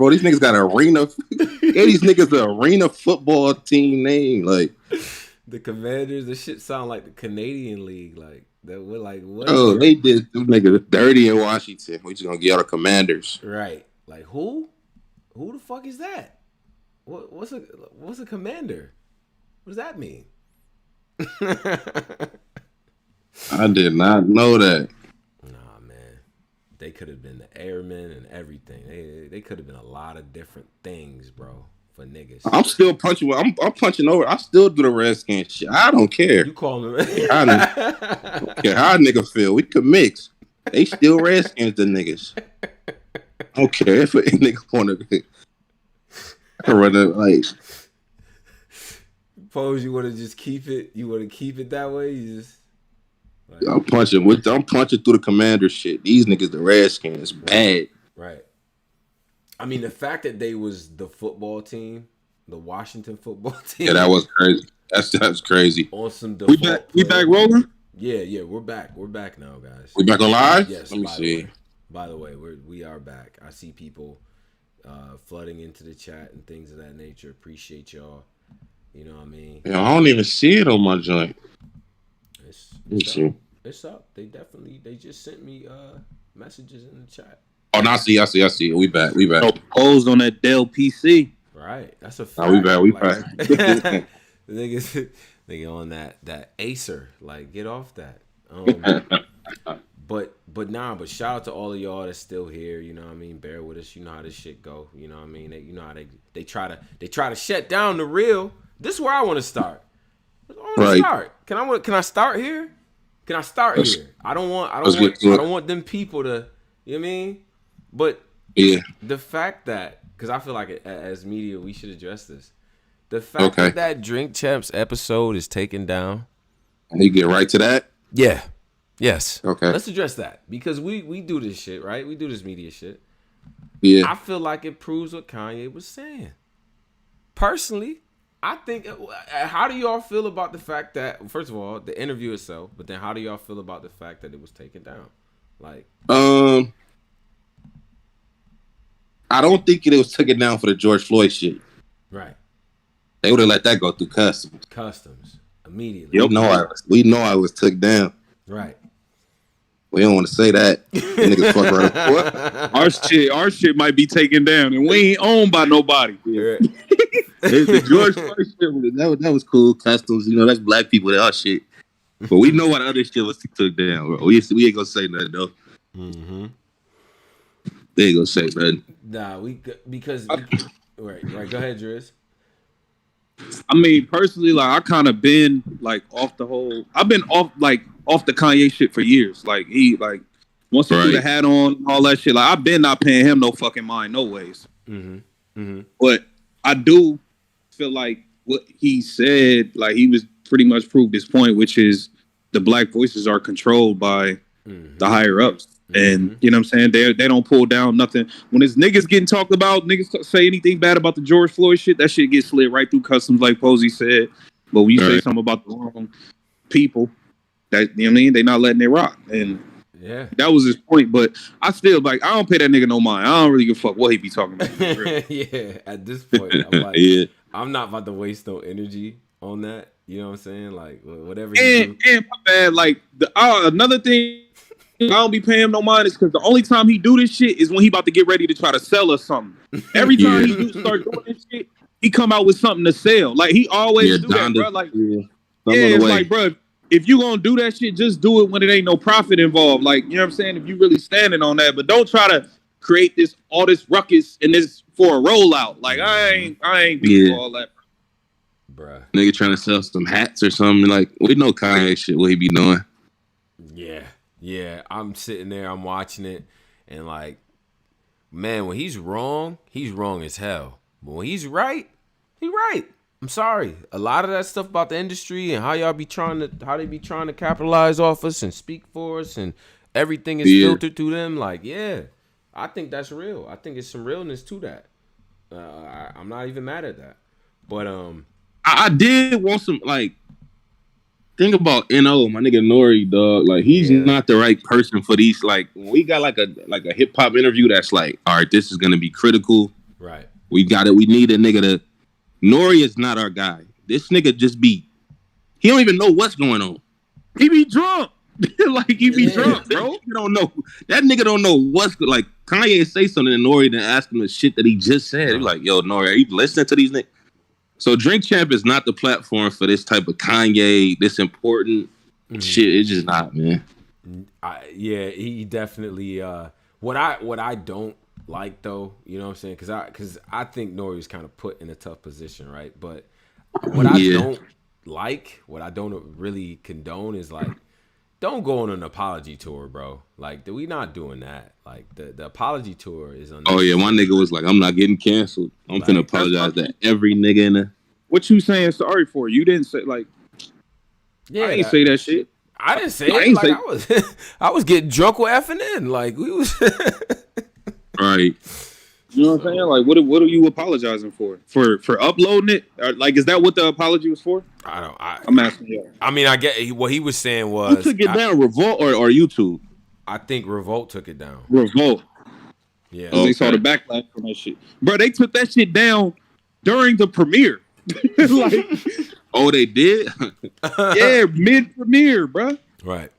bro. These niggas got arena. Yeah, these niggas the arena football team name. Like the Commanders. The shit sound like the Canadian League. Like that. We're like, what? oh, they did them niggas dirty in Washington. We just gonna get all the Commanders. Right. Like who? Who the fuck is that? What's a commander? What does that mean? I did not know that. Nah, man. They could have been the airmen and everything. They could have been a lot of different things, bro, for niggas. I'm still punching. I'm punching over. I still do the Redskins shit. I don't care. You call them. I don't care how a nigga feel. We could mix. They still Redskins, the niggas. I don't care if a nigga want to. I can run it like. Suppose you want to just keep it. You want to keep it that way. You just. Like, I'm punching through the Commander shit. These niggas, the Redskins, bad. Right. I mean, the fact that they was the football team, the Washington football team. Yeah, that was crazy. That's crazy. On some we back rolling? Yeah, we're back. We're back now, guys. We back on live? Yes. Let me see. By the way, we are back. I see people flooding into the chat and things of that nature. Appreciate y'all. You know what I mean? Yeah, I don't even see it on my joint. It's up. They just sent me messages in the chat. Oh, no, I see. We back. Posed on that Dell PC. Right. That's a fact. We back. The nigga on that Acer. Like, get off that. But shout out to all of y'all that's still here. You know what I mean? Bear with us. You know how this shit go. You know what I mean? You know how they try to shut down the real. This is where I want to start. Can I start here? Can I start here? I don't want them people to, you know what I mean? But yeah, the fact that, because I feel like as media we should address this. The fact that Drink Champs episode is taken down. You get right to that? Yeah. Yes. Okay. Let's address that because we do this shit, right? We do this media shit. Yeah. I feel like it proves what Kanye was saying. Personally, I think. How do y'all feel about the fact that, first of all, the interview itself, but then how do y'all feel about the fact that it was taken down? Like, I don't think it was taken down for the George Floyd shit. Right. They would have let that go through customs. Immediately. Yep. We know I was took down. Right. We don't want to say that. Niggas fuck right up. Our shit might be taken down, and we ain't owned by nobody. Yeah. The George Floyd shit, that was cool. Customs, you know, that's black people. That all shit. But we know what other shit was took down, bro. We ain't gonna say nothing though. Mm-hmm. They ain't gonna say nothing. Nah, because right. Go ahead, Driz. I mean, personally, like I kind of been like off the whole. I've been off the Kanye shit for years. Like he once he put the hat on and all that shit. Like I've been not paying him no fucking mind, no ways. Mm-hmm. Mm-hmm. But I do feel like what he said, like he was pretty much proved his point, which is the black voices are controlled by the higher ups. And you know what I'm saying? They don't pull down nothing. When it's niggas getting talked about, niggas say anything bad about the George Floyd shit, that shit gets slid right through customs like Posey said. But when you say something about the wrong people, that, you know what I mean? They not letting it rock. And yeah, that was his point. But I still I don't pay that nigga no mind. I don't really give a fuck what he be talking about. Yeah, at this point, I'm like, yeah. I'm not about to waste no energy on that. You know what I'm saying? Like whatever. And my bad, like another thing I don't be paying him no mind is because the only time he do this shit is when he about to get ready to try to sell us something. Every time he start doing this shit, he come out with something to sell. Like he always do that, bro. Like it's like, bro, if you gonna do that shit, just do it when it ain't no profit involved. Like, you know what I'm saying? If you really standing on that, but don't try to create all this ruckus and this for a rollout. Like I ain't doing all that. Bruh. Nigga trying to sell some hats or something. Like, we know Kanye shit, what he be doing. Yeah. I'm sitting there, I'm watching it, and like, man, when he's wrong as hell. But when he's right, he's right. I'm sorry. A lot of that stuff about the industry and how they be trying to capitalize off us and speak for us and everything is filtered through them. Like, yeah, I think that's real. I think it's some realness to that. I'm not even mad at that. But I did want some, like, think about N.O., my nigga Nori, dog. Like, he's not the right person for these. Like, when we got like a hip hop interview that's like, all right, this is gonna be critical. Right. We got it. We need a nigga to. Nori is not our guy. This nigga just be. He don't even know what's going on. He be drunk. Like he be drunk, bro. You don't know. That nigga don't know what's like. Kanye say something and Nori then ask him the shit that he just said. He's like, yo, Nori, are you listening to these niggas? So Drink Champ is not the platform for this type of Kanye, this important shit. It's just not, man. He definitely. What I don't like though, you know what I'm saying? Because I think Nori is kind of put in a tough position, right? But what I don't like, what I don't really condone is like, don't go on an apology tour, bro. Like, we not doing that. Like, the apology tour is Oh, yeah, my nigga was like, I'm not getting canceled. I'm finna apologize to every nigga in there. What you saying sorry for? You didn't say, like, yeah, I ain't say that shit. I didn't say it. Like, I was getting drunk with FNN. Like, we was... Right. You know what I'm saying? Like, what are you apologizing for? For uploading it? Or, like, is that what the apology was for? I'm asking you. I mean, I get what he was saying was... Who took it down, Revolt or YouTube? I think Revolt took it down. Revolt. Yeah. They saw the backlash from that shit. Bro, they took that shit down during the premiere. Like, oh, they did? Yeah, mid-premiere, bro. Right.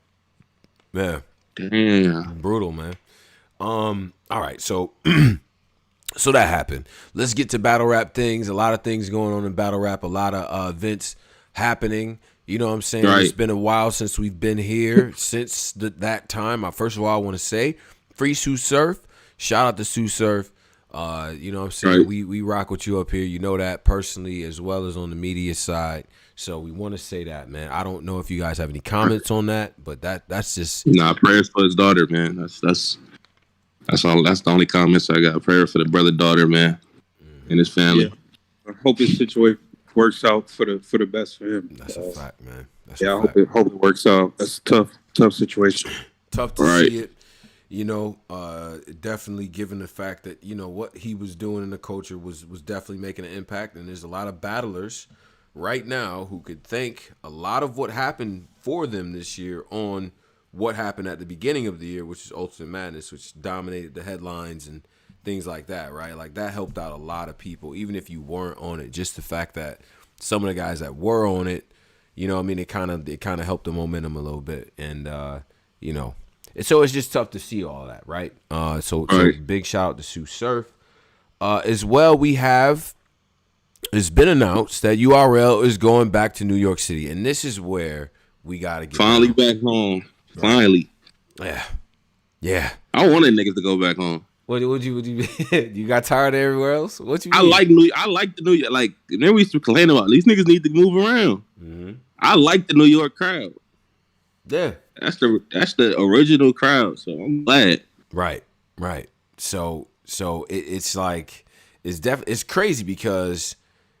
Yeah. Damn. Brutal, man. All right, so... So that happened. Let's get to battle rap things. A lot of things going on in battle rap. A lot of events happening. You know what I'm saying? Right. It's been a while since we've been here. Since that time, first of all, I want to say, free Sue Surf. Shout out to Sue Surf. You know what I'm saying? Right. We rock with you up here. You know that personally as well as on the media side. So we want to say that, man. I don't know if you guys have any comments on that, but that's just... Nah, prayers for his daughter, man. That's all. That's the only comments I got. Prayer for the brother, daughter, man, and his family. Yeah. I hope his situation works out for the best for him. That's a fact, man. I hope it works out. That's a tough situation. Tough to see it. You know, definitely given the fact that, you know, what he was doing in the culture was definitely making an impact, and there's a lot of battlers right now who could thank a lot of what happened for them this year on what happened at the beginning of the year, which is Ultimate Madness, which dominated the headlines and things like that, right? Like, that helped out a lot of people, even if you weren't on it. Just the fact that some of the guys that were on it, you know what I mean, it kind of helped the momentum a little bit. And, you know, so it's just tough to see all that, right? So big shout out to Sue Surf. As well, it's been announced that URL is going back to New York City. And this is where we got to get finally back home. Finally. Yeah. I wanted niggas to go back home. What you you got tired of everywhere else? What you mean? I like the New York. Like, then we used to complain about these niggas need to move around. Mm-hmm. I like the New York crowd. Yeah. That's the original crowd, so I'm glad. Right. So it's like it's crazy because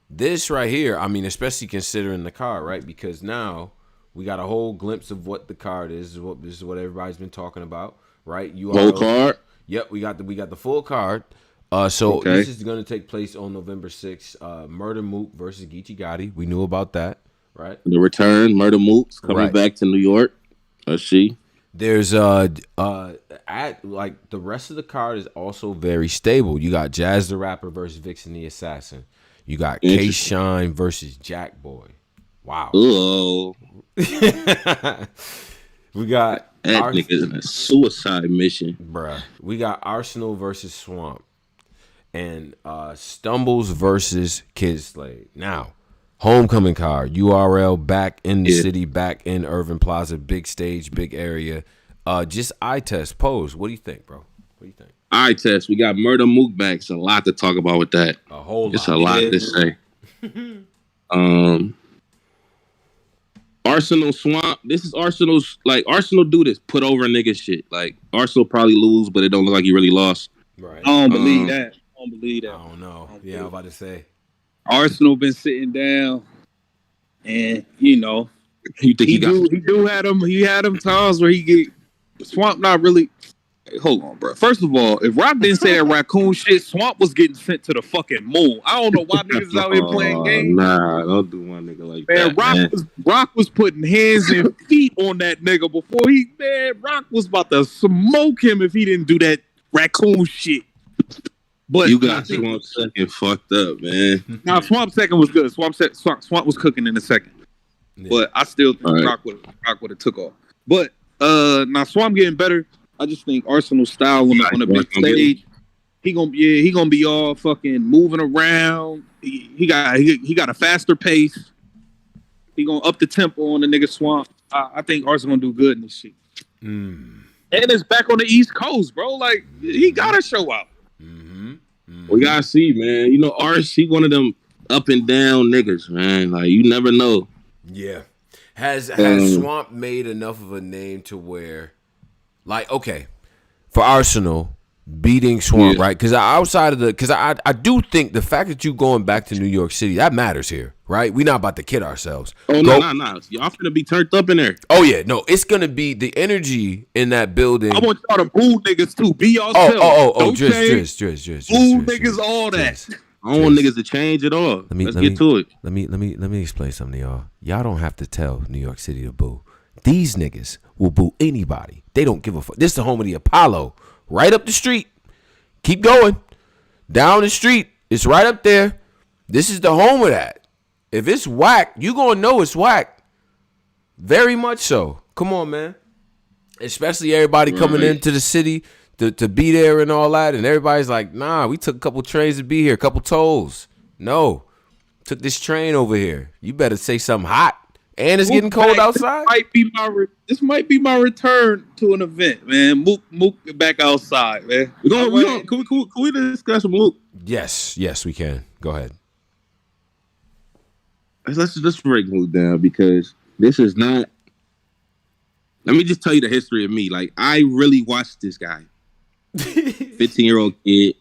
this right here, I mean, especially considering the card, right? Because now we got a whole glimpse of what the card is. This is what everybody's been talking about, right? Whole card? Yep, we got the full card. This is going to take place on November 6th. Murder Mook versus Geechee Gotti. We knew about that, right? The return, Murder Mook's coming back to New York. She. There's like the rest of the card is also very stable. You got Jazz the Rapper versus Vixen the Assassin. You got K-Shine versus Jack Boy. Wow. Oh. We got that nigga's in a suicide mission, bruh. We got Arsenal versus Swamp, and Stumbles versus Kid Slade. Now, homecoming card, URL back in the city, back in Irving Plaza, big stage, big area. Just eye test pose. What do you think, bro? What do you think? Eye test. We got Murder Mook back. It's a lot to talk about with that. A whole lot. It's a lot to say. Arsenal Swamp. This is Arsenal's, like, Arsenal do this put over nigga shit. Like, Arsenal probably lose, but it don't look like he really lost. Right. I don't believe that. I don't know. Yeah, I'm about to say. Arsenal been sitting down, and you know, you think he had them times where he get Swamp not really. Hey, hold on, bro. First of all, if Rock didn't say that raccoon shit, Swamp was getting sent to the fucking moon. I don't know why niggas is out here playing games. Nah, don't do one nigga like that. Rock was putting hands and feet on that nigga before Rock was about to smoke him if he didn't do that raccoon shit. But You got Swamp second fucked up, man. Now Swamp second was good. Swamp was cooking in the second. Yeah. But I still think Rock would have took off. But now Swamp getting better. I just think Arsenal style on the big stage. He gonna be all fucking moving around. He got a faster pace. He gonna up the tempo on the nigga Swamp. I think Arsenal gonna do good in this shit. And it's back on the East Coast, bro. Like he gotta show out. We gotta see, man. You know, Ars, he one of them up and down niggas, man. Like you never know. Yeah. Has Swamp made enough of a name to where, like, okay, for Arsenal beating Swamp, right? Because I do think the fact that you going back to New York City, that matters here, right? We not about to kid ourselves. Oh no. Y'all finna be turned up in there. Oh yeah, no, it's gonna be the energy in that building. I want y'all to boo niggas too. Be yourself. Driz. Boo niggas, all that. I don't want niggas to change at all. Let's get to it. Let me explain something to y'all. Y'all don't have to tell New York City to boo. These niggas will boo anybody. They don't give a fuck. This is the home of the Apollo. Right up the street. Keep going. Down the street. It's right up there. This is the home of that. If it's whack, you gonna know it's whack. Very much so. Come on, man. Especially everybody coming into the city to be there and all that. And everybody's like, nah, we took a couple trains to be here, a couple tolls. No. Took this train over here. You better say something hot. And it's getting cold outside. This might be my return to an event, man. Mook back outside, man. Can we discuss Mook? Yes, we can. Go ahead. Let's just break Mook down because this is not. Let me just tell you the history of me. Like I really watched this guy, 15-year-old kid.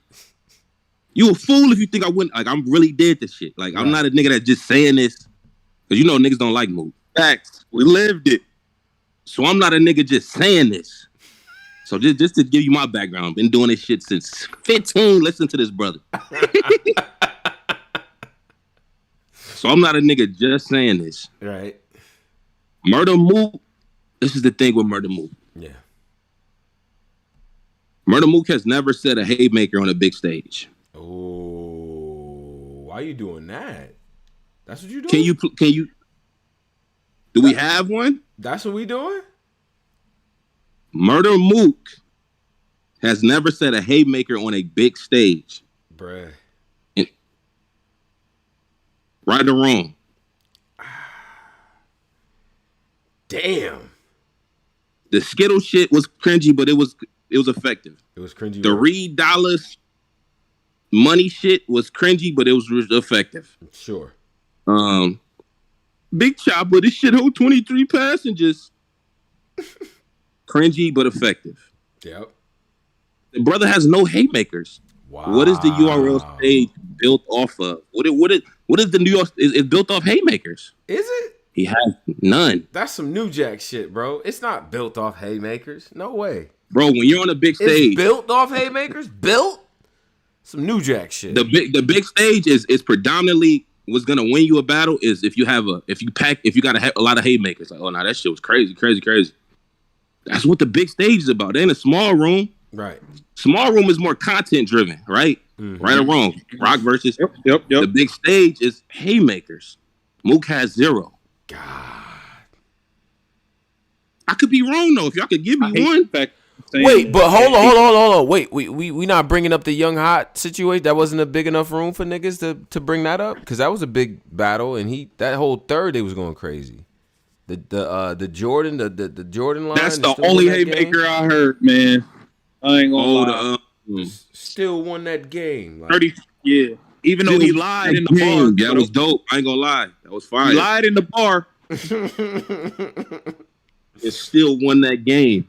You a fool if you think I wouldn't. Like I'm really did this shit. Like I'm not a nigga that's just saying this. Because you know niggas don't like Mook. Facts. We lived it. So I'm not a nigga just saying this. So just to give you my background, I've been doing this shit since 15. Listen to this brother. So I'm not a nigga just saying this. Right. Murder Mook. This is the thing with Murder Mook. Yeah. Murder Mook has never said a haymaker on a big stage. Oh, why you doing that? That's what you doing? Can you? Do we have one? That's what we doing? Murder Mook has never said a haymaker on a big stage. Bruh. Right or wrong? Damn. The Skittle shit was cringy, but it was effective. It was cringy. The Reed Dollars money shit was cringy, but it was effective. Sure. Big Chopper, this shit hold 23 passengers. Cringy, but effective. Yep. The brother has no haymakers. Wow. What is the URL stage built off of? What is the New York? Is built off haymakers? Is it? He has none. That's some New Jack shit, bro. It's not built off haymakers. No way. Bro, when you're on a big stage, it's built off haymakers. Built some New Jack shit. The big stage is predominantly what's gonna win you a battle is if you got a lot of haymakers. Like, oh no, that shit was crazy. That's what the big stage is about. They in a small room. Right. Small room is more content driven, right? Mm-hmm. Right or wrong? Rock versus Yep. The big stage is haymakers. Mook has 0. God. I could be wrong though. If y'all could give me one. Wait, but hold on. Wait, we not bringing up the Young Hot situation. That wasn't a big enough room for niggas to bring that up because that was a big battle, and that whole third they was going crazy. The Jordan the Jordan line. That's the only haymaker I heard, man. I ain't gonna lie. Still won that game. Like, 30. Yeah. Even though he lied in the bar. That was dope. I ain't gonna lie. That was fire. He lied in the bar. It still won that game.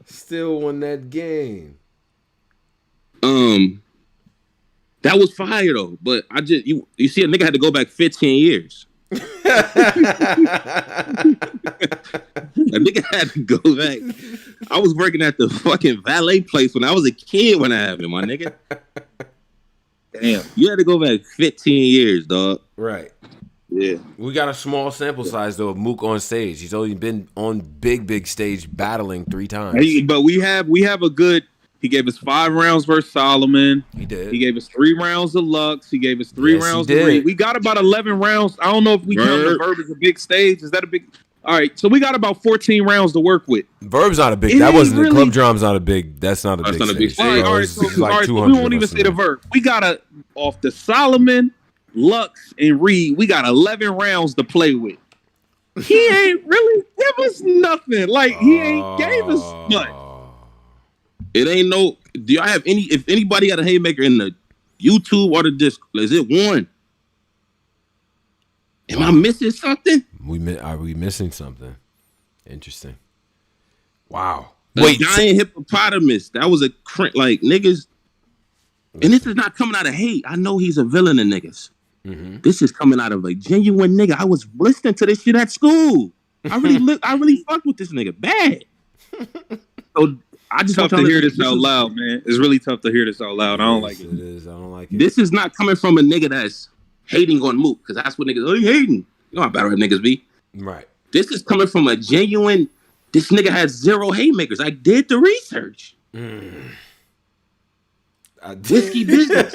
That was fire though. But I just you see a nigga had to go back 15 years. A nigga had to go back. I was working at the fucking valet place when I was a kid when that happened, my nigga. Damn. You had to go back 15 years, dog. Right. Yeah. We got a small sample size though of Mook on stage. He's only been on big stage battling 3 times. But we have a good. He gave us 5 rounds versus Solomon. He did. He gave us 3 rounds of Lux. He gave us 3 rounds of Reed. We got about 11 rounds. I don't know if we count the Verb as a big stage. Is that a big? All right, so we got about 14 rounds to work with. Verb's not a big. That wasn't really, the club drum's not a big. That's not a big stage. All right, so we won't even say the Verb. We got off the Solomon, Lux, and Reed. We got 11 rounds to play with. He ain't really give us nothing. Like he ain't gave us much. It ain't no. Do y'all have any? If anybody got a haymaker in the YouTube or the disc, is it one? Am I missing something? Are we missing something? Interesting. Wow. Wait, giant hippopotamus. That was a like niggas. And this is not coming out of hate. I know he's a villain to niggas. Mm-hmm. This is coming out of a genuine nigga. I was listening to this shit at school. I really fucked with this nigga bad. So I just tough to hear this out loud, man. It's really tough to hear this out loud. I don't like it. It is. I don't like it. This is not coming from a nigga that's hating on Mook, because that's what niggas. Oh, he hating. You know how battle rap niggas be. Right. This is coming from a genuine. This nigga has 0 haymakers. I did the research. Whiskey business.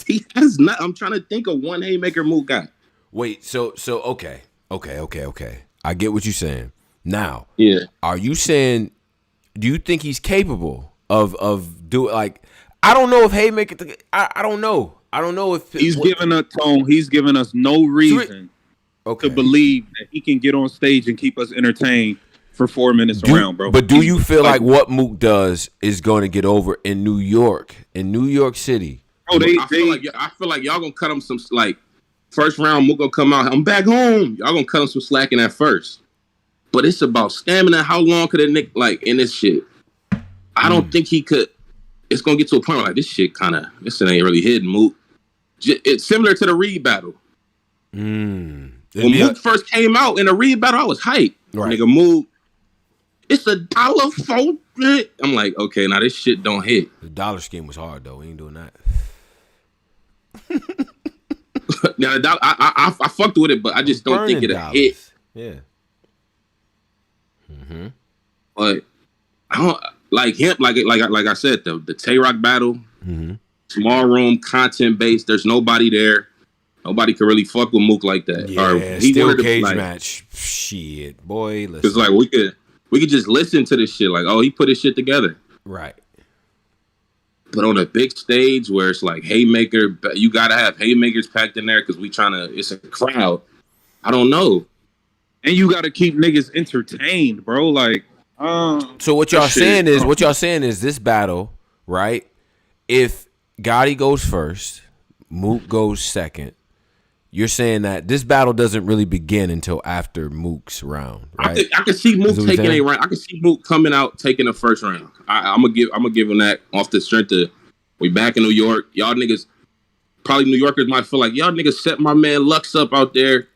He has not. I'm trying to think of one haymaker Mook got. Wait. So okay. I get what you're saying. Now, yeah. Are you saying? Do you think he's capable of doing like? I don't know if haymaker. I don't know. I don't know if he's giving us tone. He's giving us no reason to believe that he can get on stage and keep us entertained for 4 minutes around, bro. But do you feel like what Mook does is going to get over in New York, City? Oh, I feel like y'all gonna cut him some like first round. Mook gonna come out. I'm back home. Y'all gonna cut him some slack in that first. But it's about stamina. How long could a nigga like in this shit? I don't think he could. It's gonna get to a point where like this shit ain't really hidden. Mook. It's similar to the Reed battle. When Mook first came out in the Reed battle, I was hyped. Right. Nigga, Mook. It's $1.40. I'm like, okay, now this shit don't hit. The dollar scheme was hard though. We ain't doing that. Now I fucked with it, but I just don't think it'll hit. Yeah. Mm-hmm. But I don't like him. Like I said, the Tay-Rock battle, small room, content based. There's nobody there. Nobody could really fuck with Mook like that. Yeah, steel cage match. Shit, boy. Because like we could just listen to this shit. Like, oh, he put his shit together. Right. But on a big stage where it's like haymaker, you gotta have haymakers packed in there because it's a crowd. I don't know. And you gotta keep niggas entertained, bro. Like, so what y'all saying is this battle, right? If Gotti goes first, Mook goes second. You're saying that this battle doesn't really begin until after Mook's round, right? I can see Mook taking a round. I can see Mook coming out taking the first round. I'm gonna give him that off the strength of we back in New York. Y'all niggas, probably New Yorkers might feel like y'all niggas set my man Lux up out there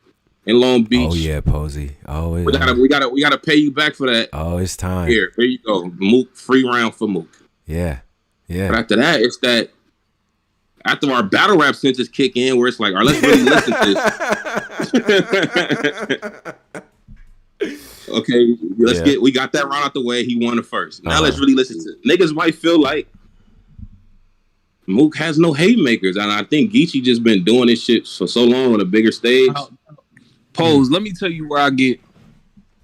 in Long Beach. Oh yeah, Posey. Oh yeah. We gotta pay you back for that. Oh, it's time. Here you go. Mook, free round for Mook. Yeah. But after that, it's that. After our battle rap senses kick in, where it's like, all right, let's really listen to this. Okay, we got that round out the way. He won it first. Now let's really listen to it. Niggas might feel like Mook has no haymakers, and I think Geechee just been doing this shit for so long on a bigger stage. Pose, let me tell you where I get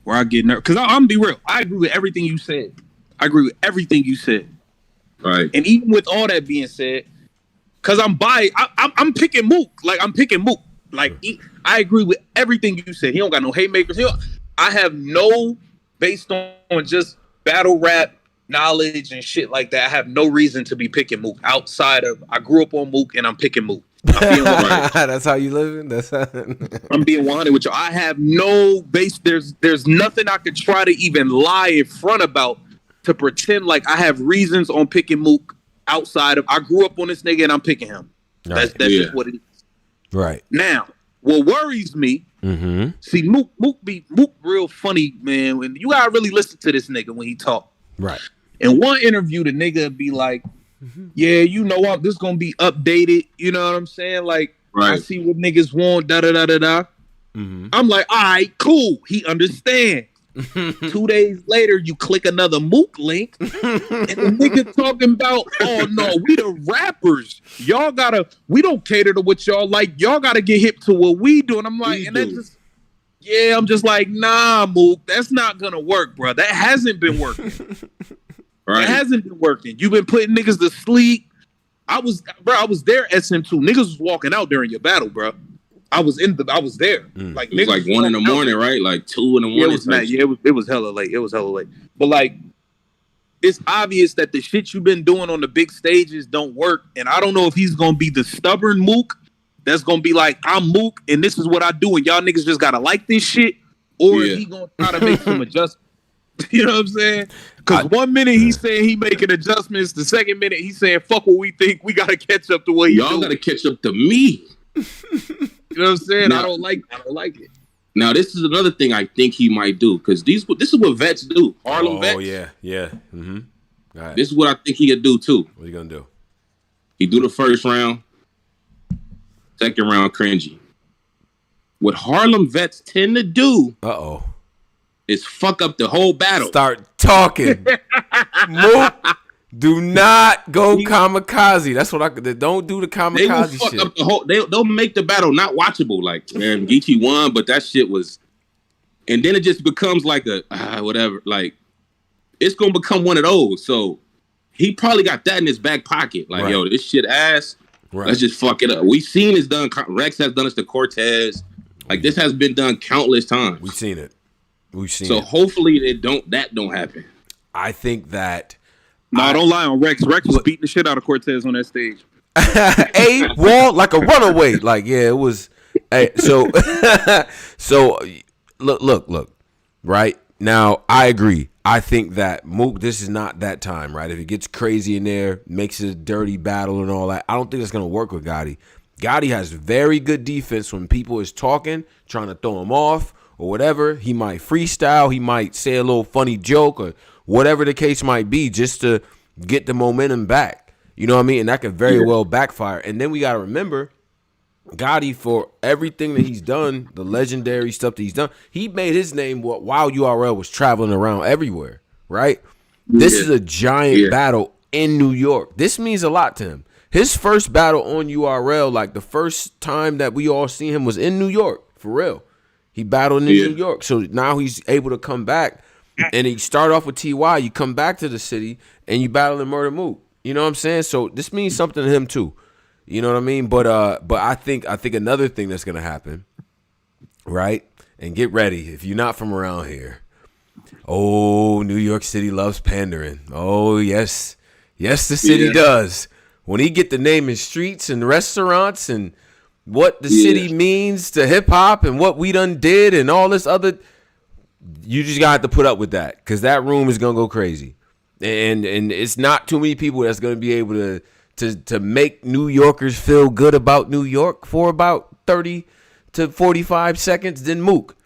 nervous. Because I'm gonna be real. I agree with everything you said. Right. And even with all that being said, because I'm picking Mook. Like, I agree with everything you said. He don't got no haymakers. I have no, based on just battle rap knowledge and shit like that, I have no reason to be picking Mook outside of, I grew up on Mook and I'm picking Mook. That's how you living? I'm being 100 with you. I have no base. There's nothing I could try to even lie in front about to pretend like I have reasons on picking Mook. Outside of, I grew up on this nigga and I'm picking him. That's just what it is. Right. Now, what worries me, see, Mook real funny, man. When you gotta really listen to this nigga when he talk. Right. In one interview, the nigga be like, yeah, you know, this gonna be updated. You know what I'm saying? Like, I see what niggas want, da-da-da-da-da. I'm like, all right, cool. He understands. 2 days later, you click another Mook link, and the nigga talking about, oh no, we the rappers. We don't cater to what y'all like. Y'all gotta get hip to what we do. And I'm like, I'm just like, nah, Mook, that's not gonna work, bro. That hasn't been working. Right. It hasn't been working. You've been putting niggas to sleep. I was there SM2. Niggas was walking out during your battle, bro. I was there. Like, it was like 1 in the morning, right? Like 2 in the morning. It was hella late. It was hella late. But like, it's obvious that the shit you've been doing on the big stages don't work. And I don't know if he's gonna be the stubborn Mook that's gonna be like, I'm Mook and this is what I do, and y'all niggas just gotta like this shit, or if he gonna try to make some adjustments. You know what I'm saying? Because 1 minute he's saying he making adjustments, the second minute he's saying fuck what we think, we gotta catch up to what he y'all gotta catch up to me. You know what I'm saying? Now, I don't like it. Now this is another thing I think he might do, because this is what vets do. Harlem vets. Oh yeah. Mm-hmm. Right. This is what I think he could do too. What are you gonna do? He do the first round, second round cringy. What Harlem vets tend to do is fuck up the whole battle. Start talking. Mook, do not go kamikaze. That's what don't do the kamikaze they will fuck shit. Up the whole, they'll make the battle not watchable. Like, man, Geechee won, but that shit was, and then it just becomes like a whatever. Like, it's gonna become one of those. So he probably got that in his back pocket. Like, yo, this shit ass. Right. Let's just fuck it up. We've seen it's done. Rex has done this to Cortez. Like, this has been done countless times. We've seen it. So hopefully that don't happen. I think that. No, don't lie on Rex. Rex was beating the shit out of Cortez on that stage. Wall like a runaway. Like, yeah, it was. Hey, so look. Right now, I agree. I think that Mook, this is not that time, right? If it gets crazy in there, makes it a dirty battle and all that, I don't think that's gonna work with Gotti. Gotti has very good defense when people is talking, trying to throw him off or whatever. He might freestyle, he might say a little funny joke or whatever the case might be, just to get the momentum back. You know what I mean? And that could very well backfire. And then we got to remember, Gotti, for everything that he's done, the legendary stuff that he's done, he made his name while URL was traveling around everywhere, right? This is a giant battle in New York. This means a lot to him. His first battle on URL, like the first time that we all seen him was in New York, for real. He battled in New York. So now he's able to come back. And he start off with TY, you come back to the city, and you battle in Murder Mook. You know what I'm saying? So this means something to him too. You know what I mean? But I think another thing that's gonna happen, right? And get ready if you're not from around here. Oh, New York City loves pandering. Oh yes, the city does. When he get the name in streets and restaurants and what the city means to hip hop and what we done did and all this other. You just got to put up with that, because that room is gonna go crazy, and it's not too many people that's gonna be able to make New Yorkers feel good about New York for about 30 to 45 seconds. Then Mook,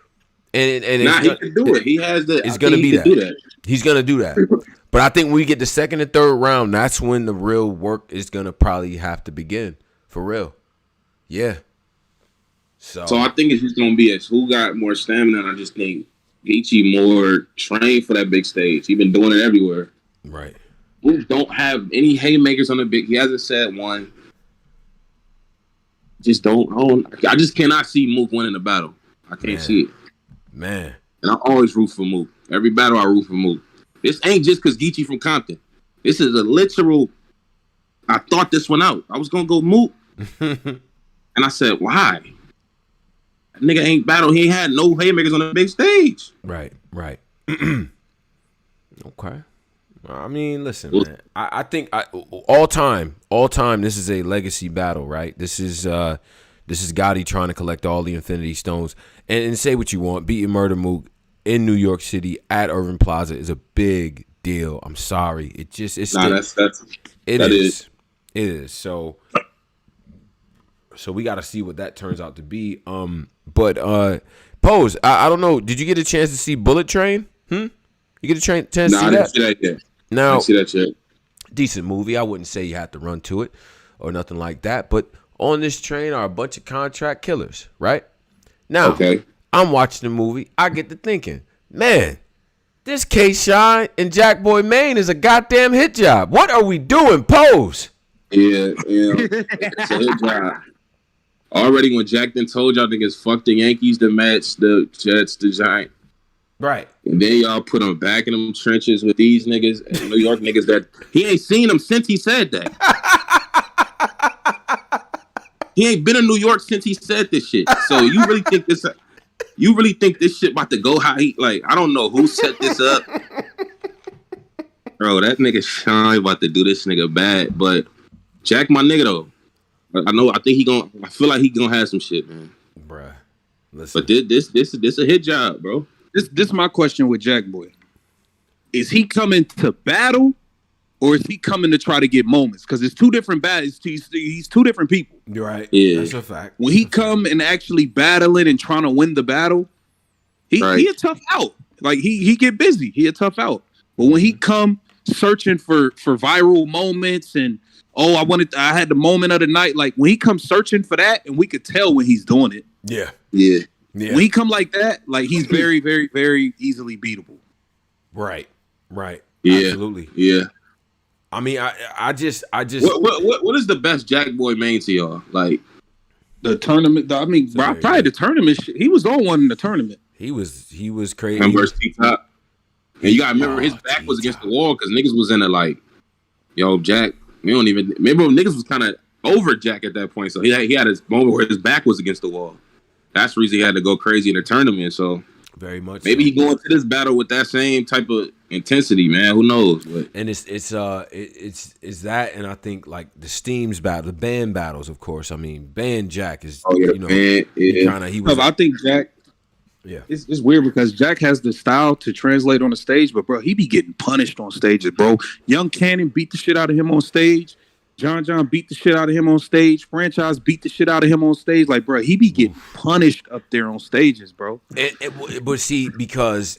and he can do it. He has the. It's gonna be that. He's gonna do that. But I think when we get the second and third round, that's when the real work is gonna probably have to begin for real. Yeah. So I think it's just gonna be who got more stamina. And I just think Geechee more trained for that big stage. He's been doing it everywhere. Right. Who don't have any haymakers on the big. He hasn't said one. Just don't. I just cannot see Mook winning the battle. I can't see it. Man. And I always root for Mook. Every battle I root for Mook. This ain't just because Geechee from Compton. This is a literal. I thought this one out. I was gonna go Mook, and I said, why? That nigga ain't battle. He ain't had no haymakers on the big stage. Right. Okay. I mean, listen, man. I think all time, this is a legacy battle, right? This is Gotti trying to collect all the Infinity Stones. And say what you want, beating Murder Mook in New York City at Irving Plaza is a big deal. I'm sorry. It is. It is. So we got to see what that turns out to be. But Pose, I don't know. Did you get a chance to see Bullet Train? You get a chance to see that? I didn't see that yet. Now, I didn't see that yet. Decent movie. I wouldn't say you had to run to it or nothing like that. But on this train are a bunch of contract killers, right? Now, I'm watching the movie. I get to thinking, Man, this K-Shine and Jackboy Maine is a goddamn hit job. What are we doing, Pose? Yeah, it's a hit job. Already when Jack then told y'all niggas fuck the Yankees to match the Jets, the Giants. Right. And then y'all put him back in them trenches with these niggas, and New York niggas that he ain't seen them since he said that. He ain't been in New York since he said this shit. So you really think this shit about to go how he, like, I don't know who set this up. Bro, that nigga Shine about to do this nigga bad. But Jack my nigga though. I feel like he gonna have some shit, man. Bruh. Listen. But this a hit job, bro. This is my question with Jack Boy. Is he coming to battle, or is he coming to try to get moments? Because it's two different battles. He's two different people. You're right. Yeah. That's a fact. When he come and actually battling and trying to win the battle, he a tough out. Like he get busy. He a tough out. But when he come searching for viral moments and I had the moment of the night. Like when he comes searching for that, and we could tell when he's doing it. Yeah. When he come like that, like he's very, very, very easily beatable. Right. Yeah. Absolutely. Yeah. I mean, I just. What is the best Jack Boy Maine to y'all? Like the tournament. I mean, probably the tournament. He was on one in the tournament. He was crazy. Remember T-Top? And you gotta remember his back was against the wall because niggas was in it like, yo, Jack. We don't even remember niggas was kind of over Jack at that point. So he had his moment where his back was against the wall. That's the reason he had to go crazy in the tournament. So very much. Maybe so. he go into this battle with that same type of intensity, man. Who knows? But. And it's that, and I think like the Steams battle, the band battles, of course. I mean, band Jack is band, he was. I think Jack. Yeah, it's weird because Jack has the style to translate on the stage, but bro, he be getting punished on stages, bro. Young Cannon beat the shit out of him on stage. John beat the shit out of him on stage. Franchise beat the shit out of him on stage. Like, bro, he be getting punished up there on stages, bro. But see, because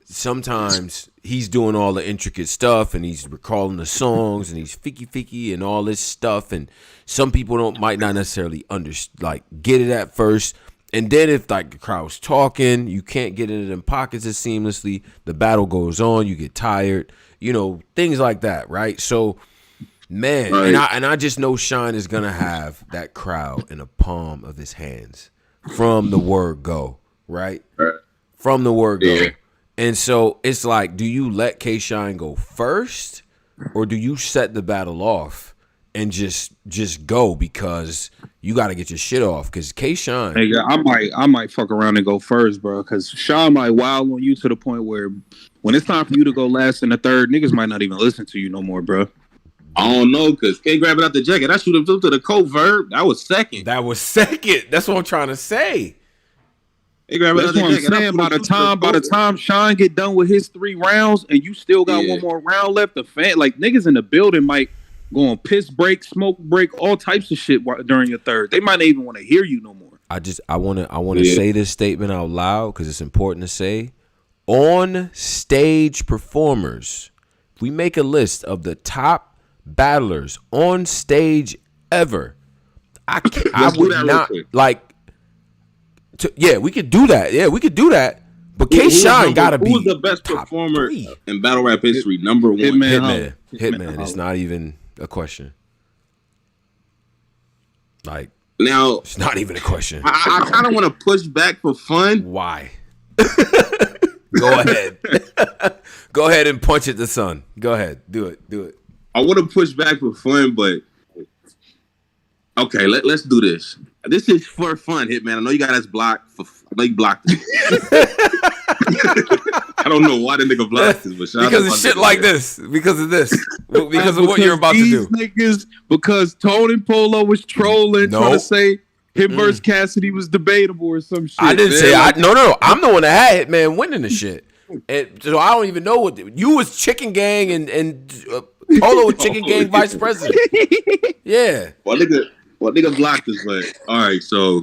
sometimes he's doing all the intricate stuff and he's recalling the songs and he's ficky and all this stuff, and some people might not necessarily get it at first. And then if like the crowd's talking, you can't get into them pockets as seamlessly. The battle goes on, you get tired, things like that, right? So, man, right. And I just know Shine is gonna have that crowd in the palm of his hands from the word go, right? From the word go. And so it's like, do you let K-Shine go first, or do you set the battle off and just go because you got to get your shit off? Because K-Shine, hey, I might fuck around and go first, bro. Because Sean might wild on you to the point where when it's time for you to go last in the third, niggas might not even listen to you no more, bro. I don't know, because K grab it out the jacket. I shoot him to the covert. That was second. That's what I'm trying to say. That's what I'm saying. By the time Sean get done with his 3 rounds and you still got one more round left, the fan like niggas in the building might go on piss break, smoke break, all types of shit during your third. They might not even want to hear you no more. I want to say this statement out loud because it's important to say. On stage performers, if we make a list of the top battlers on stage ever, I would not like. We could do that. Yeah, we could do that. But K-Shine gotta be. Who's the best performer in battle rap history? Number one, Hitman. It's not even a question. Like now, it's not even a question. I kind of want to push back for fun. Why? Go ahead. Go ahead and punch at the sun. Go ahead. Do it. I want to push back for fun, but okay, let's do this. This is for fun, Hitman. I know you got us blocked. I know you blocked it. I don't know why the nigga blocked this, but because of shit like this. Because of this. Because of what you're about to do. Niggas, because Tony Polo was trolling, trying to say him versus Cassidy was debatable or some shit. I didn't say. No. I'm the one that had Hitman winning the shit. And so I don't even know what you was Chicken Gang and Polo was Chicken Gang vice president. Yeah. Well, nigga blocked us, but all right. So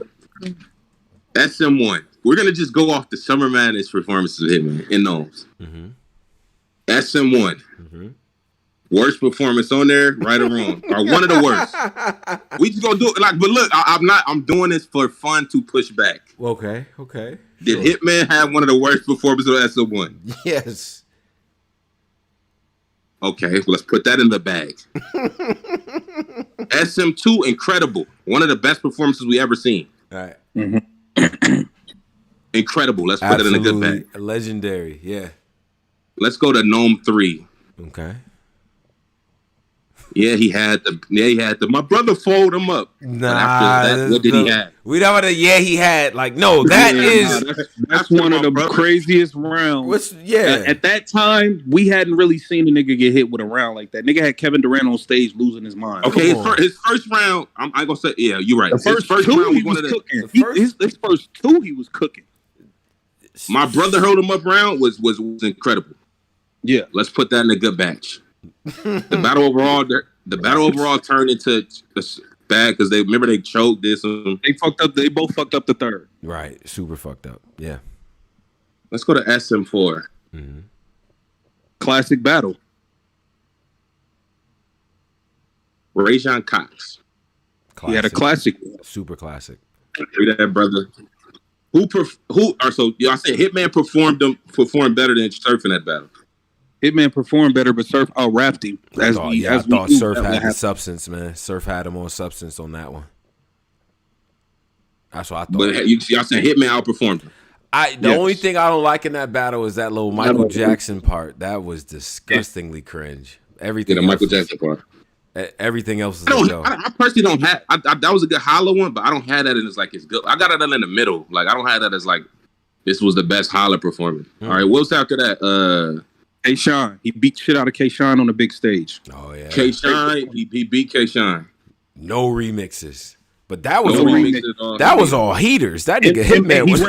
SM1. We're gonna just go off the Summer Madness performances of Hitman in those. SM1. Worst performance on there, right or wrong, or one of the worst. We just gonna do it. Like, but look, I'm doing this for fun to push back. Okay. Did Hitman have one of the worst performances on SM1? Yes. Okay, well, let's put that in the bag. SM2, incredible. One of the best performances we ever seen. All right. Mm-hmm. Incredible. Let's put it in a good bag. Legendary. Yeah. Let's go to Gnome 3. Okay. Yeah, he had the. My brother folded him up. Nah, after that, what did he have? We don't want to. Yeah, he had like no. That's one of the craziest rounds. At that time, we hadn't really seen a nigga get hit with a round like that. Nigga had Kevin Durant on stage losing his mind. Okay, his first round. I'm gonna say, yeah, you're right. The first two, round he was cooking. His first two, he was cooking. My brother held him up round was incredible. Yeah, let's put that in a good batch. The battle overall turned into bad because they choked this. They fucked up. They both fucked up the third. Right, super fucked up. Yeah. Let's go to SM4. Mm-hmm. Classic battle. Rajon Cox. Classic. He had a classic. Super classic. That brother. I said Hitman performed better than Surf in that battle. Hitman performed better, but Surf out-rapped him. I thought Surf had the substance, man. Surf had him on substance on that one. That's what I thought. But y'all saying Hitman outperformed him. The only thing I don't like in that battle is that little Michael Jackson part. That was disgustingly cringe. Everything. The Michael Jackson part. Everything else is I personally don't have. That was a good holla one, but I don't have that in it's good. I got it in the middle. Like I don't have that as like this was the best holla performance. All right, what's after that? K-Shine. He beat shit out of K-Shine on the big stage. Oh, yeah. K-Shine, he beat K-Shine. No remixes. But that was that was all heaters. That nigga Hitman was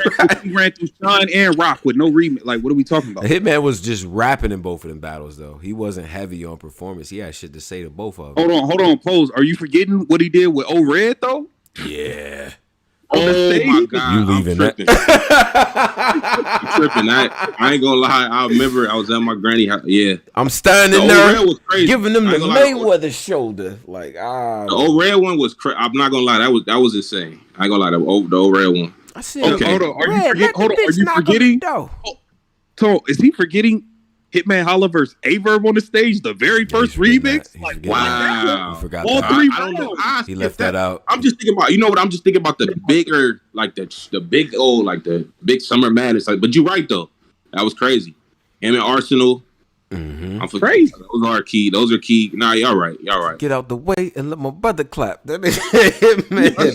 he ran through Shine and Rock with no remix. Like, what are we talking about? Hitman was just rapping in both of them battles, though. He wasn't heavy on performance. He had shit to say to both of them. Hold on, Pose. Are you forgetting what he did with O-Red, though? Yeah. Oh my God! You leaving that? I'm tripping. I ain't gonna lie. I remember I was at my granny house. Yeah, I'm standing there giving them the Mayweather shoulder. Like the old red one was. I'm not gonna lie. That was insane. I ain't gonna lie. The old red one. I said, okay, hold on. Are you forgetting? So is he forgetting? Hitman Holla versus Averb on the stage, the very first remix. Like, wow. He forgot all that. three. I don't know. He left that out. I'm just thinking about, I'm just thinking about the bigger, like the big old, like the big Summer Madness. Like, but you're right though. That was crazy. Him and Arsenal. Mm-hmm. I'm crazy. Those are key. Nah, y'all right. Get out the way and let my brother clap. That is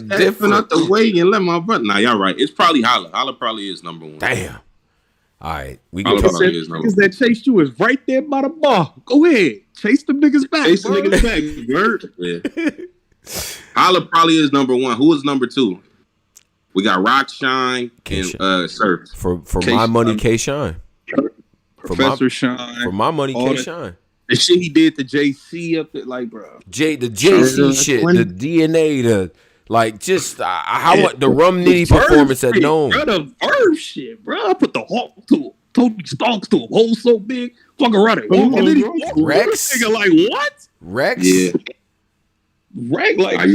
different out the way and let my brother. Nah, y'all right. It's probably Holla. Holla probably is number one. Damn. All right, we can niggas that chased you is right there by the bar. Go ahead, chase them niggas back. Chase the niggas back. Yeah. Holla probably is number one. Who is number two? We got Rock, Shine, and Surf. For my money, K-Shine. Professor Shine. For my money, K-Shine. The shit he did to JC up there, like, bro. The JC shit, the DNA, like just how the Rum Nitty performance at Gnome. Bro, the verb shit, bro. I put the Hawk to Tony Stalks to a hole so big, fucking run it. Rex, nigga, like what? Rex, yeah, Rex, like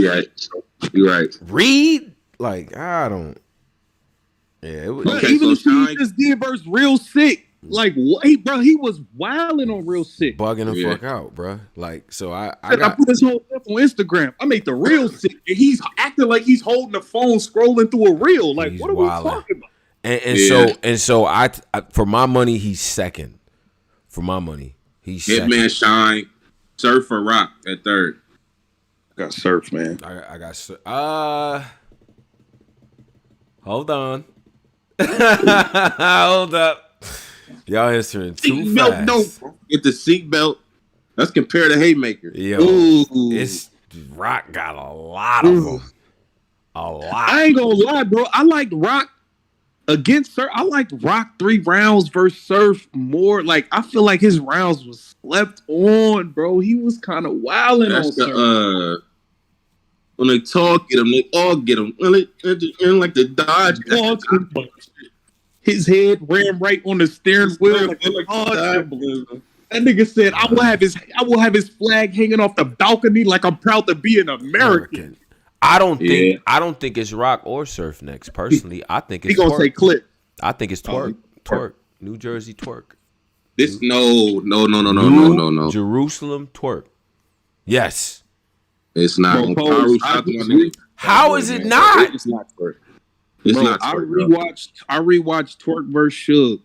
you're right. Reed, like I don't. Yeah, it was, even the shit he just did versus Real Sick. Like, wait, bro, he was wilding on Real Sick. Bugging the fuck out, bro. Like, so I put his whole stuff on Instagram. I made the Real Sick, and he's acting like he's holding the phone, scrolling through a reel. Like, what are we talking about? And so I for my money, he's second. For my money, he's Hitman, Shine, Surf, or Rock at third. I got Surf, man. I got hold on, hold up. Y'all answering too fast. Don't get the seatbelt. Let's compare the Haymaker. Yo, it's Rock got a lot of them. A lot. I ain't gonna lie, bro. I liked Rock against Surf. I liked Rock 3 rounds versus Surf more. Like, I feel like his rounds was slept on, bro. He was kind of wilding on Surf. When they talk, they all get him. And like the Dodge. His head ran right on the steering wheel. Like That nigga said, I will have his flag hanging off the balcony like I'm proud to be an American. I don't think it's Rock or Surf next. Personally, I think it's he gonna Twerk. say Clip. I think it's Twerk. Twerk. New Jersey Twerk. This no. Jerusalem Twerk. Yes. It's not. Bro, how is it not? It's not Twerk. It's bro, not Twerk. I rewatched Twerk vs. Suge.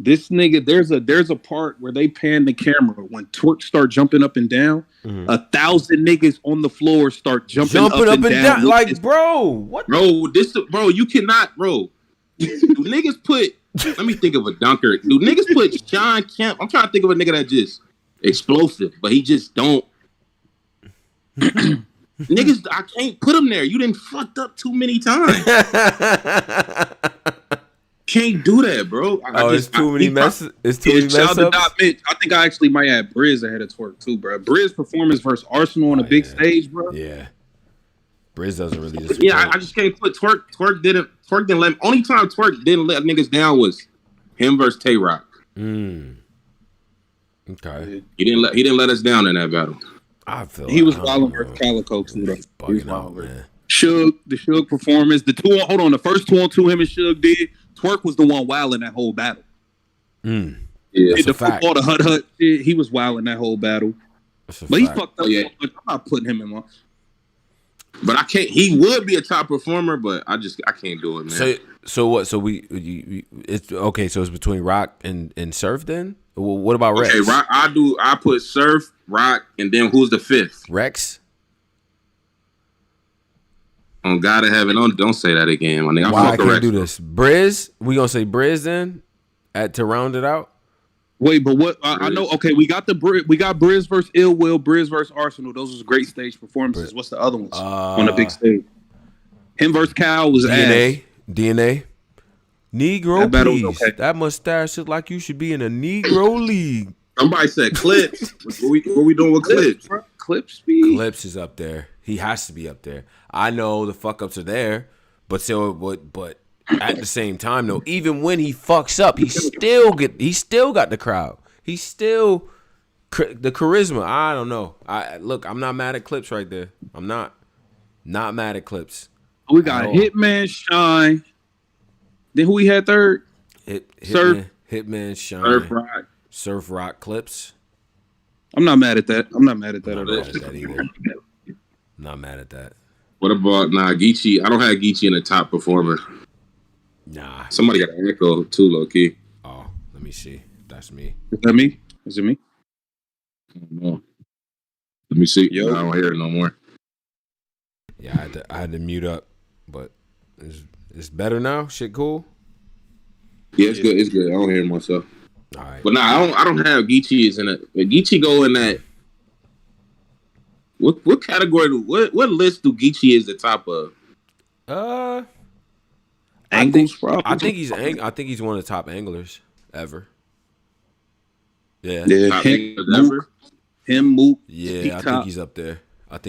This nigga, there's a part where they pan the camera when Twerk start jumping up and down. 1,000 niggas on the floor start jumping up and down. Like, bro, what? Bro, you cannot, bro. Do niggas put? Let me think of a dunker. Do niggas put John Kemp? I'm trying to think of a nigga that just explosive, but he just don't. Niggas, I can't put him there. You done fucked up too many times. Can't do that, bro. It's too many mess ups. I think I actually might add Briz ahead of Twerk too, bro. Briz performance versus Arsenal on a big stage, bro. Yeah, Briz doesn't really. Disappoint. Yeah, I just can't put Twerk. Twerk didn't let. Only time Twerk didn't let niggas down was him versus Tay Rock. Okay. He didn't let us down in that battle. I feel he was wilding versus Calico too, though. Bugging out, man. The Suge performance, the first 2-on-2 him and Suge did. Twerk was the one wilding that whole battle. Yeah, the football, the hut shit, he was wilding that whole battle. But he fucked up so much. I'm not putting him in one. But I can't. He would be a top performer, but I can't do it, man. So what? So it's okay. So it's between Rock and Surf then. Well, what about Rex? Okay, Rock. I put Surf, Rock, and then who's the fifth? Rex. On God in heaven, don't say that again, my nigga. Why I can't do this? Briz, we gonna say Briz then, to round it out. Wait, but what? I know. Okay, we got Briz versus Ill Will, Briz versus Arsenal. Those was great stage performances. What's the other ones on the big stage? Him versus Cal was DNA. Negro, please. Okay. That mustache look like you should be in a Negro league. Somebody said Clips. what we doing with Clips? Clips is up there. He has to be up there. I know the fuck ups are there, but at the same time though, even when he fucks up, he still got the crowd. He's still the charisma. I don't know. I'm not mad at Clips right there. I'm not mad at Clips. We got Hitman, Shine. Then who we had third? Hitman, Shine, Surf Rock, Clips. I'm not mad at that. I'm not mad at that at all. Either. Not mad at that. What about Geechee? I don't have Geechee in the top performer. Nah. Somebody got an echo too, low key. Oh, let me see. That's me. Is that me? Is it me? I don't know. Let me see. Yo. I don't hear it no more. Yeah, I had to mute up, but it's better now. Shit, cool. Yeah, it's good. It's good. I don't hear myself. All right. But I don't have Geechee is in it. Geechee go in that. What category? What list do Geechee is the top of? Angles. I think he's one of the top anglers ever. Yeah. Top anglers ever. Him, Mook. Yeah, I think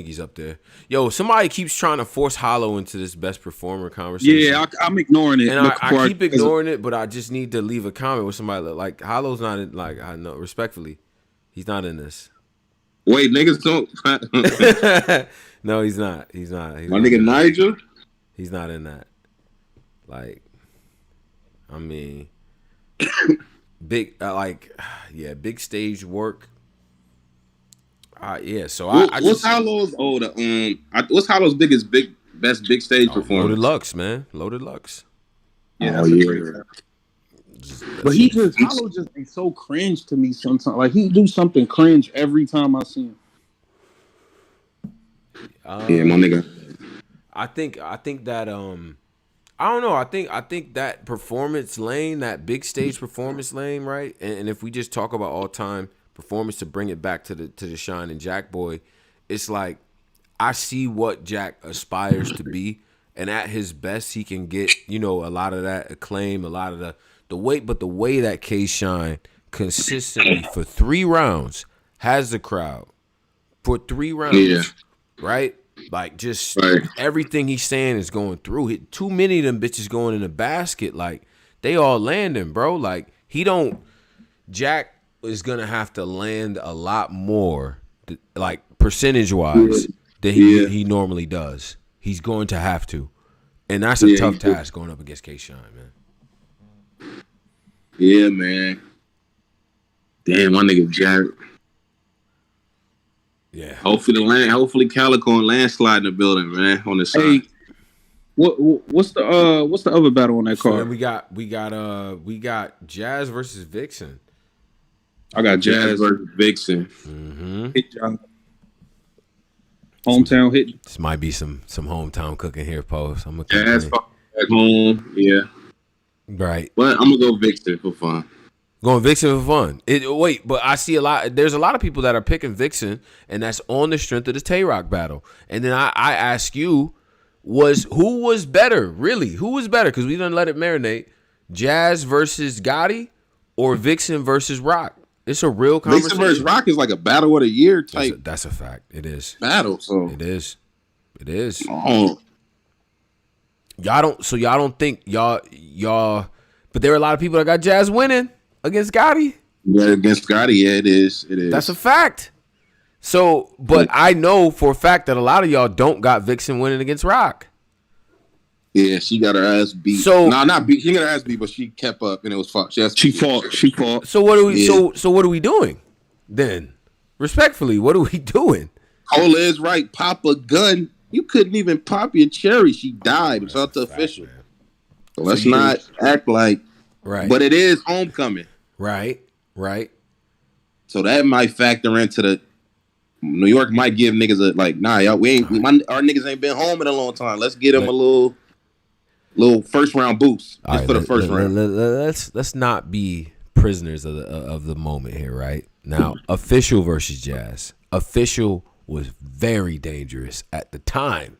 he's up there. Yo, somebody keeps trying to force Hollow into this best performer conversation. Yeah, I'm ignoring it. And I keep ignoring it, but I just need to leave a comment with somebody like Hollow's not in, like, I know respectfully, he's not in this. Wait, niggas don't. No, he's not. He's not. My nigga Nigel? He's not in that. Like, I mean, big, big stage work. Yeah, so what's Hollow's what's Hollow's best big stage performance? Loaded Lux, man. Loaded Lux. Yeah, but Hollow just be so cringe to me sometimes. Like he do something cringe every time I see him. Yeah, my nigga. I think that I don't know. I think that performance lane, that big stage performance lane, right? And if we just talk about all time performance to bring it back to the Shine and Jack Boy, it's like I see what Jack aspires to be, and at his best he can get, a lot of that acclaim, a lot of the way that K-Shine consistently for 3 rounds has the crowd for 3 rounds, right? Like just everything he's saying is going through. Too many of them bitches going in the basket. Like they all landing, bro. Like Jack is gonna have to land a lot more, like percentage wise, than he normally does. He's going to have to, and that's a tough task going up against K-Shine, man. Yeah, man. Damn, my nigga Jarrett. Yeah. Hopefully Calico and Landslide in the building, man. On the side. Hey, what's the other battle on that card? So we got Jazz versus Vixen. I got Jazz versus Vixen. Mm-hmm. Hit job. Hometown hit. This might be some hometown cooking here, post. I'm gonna Jazz back home, yeah. Right. But I'm gonna go Vixen for fun. Going Vixen for fun. But I see there's a lot of people that are picking Vixen, and that's on the strength of the Tay-Rock battle. And then I ask you, who was better, really? Who was better? Because we didn't let it marinate. Jazz versus Gotti or Vixen versus Rock? It's a real conversation. Vixen versus Rock is like a battle of the year type. That's a fact. It is. Battle, so. It is. Oh. Y'all don't think y'all, but there are a lot of people that got Jazz winning against Gotti. Yeah, against Gotti, yeah, it is. That's a fact. So, but I know for a fact that a lot of y'all don't got Vixen winning against Rock. Yeah, she got her ass beat. So not beat. She got her ass beat, but she kept up, and it was fucked. She fought. So what are we? Yeah. So what are we doing then? Respectfully, what are we doing? Cola is right. Pop a gun. You couldn't even pop your cherry. She died. It's not the official. So let's not act like. Right. But it is homecoming. Right. So that might factor into the. New York might give niggas nah, y'all, our niggas ain't been home in a long time. Let's get them a little first round boost just for the first round. Let's not be prisoners of the moment here, right? Now, Official versus Jazz. Official was very dangerous at the time,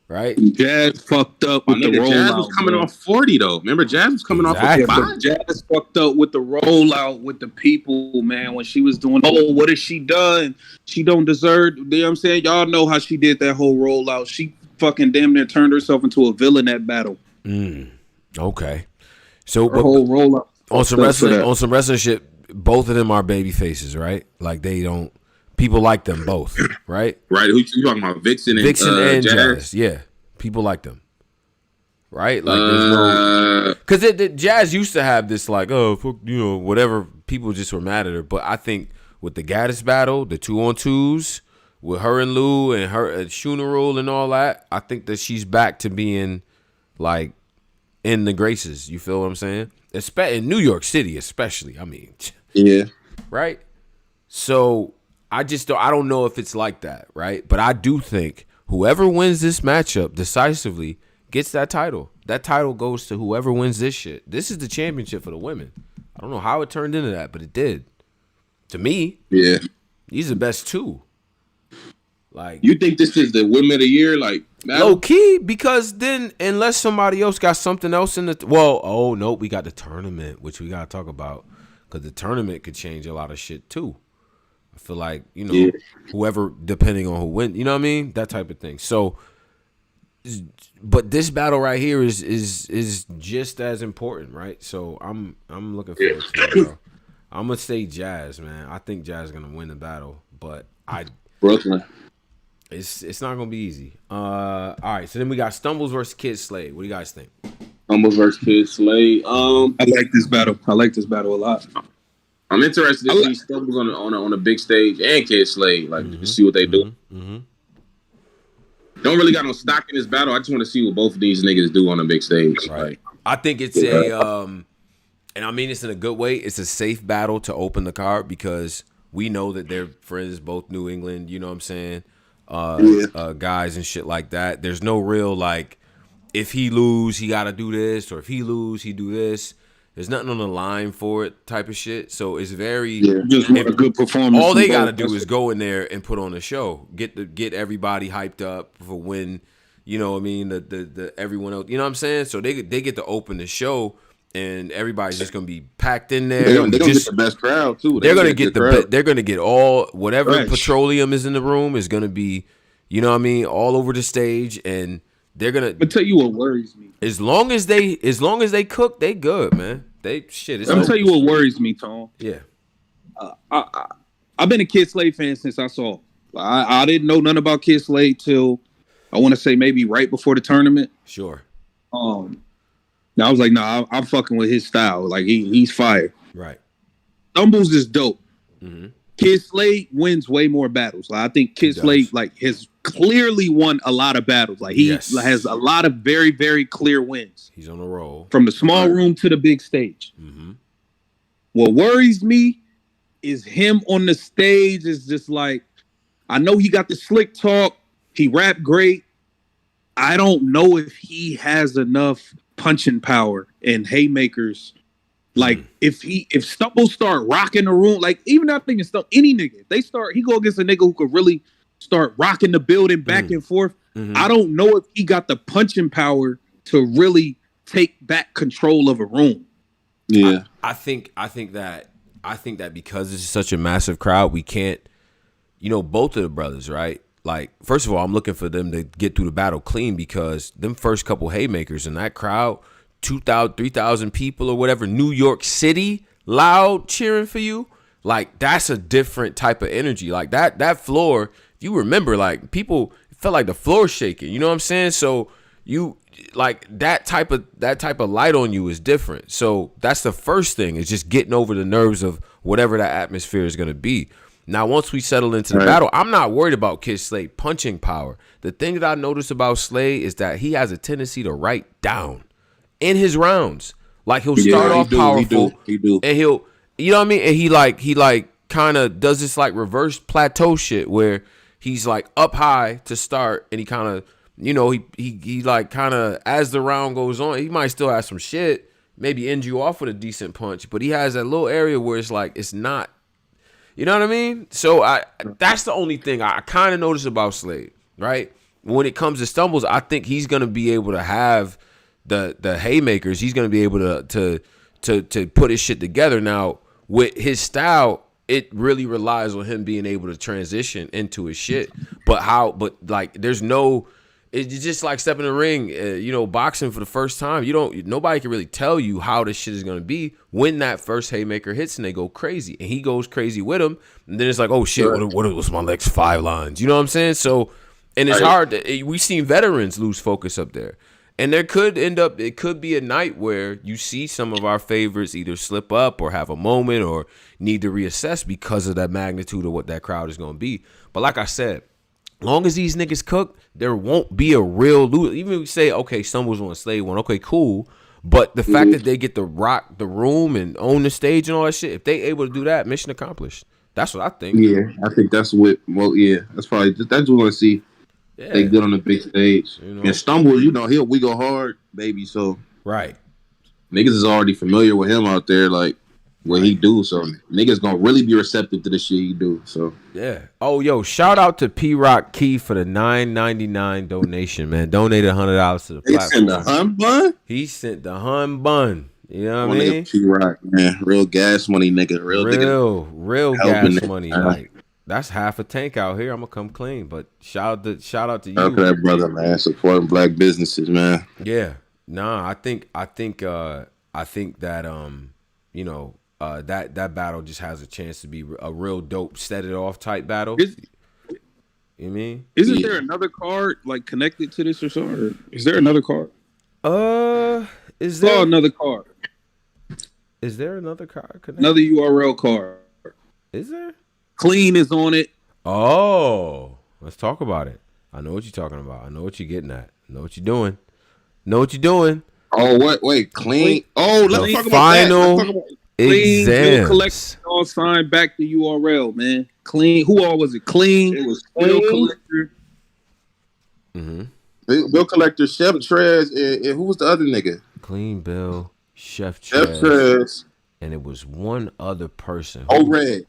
right? Jazz fucked up with the rollout. Jazz was coming off 40 though. Remember, Jazz was coming off 5. Jazz fucked up with the rollout with the people, man. When she was doing, what has she done? She don't deserve. You know what I'm saying? Y'all know how she did that whole rollout. She fucking damn near turned herself into a villain that battle. Okay. So her whole rollout on some wrestling shit. Both of them are baby faces, right? Like they don't. People like them both, right? Right. Who you talking about? Vixen and Jazz. Yeah. People like them. Right? Like there's no, because the Jazz used to have this like, oh, fuck, whatever. People just were mad at her. But I think with the Gaddis battle, the 2-on-2s with her and Lou and her at Funeral and all that, I think that she's back to being like in the graces. You feel what I'm saying? In New York City, especially. I mean, yeah. Right. So I don't know if it's like that, right? But I do think whoever wins this matchup decisively gets that title. That title goes to whoever wins this shit. This is the championship for the women. I don't know how it turned into that, but it did. To me, yeah, these are the best two. Like, you think this is the women of the year, like low key? Because then, unless somebody else got something else in the we got the tournament, which we gotta talk about, because the tournament could change a lot of shit too. I feel like, whoever, depending on who wins, you know what I mean? That type of thing. So, but this battle right here is just as important, right? So I'm looking forward to it, bro. I'm gonna say Jazz, man. I think Jazz is gonna win the battle, but Brooklyn. It's not gonna be easy. All right. So then we got Stumbles versus Kid Slade. What do you guys think? Stumbles versus Kid Slade. I like this battle. I like this battle a lot. I'm interested to see Stumbles on a big stage and Kid Slade, to see what they do. Mm-hmm. Don't really got no stock in this battle. I just want to see what both of these niggas do on a big stage. Right. I think it's and I mean this in a good way. It's a safe battle to open the card because we know that they're friends, both New England. You know what I'm saying? Guys and shit like that. There's no real if he lose, he got to do this, or if he lose, he do this. There's nothing on the line for it type of shit. So it's very just a good performance. All they gotta do is go in there and put on a show. Get everybody hyped up for when, you know what I mean, the everyone else, you know what I'm saying? So they get to open the show and everybody's just gonna be packed in there. They're gonna get the best crowd too. They're gonna get all whatever petroleum is in the room is gonna be, you know what I mean, all over the stage, and they're gonna. But tell you what worries me. As long as they cook, they good, man. I'm tell you what worries me, Tom. Yeah. I've been a Kid Slade fan since I saw. I didn't know nothing about Kid Slade till I want to say maybe right before the tournament. Sure. Now I was like, nah, I'm fucking with his style. Like he's fire. Right. Stumbles is dope. Mm-hmm. Kid Slade wins way more battles. Like, I think Kid Slade has clearly won a lot of battles. Like he has a lot of very, very clear wins. He's on a roll. From the small room to the big stage. Mm-hmm. What worries me is him on the stage is just like, I know he got the slick talk. He rap great. I don't know if he has enough punching power and haymakers. Like if Stumble start rocking the room, like even not thinking any nigga, if they start, he go against a nigga who could really start rocking the building back and forth. Mm-hmm. I don't know if he got the punching power to really take back control of a room. Yeah, I think that because it's such a massive crowd, we can't, both of the brothers, right? Like, first of all, I'm looking for them to get through the battle clean because them first couple haymakers in that crowd, 2,000, 3,000 people or whatever, New York City, loud cheering for you. Like, that's a different type of energy. Like, that floor, if you remember, like, people, it felt like the floor shaking. You know what I'm saying? So, you, like, that type of light on you is different. So, that's the first thing, is just getting over the nerves of whatever that atmosphere is going to be. Now, once we settle into the battle, I'm not worried about Kid Slade punching power. The thing that I noticed about Slade is that he has a tendency to write down in his rounds. Like, he'll start off powerful. He do. And he'll, you know what I mean? And he kind of does this like reverse plateau shit where he's like up high to start and he kind of, he like kind of, as the round goes on, he might still have some shit, maybe end you off with a decent punch, but he has that little area where it's like, it's not, you know what I mean? So that's the only thing I kind of notice about Slade, right? When it comes to stumbles, I think he's going to be able to have the haymakers. He's going to be able to put his shit together. Now, with his style, it really relies on him being able to transition into his shit. But there's no, it's just like stepping in the ring, boxing for the first time. Nobody can really tell you how this shit is going to be when that first haymaker hits and they go crazy. And he goes crazy with him. And then it's like, oh shit, what was my next 5 lines? You know what I'm saying? So, and it's hard. We've seen veterans lose focus up there. And it could be a night where you see some of our favorites either slip up or have a moment or need to reassess because of that magnitude of what that crowd is going to be. But like I said, long as these niggas cook, there won't be a real loser. Even if we say, okay, Stumbles on Slade one, okay, cool. But the fact that they get to rock the room and own the stage and all that shit, if they able to do that, mission accomplished. That's what I think. Yeah, I think that's what, that's probably, that's what we want to see. Yeah. They good on the big stage. And Stumble, we go hard, baby. So right, niggas is already familiar with him out there, like what he do. So niggas gonna really be receptive to the shit he do. So yeah. Oh, yo, shout out to P Rock Key for the $9.99 donation, man. Donated $100 to the platform. He sent the hun bun. He sent the hun bun. You know what I mean? P Rock, man, real gas money, nigga. Real gas money, like. That's half a tank out here. I'm gonna come clean, but shout out to you. Shout out to that brother, man. Supporting black businesses, man. Yeah, I think that that battle just has a chance to be a real dope, set it off type battle. You mean? Isn't there another card like connected to this or something? Or is there another card? Is there another card? Is there another card connected? Another URL card? Is there? Clean is on it. Oh, let's talk about it. I know what you're talking about. I know what you're getting at. I know what you're doing. Oh, what? Wait, Clean. Oh, let's talk final about that. Clean bill collector all signed back to URL, man. Clean. Who all was it? Clean. It was bill collector. Mm-hmm. Bill collector, Chef Trez, and who was the other nigga? Clean Bill, Chef Trez. And it was one other person. Red,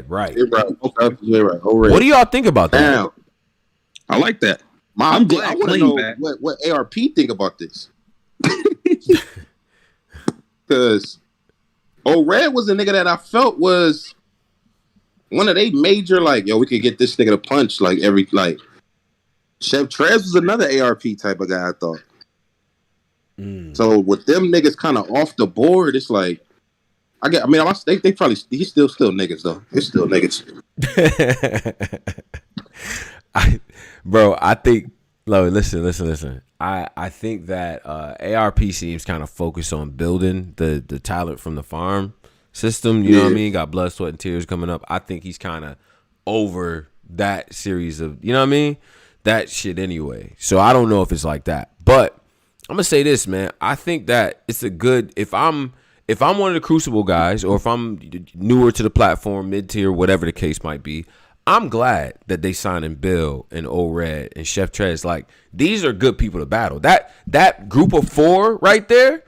right. You're right. Okay. Right. Red. What do y'all think about that? Damn. I like that. I'm glad I want to know what ARP think about this. Because Red was a nigga that I felt was one of they major, like, yo, we could get this nigga to punch like every, like, Chef Trez was another ARP type of guy, I thought. So with them niggas kind of off the board, it's like, I mean, they probably he's still niggas though. He's still niggas. I think. Listen. I think that ARP seems kind of focused on building the talent from the farm system. You know what I mean? Got blood, sweat, and tears coming up. I think he's kind of over that series of, you know what I mean? That shit anyway. So I don't know if it's like that. But I'm gonna say this, man. I think that it's a good if I'm one of the Crucible guys, or if I'm newer to the platform, mid-tier, whatever the case might be, I'm glad that they signing Bill and O-Red and Chef Trez. Like, these are good people to battle. That group of 4 right there,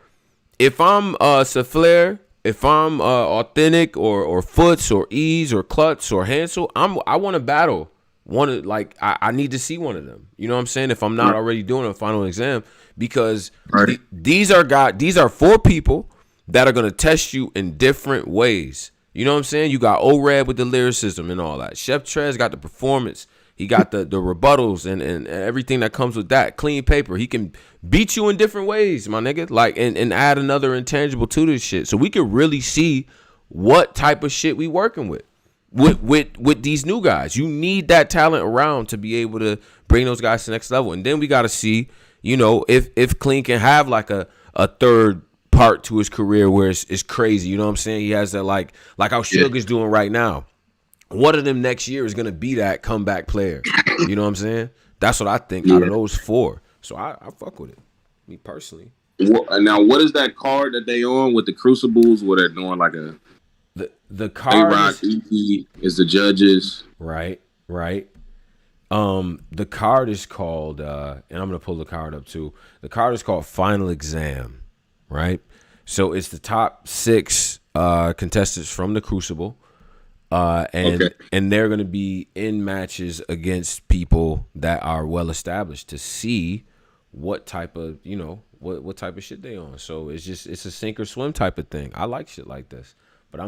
if I'm Safler, if I'm Authentic or Foots or Ease or Klutz or Hansel, I want to battle. I need to see one of them. You know what I'm saying? If I'm not already doing a final exam, because these are 4 people that are gonna test you in different ways. You know what I'm saying? You got O-Red with the lyricism and all that. Chef Trez got the performance. He got the rebuttals and everything that comes with that. Clean paper. He can beat you in different ways, my nigga. Like, and add another intangible to this shit. So we can really see what type of shit we working with these new guys. You need that talent around to be able to bring those guys to the next level. And then we got to see, you know, if Clean can have like a third part to his career where it's crazy. You know what I'm saying? He has that like how Sugar's doing right now. One of them next year is going to be that comeback player. You know what I'm saying? That's what I think out of those 4. So I fuck with it, me personally. Now, what is that card that they on with the Crucibles where they're doing like a... The card is the judges. Right. The card is called, and I'm going to pull the card up too. The card is called Final Exam, right? So it's the top 6 contestants from the Crucible. And they're going to be in matches against people that are well established to see what type of, you know, what type of shit they on. So it's a sink or swim type of thing. I like shit like this. But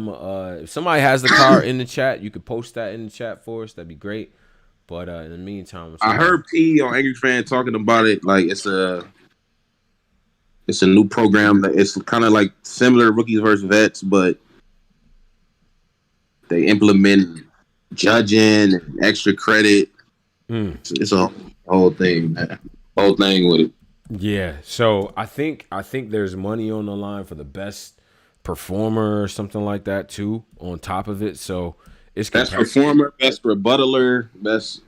if somebody has the card in the chat, you could post that in the chat for us. That'd be great. But in the meantime, I heard P on Angry Fan talking about it. Like, it's a new program that it's kind of like similar to Rookies versus Vets, but they implement judging and extra credit. It's a whole thing, man. Whole thing with it. Yeah. So I think there's money on the line for the best performer or something like that too on top of it. So it's best performer, best rebuttaler,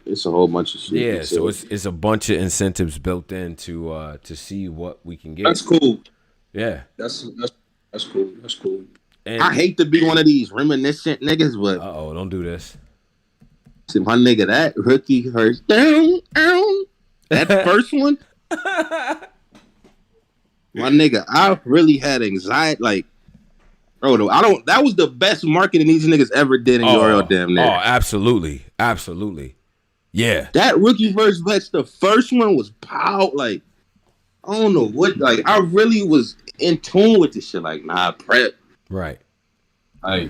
it's a whole bunch of shit. Yeah, so it's a bunch of incentives built in to see what we can get. That's cool. Yeah. That's cool. That's cool. And I hate to be one of these reminiscent niggas, but don't do this. See, my nigga, that rookie first down, that first one. My nigga, I really had anxiety. Like, bro, that was the best marketing these niggas ever did in URL damn near. Oh, absolutely. Yeah. That Rookie versus Vets, the first one was pow. Like, I don't know what. Like, I really was in tune with this shit. Like, nah, prep. Right. Like,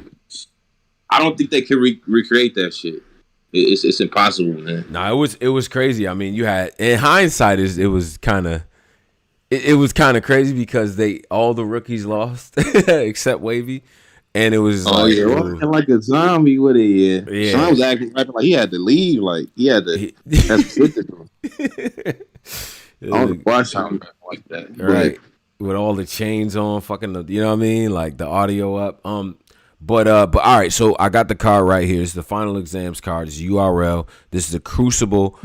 I don't think they can recreate that shit. It's impossible, man. Nah, it was crazy. I mean, you had, in hindsight, it was kind of crazy because all the rookies lost except Wavy, and it was walking like a zombie with it. Yeah. Sean was acting like he had to leave. Like he had to. That's on the bar sound like that, right? With all the chains on, fucking, you know what I mean? Like the audio up. But all right. So I got the card right here. It's the Final Exams card. It's URL. This is a Crucible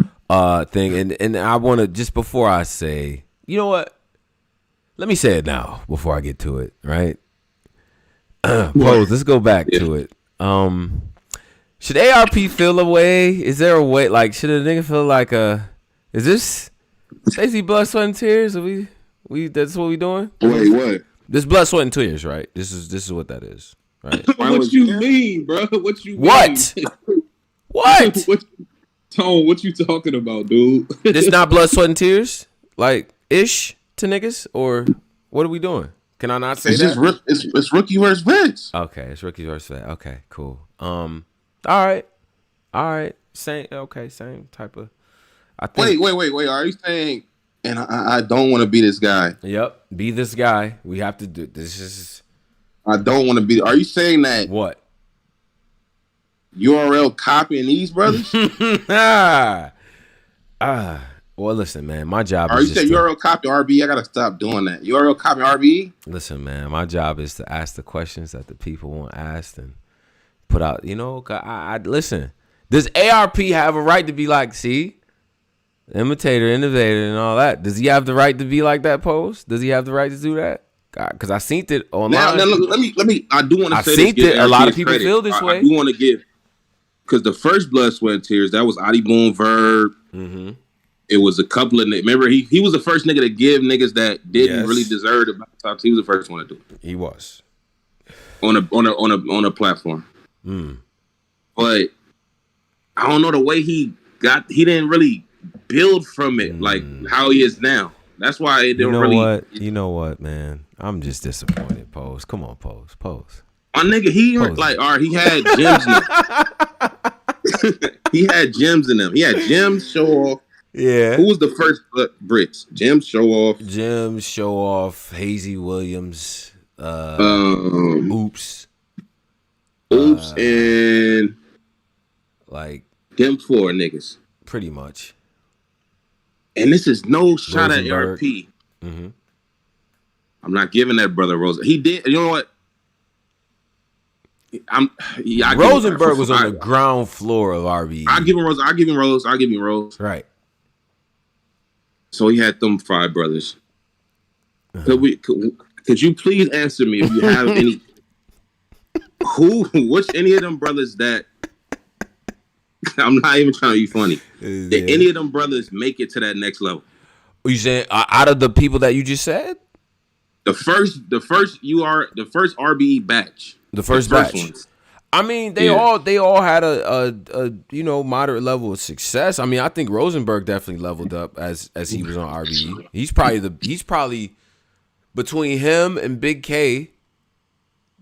thing, and I want to, just before I say, you know what? Let me say it now before I get to it, right? Pose, let's go back to it. Should ARP feel a way? Is there a way? Like, should a nigga feel like is this Stacey Blood, Sweat, and Tears? Are we that's what we doing? Wait, what? This Blood, Sweat, and Tears, right? This is what that is, right? What you mean, bro? What you mean? What? Tone, what you talking about, dude? This not Blood, Sweat, and Tears? Like, ish? To niggas, or what are we doing? Can I not say that? It's Rookie versus Vets. Okay, it's Rookie versus Vets. Okay, cool. All right. Same type of. I think. Wait. Are you saying? And I don't want to be this guy. Yep, be this guy. We have to do this. Is. I don't want to be. Are you saying that What? URL copying these brothers? Well, listen, man. My job Are is you just saying URL copy RB? I gotta stop doing that. URL copy RB? listen, man. My job is to ask the questions that the people want asked and put out. You know, I listen. Does ARP have a right to be like, see, imitator, innovator, and all that? Does he have the right to be like that? Pose? Does he have the right to do that? Because I seen it online. Now look, let me. I do want to say seen this. it. A lot of people feel this way. I do want to give because the first Blood, Sweat, and Tears that was Adi Boom, Verb. Mm-hmm. It was a couple of niggas. Remember, he was the first nigga to give niggas that didn't really deserve the top. He was the first one to do it. He was on a platform. Mm. But I don't know the way he didn't really build from it like how he is now. That's why it didn't really. You know what, man? I'm just disappointed. Pose. Come on, Pose. My nigga, he had gems in him. He had gems in him. He had gems, show off. Yeah. Who was the first Brits? Gems, show off. Hazy Williams. Oops, and like them four niggas. Pretty much. And this is no shot at ARP. Mm-hmm. I'm not giving that brother Rosa. He did. You know what? Rosenberg was on the ground floor of RBE. I'll give him Rose. Right. So he had them five brothers. Could you please answer me if you have any? Which any of them brothers that? I'm not even trying to be funny. Did any of them brothers make it to that next level? You saying out of the people that you just said? The first RBE batch. The first batch. Ones. I mean, they all had a moderate level of success. I mean, I think Rosenberg definitely leveled up as he was on RBE. He's probably between him and Big K.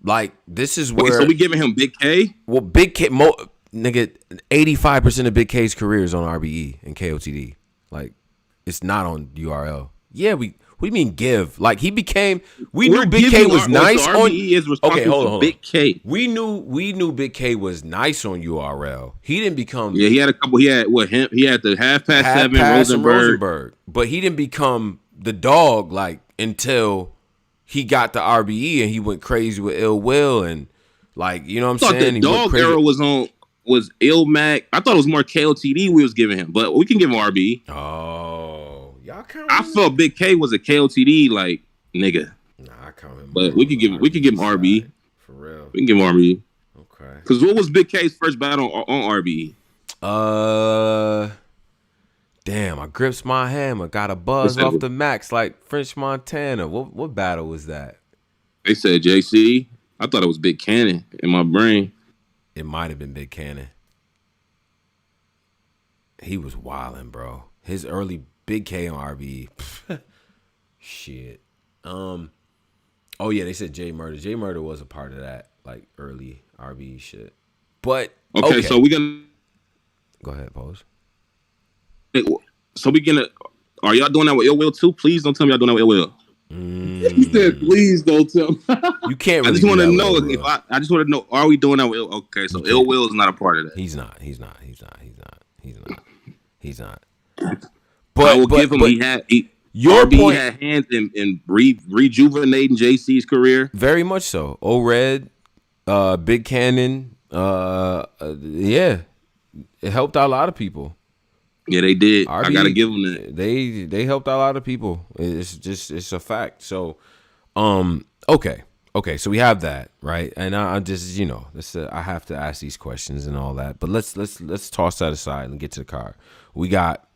Like, this is where. So we giving him Big K? Well, Big K, nigga, 85% of Big K's career is on RBE and KOTD. Like, it's not on URL. Yeah, What do you mean give? Like, he became. We knew Big K was nice on. RBE is responsible for Big K. We knew Big K was nice on URL. He didn't become. Yeah, he had a couple. He had the half past seven Rosenberg, but he didn't become the dog like until he got the RBE and he went crazy with Ill Will and like, you know what I'm saying. The dog era was Ill Mac. I thought it was more KOTD we was giving him, but we can give him RBE. Oh, y'all count. I felt Big K was a KOTD like nigga. Nah, I count him. But we could give him RBE. For real. We can give him RBE. Okay. Because what was Big K's first battle on RBE? Damn, I grips my hammer, got a buzz off the max like French Montana. What battle was that? They said JC. I thought it was Big Cannon in my brain. It might have been Big Cannon. He was wildin', bro. His early Big K on RBE. Shit. Oh yeah, they said J Murder. J Murder was a part of that, like early RBE shit. But okay, so we gonna go ahead, Pose. So are y'all doing that with Ill Will too? Please don't tell me y'all doing that with Ill Will. He said, "Please don't tell me." You can't. Really I just want to know. I just want to know. Are we doing that with Ill? Okay, so Ill Will is not a part of that. He's not. But I will give him. RB had hands in rejuvenating JC's career. Very much so. O-Red, Big Cannon. Yeah, it helped out a lot of people. Yeah, they did. RB, I gotta give them that. They helped out a lot of people. It's a fact. So, okay. So we have that, right? And I just, I have to ask these questions and all that. But let's toss that aside and get to the card. We got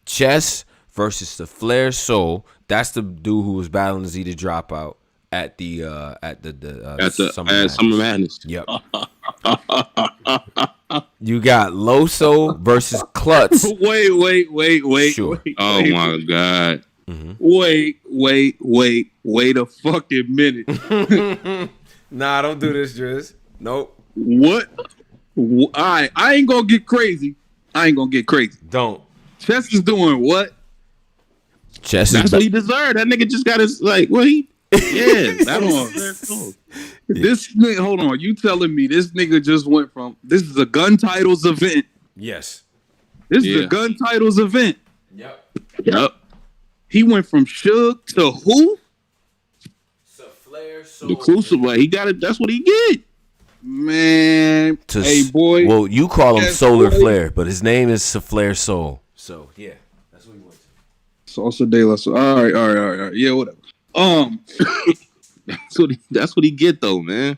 Chess versus the Flair Soul. That's the dude who was battling Z to drop out at the Summer Madness. Yep. You got Loso versus Klutz. Wait. Sure. Oh my God. Mm-hmm. Wait a fucking minute. Nah, don't do this, Driz. Nope. What? All right, I ain't gonna get crazy. Don't. Chess is doing what? Chess That's what he deserved. That nigga just got his, like, what he... Yeah, that one. This nigga, hold on. You telling me this nigga just went from this is a gun titles event? Yes. This is a gun titles event. Yep. He went from Suge to who? The Crucible. He got it. That's what he get. Man, hey boy. Well, you call him Solar Flare, but his name is Souffleur Soul. So yeah, that's what he went to. Salsa de la Soul. All right. Yeah, whatever. That's what he get though, man.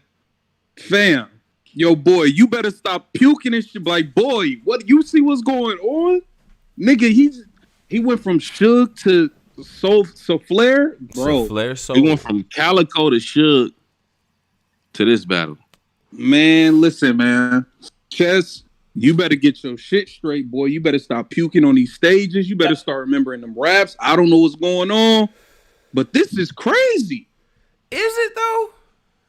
Fam, yo, boy, you better stop puking and shit. Like, boy, what you see what's going on, nigga? He went from Suge to Souffleur, bro. Souffleur Soul. He went from Calico to Suge to this battle. Man, listen, man. Chess, you better get your shit straight, boy. You better stop puking on these stages. You better start remembering them raps. I don't know what's going on, but this is crazy. Is it though?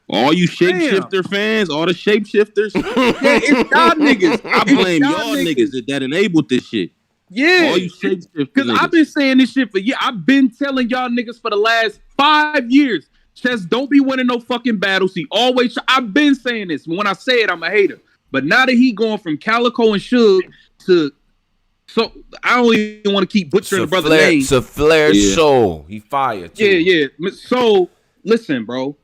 All you shapeshifter fans, all the shapeshifters. Yeah, it's y'all niggas. I blame y'all niggas that enabled this shit. Yeah. All you shapeshifters. Because I've been saying this shit for years. I've been telling y'all niggas for the last 5 years. Chess, don't be winning no fucking battles. He always. I've been saying this. When I say it, I'm a hater. But now that he going from Calico and Suge to, so I don't even want to keep butchering the brother's name. Souffleur Soul. He fired too. Yeah. So listen, bro.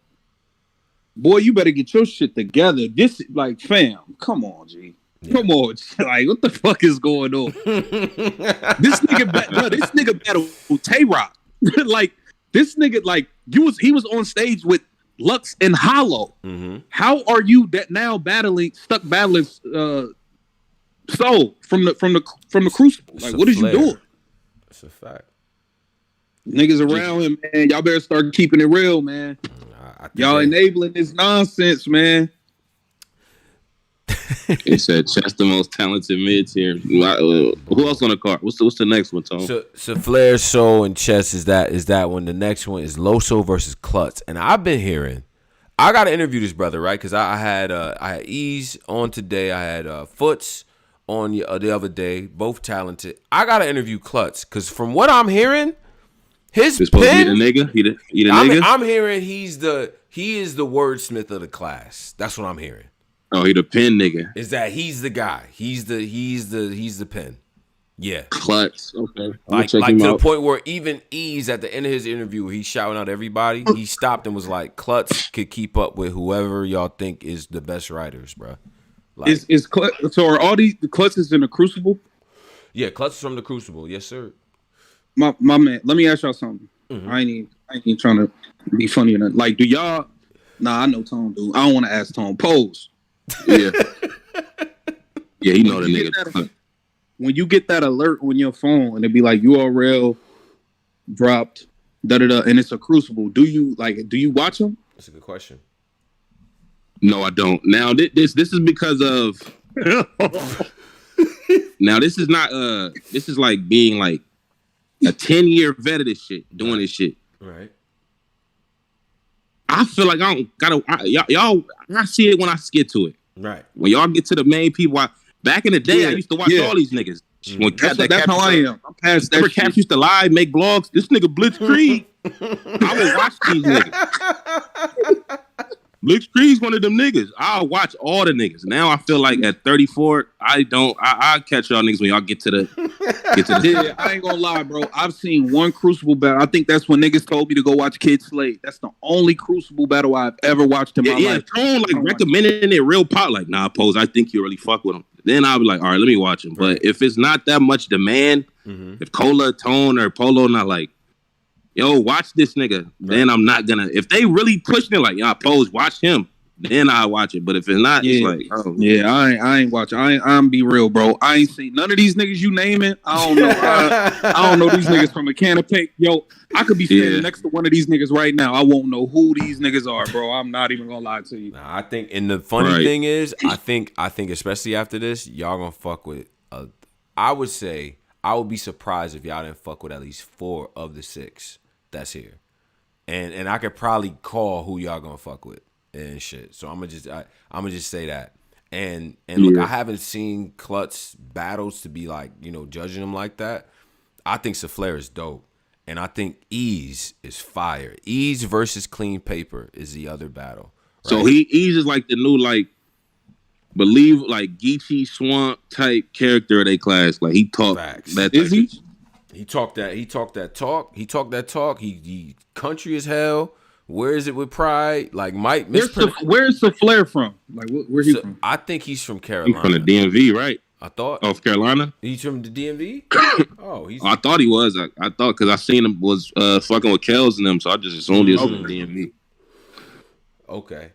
Boy, you better get your shit together. This, like, fam, come on, G. Yeah. Come on, like, what the fuck is going on? This nigga battle Tay-Rock. Like, this nigga, like, he was on stage with Lux and Hollow. Mm-hmm. How are you now stuck battling Soul from the Crucible? Like, what is you doing? That's a fact. Niggas around him, man. Y'all better start keeping it real, man. Y'all enabling this nonsense, man. He said Chess the most talented mid-tier. Who else on the card? What's the next one, Tom? Souffleur Soul and Chess is that one. The next one is Loso versus Klutz. And I've been hearing, I got to interview this brother, right? Because I had Ease on today. I had Foots on the other day. Both talented. I got to interview Klutz because from what I'm hearing, his pen. Supposed to be the nigga. He the nigga. I'm hearing he is the wordsmith of the class. That's what I'm hearing. Oh, he the pen nigga. Is that he's the guy? He's the pen. Yeah. Klutz. Okay. Like to the point where even Ease at the end of his interview, he's shouting out everybody. He stopped and was like, "Klutz could keep up with whoever y'all think is the best writers, bro." Like, is so are all these the Klutzes in the Crucible? Yeah, Klutz is from the Crucible. Yes, sir. My man, let me ask y'all something. Mm-hmm. I ain't even trying to be funny or nothing. Like, do y'all? Nah, I know Tone do. I don't want to ask Tone. Pose. Yeah. Yeah, you know the nigga. When you get that alert on your phone and it be like URL dropped, and it's a Crucible, do you watch them? That's a good question. No, I don't. Now this is because of. Now this is not. This is like being like a 10-year vet of this shit, doing this shit. Right. I feel like I don't gotta. Y'all, I see it when I get to it. Right. When y'all get to the main people, back in the day, I used to watch all these niggas. When that's how I am. I'm past that. Remember, Caps used to live, make blogs. This nigga Blitzkrieg. I would watch these niggas. Blitzkrieg's one of them niggas. I'll watch all the niggas. Now I feel like at 34, I catch y'all niggas when y'all get to the. Yeah, I ain't gonna lie, bro. I've seen one Crucible battle. I think that's when niggas told me to go watch Kid Slade. That's the only Crucible battle I've ever watched in my life. Yeah, Tone like recommending it real pop. Like, nah, Pose, I think you really fuck with him. Then I'll be like, all right, let me watch him. But if it's not that much demand, if Cola, Tone, or Polo not like, yo, watch this nigga, then I'm not gonna. If they really pushing it like, y'all Pose, watch him, then I'll watch it. But if it's not, it's like, oh. Yeah, I ain't watching. I'm be real, bro. I ain't seen none of these niggas you naming. I don't know. I don't know these niggas from a can of paint. Yo, I could be standing next to one of these niggas right now. I won't know who these niggas are, bro. I'm not even gonna lie to you. Nah, I think, and the funny thing is, I think especially after this, y'all gonna fuck with. I would say I would be surprised if y'all didn't fuck with at least 4 of the 6 that's here, and I could probably call who y'all gonna fuck with and shit. So I'm gonna just say that. And look, I haven't seen Klutz battles to be like, judging them like that. I think Souffleur is dope. And I think Ease is fire. Ease versus Clean Paper is the other battle. So he's just like the new believe Geechee Swamp type character of their class. Like he talked that. Is he? He talked that talk. He country as hell. Where is it with pride? Like Mike, where's the flair from? Like where he from? I think he's from Carolina. He's from the DMV, right? I thought. Oh, Carolina. He's from the DMV. I thought he was. I thought because I seen him was fucking with Kels and them, so I just assumed he was from the DMV. Okay.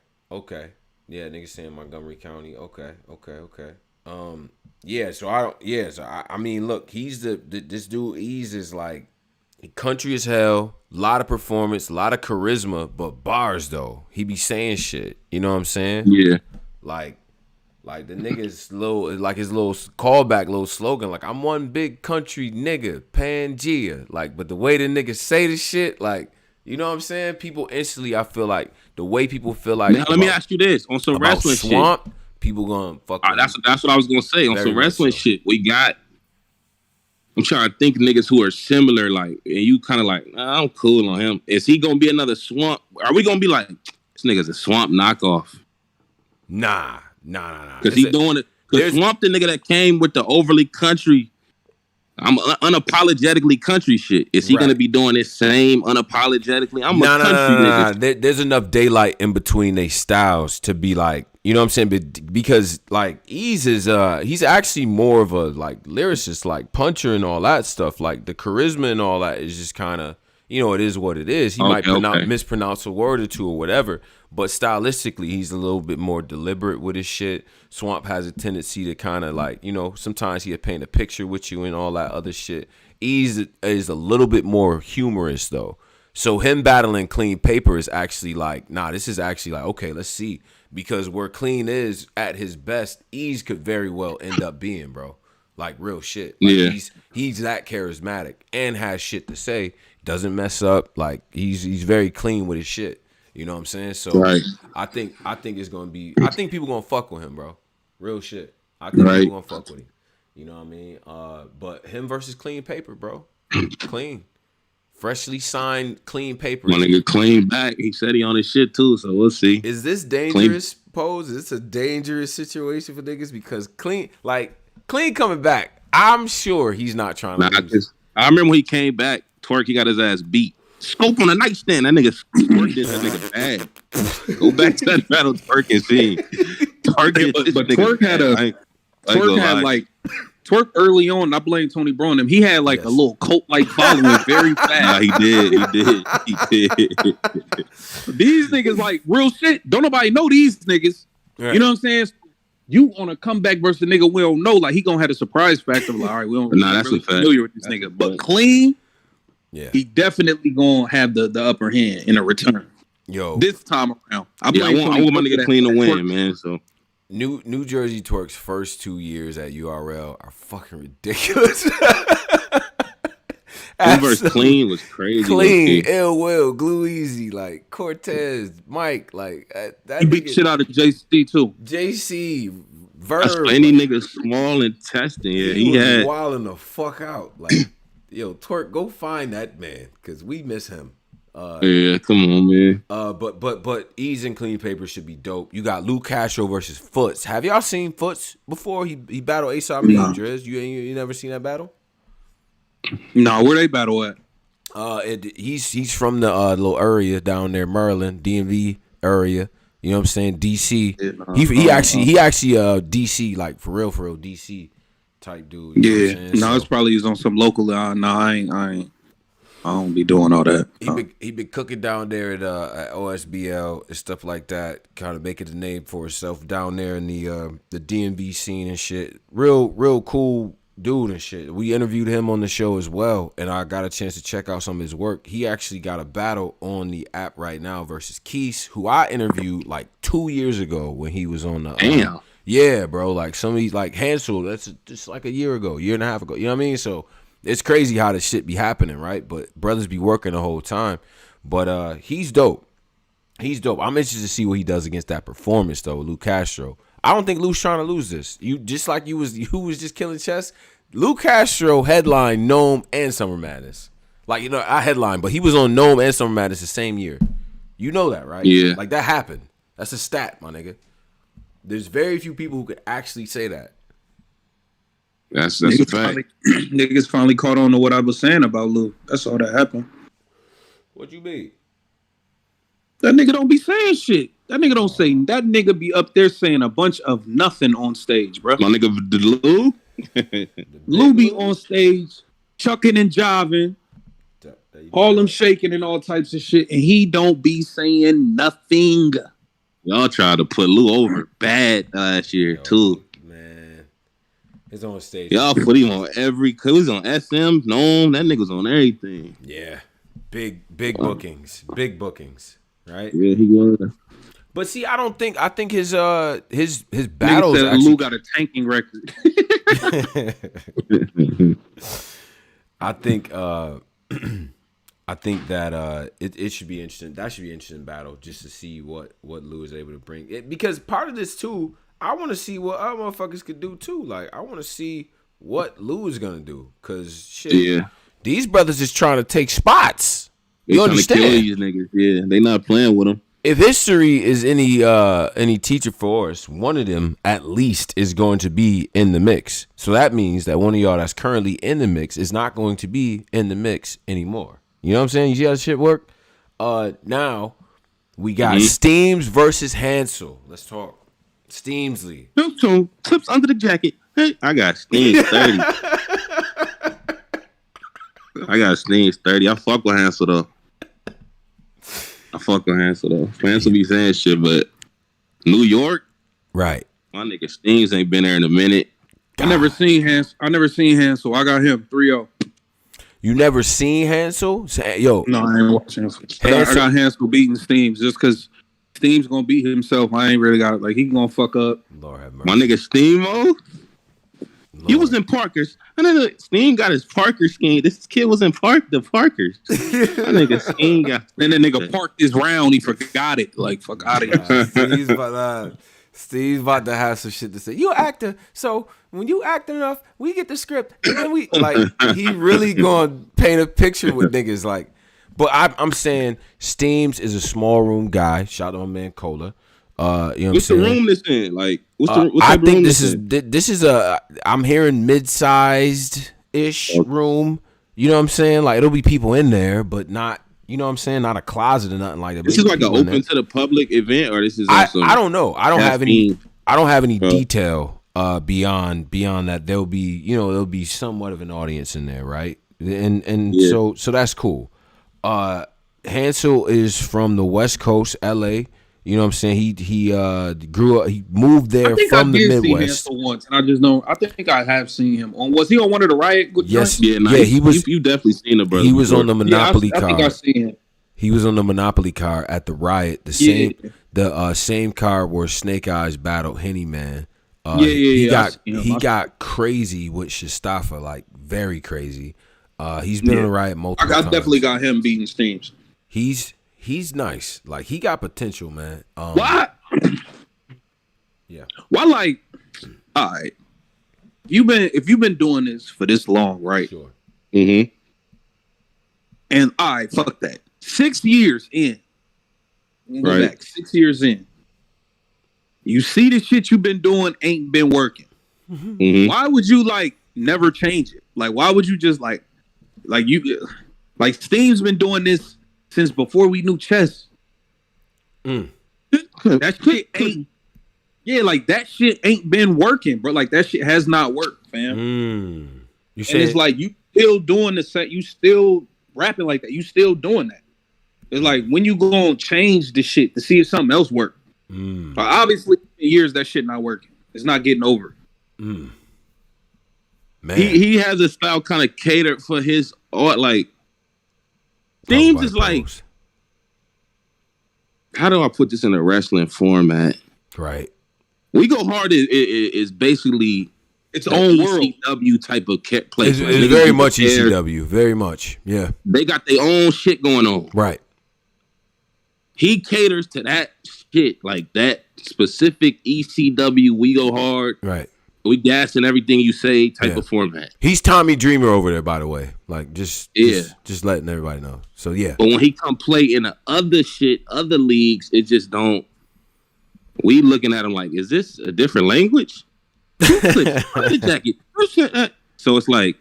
Yeah, niggas saying Montgomery County. Okay. I mean, look, he's this dude. He's is like country as hell. A lot of performance, a lot of charisma, but bars though. He be saying shit. You know what I'm saying? Yeah. Like the nigga's his little callback, little slogan. Like I'm one big country nigga, Pangea. Like, but the way the niggas say the shit, like. You know what I'm saying? People instantly, I feel like the way people feel like. Now, let me ask you this: on some wrestling Swamp, shit, people gonna fuck. That's what I was gonna say. On some wrestling shit, we got. I'm trying to think niggas who are similar, like, and you kind of like, nah, I'm cool on him. Is he gonna be another Swamp? Are we gonna be like, this nigga's a Swamp knockoff? Nah. Because he's doing it. Because Swamp, the nigga that came with the overly country. I'm unapologetically country shit. Is he gonna be doing this same unapologetically? I'm a country nigga. There's enough daylight in between they styles to be like, you know what I'm saying? Because like Ease is he's actually more of a like lyricist, like puncher and all that stuff. Like the charisma and all that is just kind of, you know, it is what it is. He might mispronounce a word or two or whatever, but stylistically he's a little bit more deliberate with his shit. Swamp has a tendency to kind of like, you know, sometimes he'll paint a picture with you and all that other shit. Ease is a little bit more humorous though. So him battling Clean Paper is actually like, nah, this is actually like, okay, let's see. Because where Clean is at his best, Ease could very well end up being, bro. Like real shit. Like he's that charismatic and has shit to say. Doesn't mess up. Like he's very clean with his shit. You know what I'm saying? So I think it's gonna be. I think people gonna fuck with him, bro. Real shit. I think people gonna fuck with him. You know what I mean? But him versus Clean Paper, bro. Clean, freshly signed Clean Paper. My nigga Clean back. He said he on his shit too. So we'll see. Is this dangerous? Pose? Is this a dangerous situation for niggas? Because Clean coming back. I'm sure he's not trying to lose. I remember when he came back. Twerk, he got his ass beat. Scope on the nightstand. That nigga twerked this nigga bad. Go back to that battle Twerk and see. Twerk early on. I blame Tony Bro on him. He had like a little cult like following very fast. Nah, he did. These niggas like real shit. Don't nobody know these niggas. Right. You know what I'm saying? You on a comeback versus a nigga we don't know. Like he gonna have a surprise factor. Like, all right, we don't really familiar with this nigga, but Clean. Yeah, he definitely gonna have the upper hand in a return. Yo, this time around, I want my nigga Clean to win, man. So New Jersey Twerk's first 2 years at URL are fucking ridiculous. Versus Clean was crazy. Clean, Ill Will, Glue Easy, like Cortez, Mike, like that. He beat the shit out of JC too. JC, Verb, any nigga small intestine. Yeah, he had wilding the fuck out. Like, yo, Twerk, go find that man because we miss him. Yeah, come on, man. But Ease and Clean Paper should be dope. You got Lou Castro versus Foots. Have y'all seen Foots before? He battled Aesop Lee and Driz. You never seen that battle? No, where they battle at? He's from the little area down there, Maryland, DMV area. You know what I'm saying? DC. He actually DC, like for real DC type dude. You know what I'm it's probably he's on some local. No, I don't be doing all that. He been cooking down there at OSBL and stuff like that, kind of making the name for himself down there in the DMV scene and shit. Real cool dude and shit. We interviewed him on the show as well, and I got a chance to check out some of his work. He actually got a battle on the app right now versus Keese, who I interviewed like 2 years ago when he was on the. Damn. Yeah, bro. Like somebody like Hansel, that's just like a year and a half ago. You know what I mean? So it's crazy how this shit be happening, right? But brothers be working the whole time. But he's dope. He's dope. I'm interested to see what he does against that performance though, Lou Castro. I don't think Lou's trying to lose this. You just like you was just killing chess. Lou Castro headlined Gnome and Summer Madness. Like, you know, I headlined, but he was on Gnome and Summer Madness the same year. You know that, right? Yeah. Like that happened. That's a stat, my nigga. There's very few people who could actually say that. That's a fact. Niggas finally caught on to what I was saying about Lou. That's all that happened. What you mean? That nigga don't be saying shit. That nigga don't say. That nigga be up there saying a bunch of nothing on stage, bro. My nigga, Lou. Lou be on stage, chucking and jiving, Harlem shaking and all types of shit, and he don't be saying nothing. Y'all tried to put Lou over bad last year too. Man, he's on stage. Y'all put him on every. He was on SM. No, that nigga was on everything. Yeah, big bookings, right? Yeah, he was. But see, I think his battles. Actually, Lou got a tanking record. I think that it should be interesting. That should be an interesting battle just to see what Lou is able to bring. Because part of this too, I want to see what other motherfuckers could do too. Like I want to see what Lou is gonna do. Cause shit, these brothers is trying to take spots. You understand? Kill these niggas. Yeah, they not playing with them. If history is any teacher for us, one of them at least is going to be in the mix. So that means that one of y'all that's currently in the mix is not going to be in the mix anymore. You know what I'm saying? You see how this shit work? Now we got Steams versus Hansel. Let's talk. Steamsley. Clips under the jacket. Hey, I got Steams 30. I got Steams 30. I fuck with Hansel though. Hansel be saying shit, but New York, right? My nigga Steams ain't been there in a minute. I never seen Hansel. I got him 3-0. You never seen Hansel? Yo, no, I ain't watching him. I got Hansel beating Steams just because Steam's gonna beat himself. I ain't really got it. Like he gonna fuck up. Lord have mercy. My nigga Steamo. He was in Parker's. And then Steam got his Parker skin. This kid was in the Parkers. That nigga Steam got. Then that nigga parked his round. He forgot it. Like fuck out of here. Steve's about to have some shit to say. You actor, so when you act enough, we get the script, and then we like. He really gonna paint a picture with niggas like. But I'm saying Steams is a small room guy. Shout out to my man Cola. You know what what's the room this in? Like, I think this is a. I'm hearing mid-sized ish room. You know what I'm saying? Like it'll be people in there, but not. You know what I'm saying? Not a closet or nothing like that. This is like an open to the public event, or this is. I don't know. I don't have any detail beyond that. There'll be somewhat of an audience in there, right? And so that's cool. Hansel is from the West Coast, LA. You know what I'm saying? He grew up. He moved there from the Midwest. See Hansel once, and I just know. I think I have seen him. Was he on one of the Riot? Yes, he was. You definitely seen him, brother. He was on the Monopoly car. I think I seen him. He was on the Monopoly car at the Riot. The same car where Snake Eyes battled Henny Man. He got crazy with Shastafa, like very crazy. He's been on the Riot multiple times. I definitely got him beating Steams. He's nice. Like he got potential, man. What? Yeah. Why? Like, all right. If you've been doing this for this long, right? Sure. Mm-hmm. And all right, fuck that. 6 years in. Right. Back, 6 years in. You see the shit you've been doing ain't been working. Mm-hmm. Why would you like never change it? Like, why would you just like Steam's been doing this since before we knew chess. That shit ain't. Yeah, like that shit ain't been working, bro. Like that shit has not worked, fam. You said it's like you still doing the set. You still rapping like that. You still doing that. It's like when you gonna change the shit to see if something else work. But obviously, in years that shit not working. It's not getting over. Man, he has a style kind of catered for his art. Like Steams is like, how do I put this in a wrestling format? Right. We Go Hard is basically its own world. ECW type of place. It's very much ECW. Very much. Yeah. They got their own shit going on. Right. He caters to that shit, like that specific ECW We Go Hard. Right. We gassing everything you say type of format. He's Tommy Dreamer over there, by the way. Like just letting everybody know. So yeah. But when he come play in the other shit, other leagues, it just don't. we looking at him like, is this a different language? The jacket. So it's like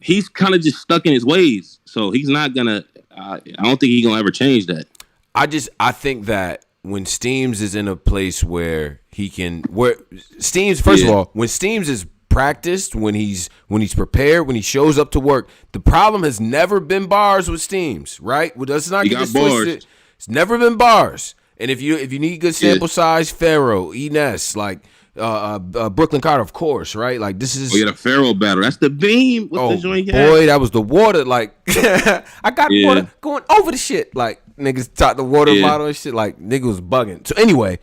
he's kind of just stuck in his ways. So he's not gonna. I don't think he's gonna ever change that. I think that when Steams is in a place where he can, where Steams, first of all, when Steams is practiced, when he's prepared, when he shows up to work, the problem has never been bars with Steams, right? Well, let's not get this twisted. It's never been bars. And if you need good sample size, Pharaoh, Enes, like Brooklyn Carter, of course, right? Like this is the Pharaoh battle. That's the beam. With the joint boy, that was the water. Like I got water going over the shit. Like niggas taught the water bottle and shit. Like niggas was bugging. So anyway,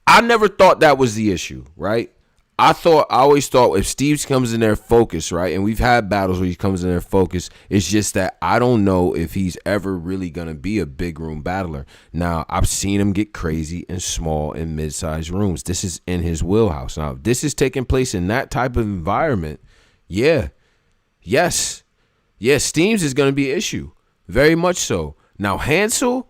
I never thought that was the issue, right? I always thought if Steve comes in there focused, right, and we've had battles where he comes in there focused, it's just that I don't know if he's ever really going to be a big room battler. Now, I've seen him get crazy in small and mid-sized rooms. This is in his wheelhouse. Now, if this is taking place in that type of environment, yes, Steams is going to be an issue, very much so. Now, Hansel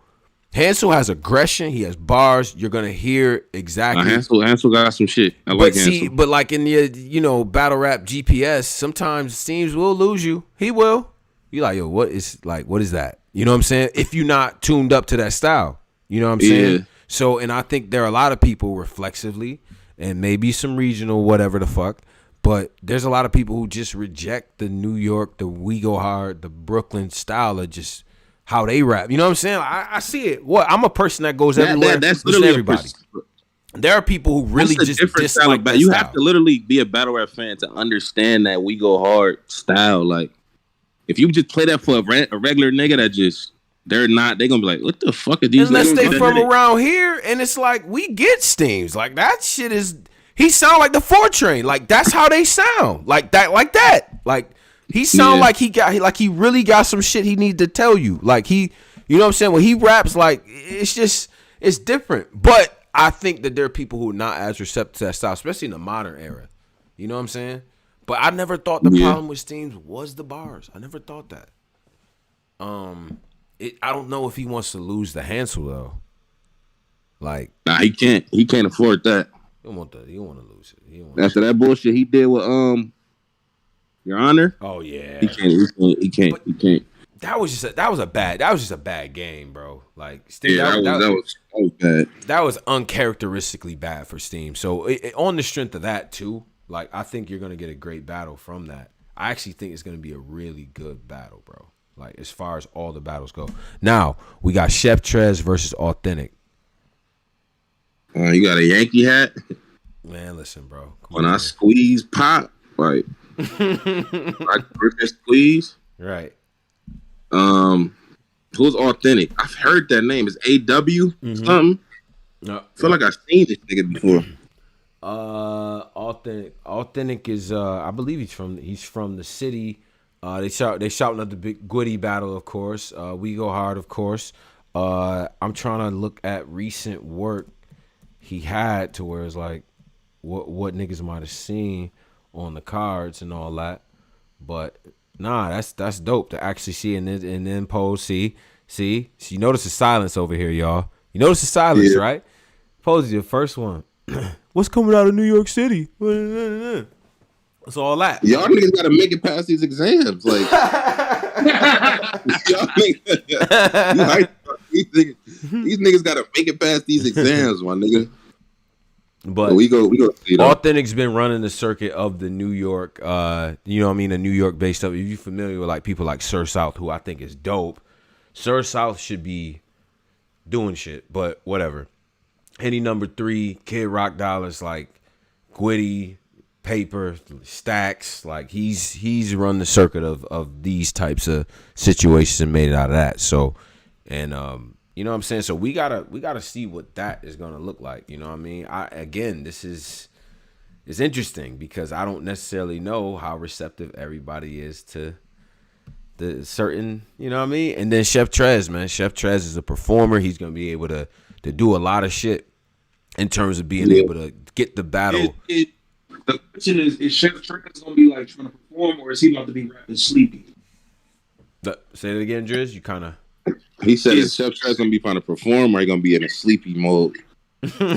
has aggression. He has bars. You're gonna hear exactly. Hansel got some shit. But like in the battle rap GPS, sometimes Steams will lose you. He will. You like, yo, what is that? You know what I'm saying? If you're not tuned up to that style, you know what I'm saying. So, and I think there are a lot of people reflexively, and maybe some regional, whatever the fuck. But there's a lot of people who just reject the New York, the We Go Hard, the Brooklyn style of just how they rap. You know what I'm saying? I see it. I'm a person that goes everywhere. That's literally everybody. There are people who really just dislike that you style. have to literally be a battle rap fan to understand that We Go Hard style. Like, if you just play that for a regular nigga that just, they're gonna be like, what the fuck are these? Unless they from around here, and it's like, we get Steams. Like, that shit is, he sound like the 4 Train. Like, that's how they sound. Like that. Like, he sound like he really got some shit he need to tell you. Like you know what I'm saying? When he raps, like it's different. But I think that there are people who are not as receptive to that style, especially in the modern era. You know what I'm saying? But I never thought the problem with Steams was the bars. I never thought that. I don't know if he wants to lose the Hansel though. Like, nah, he can't. He can't afford that. He don't want to lose it. After that bullshit he did with Your Honor. Oh yeah. He can't. That was just a bad game, bro. Like that was bad. That was uncharacteristically bad for Steam. So on the strength of that too, like I think you're gonna get a great battle from that. I actually think it's gonna be a really good battle, bro. Like as far as all the battles go. Now we got Chef Trez versus Authentic. You got a Yankee hat. Man, listen, bro. When I squeeze pop, like I grip and squeeze. Right. Who's Authentic? I've heard that name. Is AW something? No. I feel like I've seen this nigga before. Authentic is I believe he's from the city. They shouting at the big Gwitty battle, of course. We Go Hard, of course. I'm trying to look at recent work he had to where it's like what niggas might have seen on the cards and all that. But nah, that's dope to actually see and then pose. See, you notice the silence over here, y'all. You notice the silence, right? Pose the first one. What's coming out of New York City? What's all that? Y'all niggas gotta make it past these exams. Like y'all niggas, these niggas gotta make it past these exams, my nigga. But we go. Authentic's been running the circuit of the New York, you know what I mean, the New York based stuff. If you're familiar with like people like Sir South, who I think is dope, Sir South should be doing shit, but whatever. Henny number 3, Kid Rock Dollars, like Gwitty, Paper, Stacks, like he's run the circuit of these types of situations and made it out of that. So, and you know what I'm saying? So we gotta see what that is gonna look like. You know what I mean? This is interesting because I don't necessarily know how receptive everybody is to the certain, you know what I mean? And then Chef Trez, man. Chef Trez is a performer. He's gonna be able to do a lot of shit in terms of being able to get the battle. The question is Chef Trez gonna be like trying to perform, or is he about to be rapping sleepy? Say that again, Driz. You kind of. He said, "Is Chef Trez gonna be trying to perform, or he gonna be in a sleepy mode?"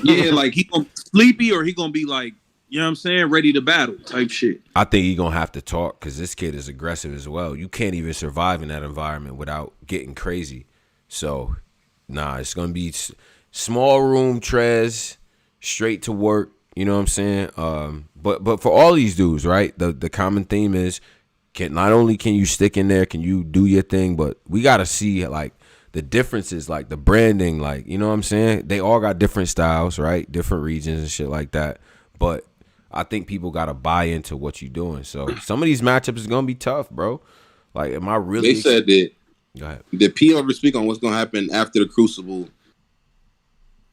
Yeah, like he gonna be sleepy or he gonna be like, you know what I'm saying, ready to battle type shit. I think he gonna have to talk because this kid is aggressive as well. You can't even survive in that environment without getting crazy. So, nah, it's gonna be small room, Trez, straight to work. You know what I'm saying? But for all these dudes, right? The common theme is not only can you stick in there, can you do your thing, but we gotta see like the differences, like the branding, like, you know what I'm saying? They all got different styles, right? Different regions and shit like that. But I think people got to buy into what you're doing. So some of these matchups is going to be tough, bro. Like, am I really... They said that... Go ahead. Did P ever speak on what's going to happen after the Crucible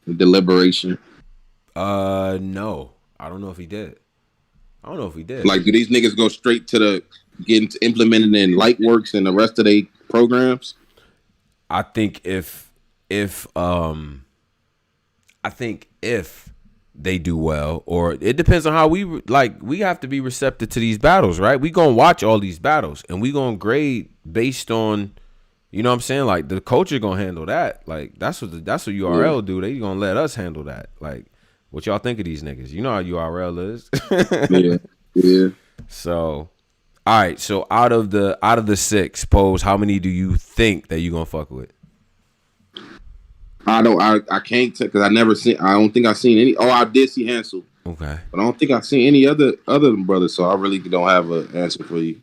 deliberation? No. I don't know if he did. Like, do these niggas go straight to getting implemented in Lite Works and the rest of their programs? I think if they do well, or it depends on how we have to be receptive to these battles, right? We gonna watch all these battles and we gonna grade based on, you know what I'm saying? Like the culture gonna handle that. Like that's what URL do. They gonna let us handle that. Like what y'all think of these niggas? You know how URL is. Yeah. So, all right. So out of the 6, Pose, how many do you think that you gonna fuck with? I can't because I don't think I've seen any. Oh, I did see Hansel. Okay. But I don't think I've seen any other brothers, so I really don't have an answer for you.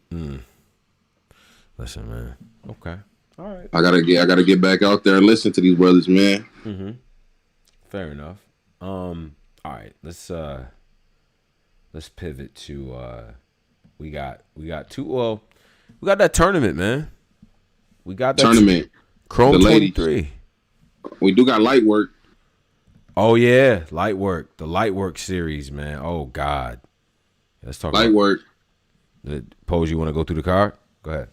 Listen, man. Okay. All right. I gotta get back out there and listen to these brothers, man. Mm-hmm. Fair enough. All right. Let's pivot to we got that tournament, man. We got that tournament. Chrome23. We do got Lite Work. Oh yeah, Lite Work. The Lite Work series, man. Oh God. Let's talk Lite Work. Pose, you want to go through the card? Go ahead.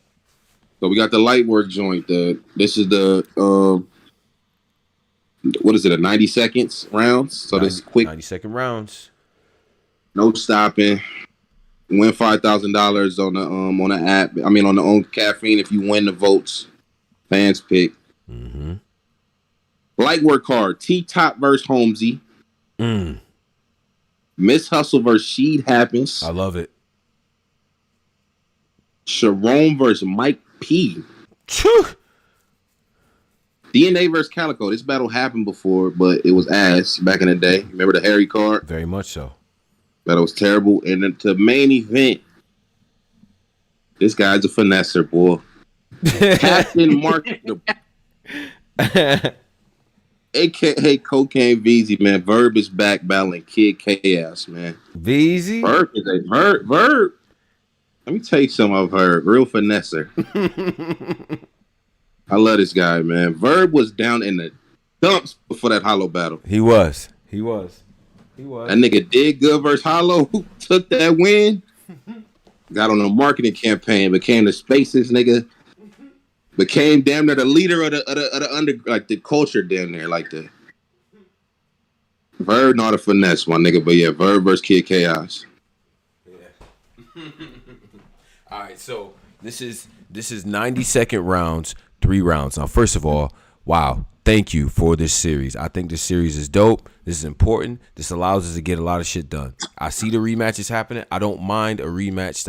So we got the Lite Work joint. This is the what is it? A 90 seconds rounds. So this is quick. 90-second rounds. No stopping. Win $5,000 on the app. I mean on the own caffeine if you win the votes. Fans pick. Mm-hmm. Lite Work card. T-Top versus Holmesy. Miss Hustle versus Sheed Happens. I love it. Sharon versus Mike P. DNA versus Calico. This battle happened before, but it was ass back in the day. Remember the Harry card? Very much so. That was terrible. And then the main event, this guy's a finesser, boy. Captain Mark, a.k.a. Cocaine VZ, man. Verb is back battling Kid Chaos, man. VZ? Verb is a Verb. Let me tell you something of Verb. Real finesser. I love this guy, man. Verb was down in the dumps before that Hollow battle. He was. That nigga did good versus Hollow. Took that win. Got on a marketing campaign. Became the Spaces nigga. Became damn near the leader of the under, like the culture damn near, like the Verb, not a finesse, my nigga. But yeah, Verb versus Kid Chaos. Yeah. All right, so this is 90-second rounds, 3 rounds. Now, first of all, wow, thank you for this series. I think this series is dope. This is important. This allows us to get a lot of shit done. I see the rematches happening. I don't mind a rematch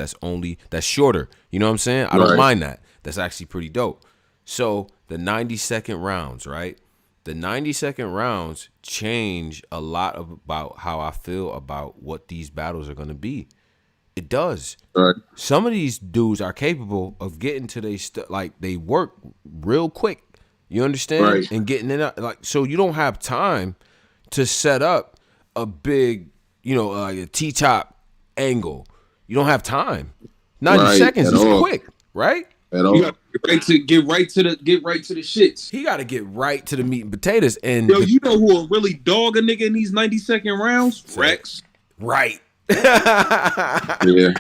that's shorter. You know what I'm saying? I don't mind that. That's actually pretty dope. So the 90-second rounds, right? The 90-second rounds change a lot about how I feel about what these battles are going to be. It does. Right. Some of these dudes are capable of getting to they work real quick. You understand? Right. And getting it up. Like, so you don't have time to set up a big, a T-top angle. You don't have time. 90 seconds is quick, right? At all. You gotta get right to the shits. He got to get right to the meat and potatoes. And yo, you know who will really dog a nigga in these 90-second rounds? Rex. Right. Yeah.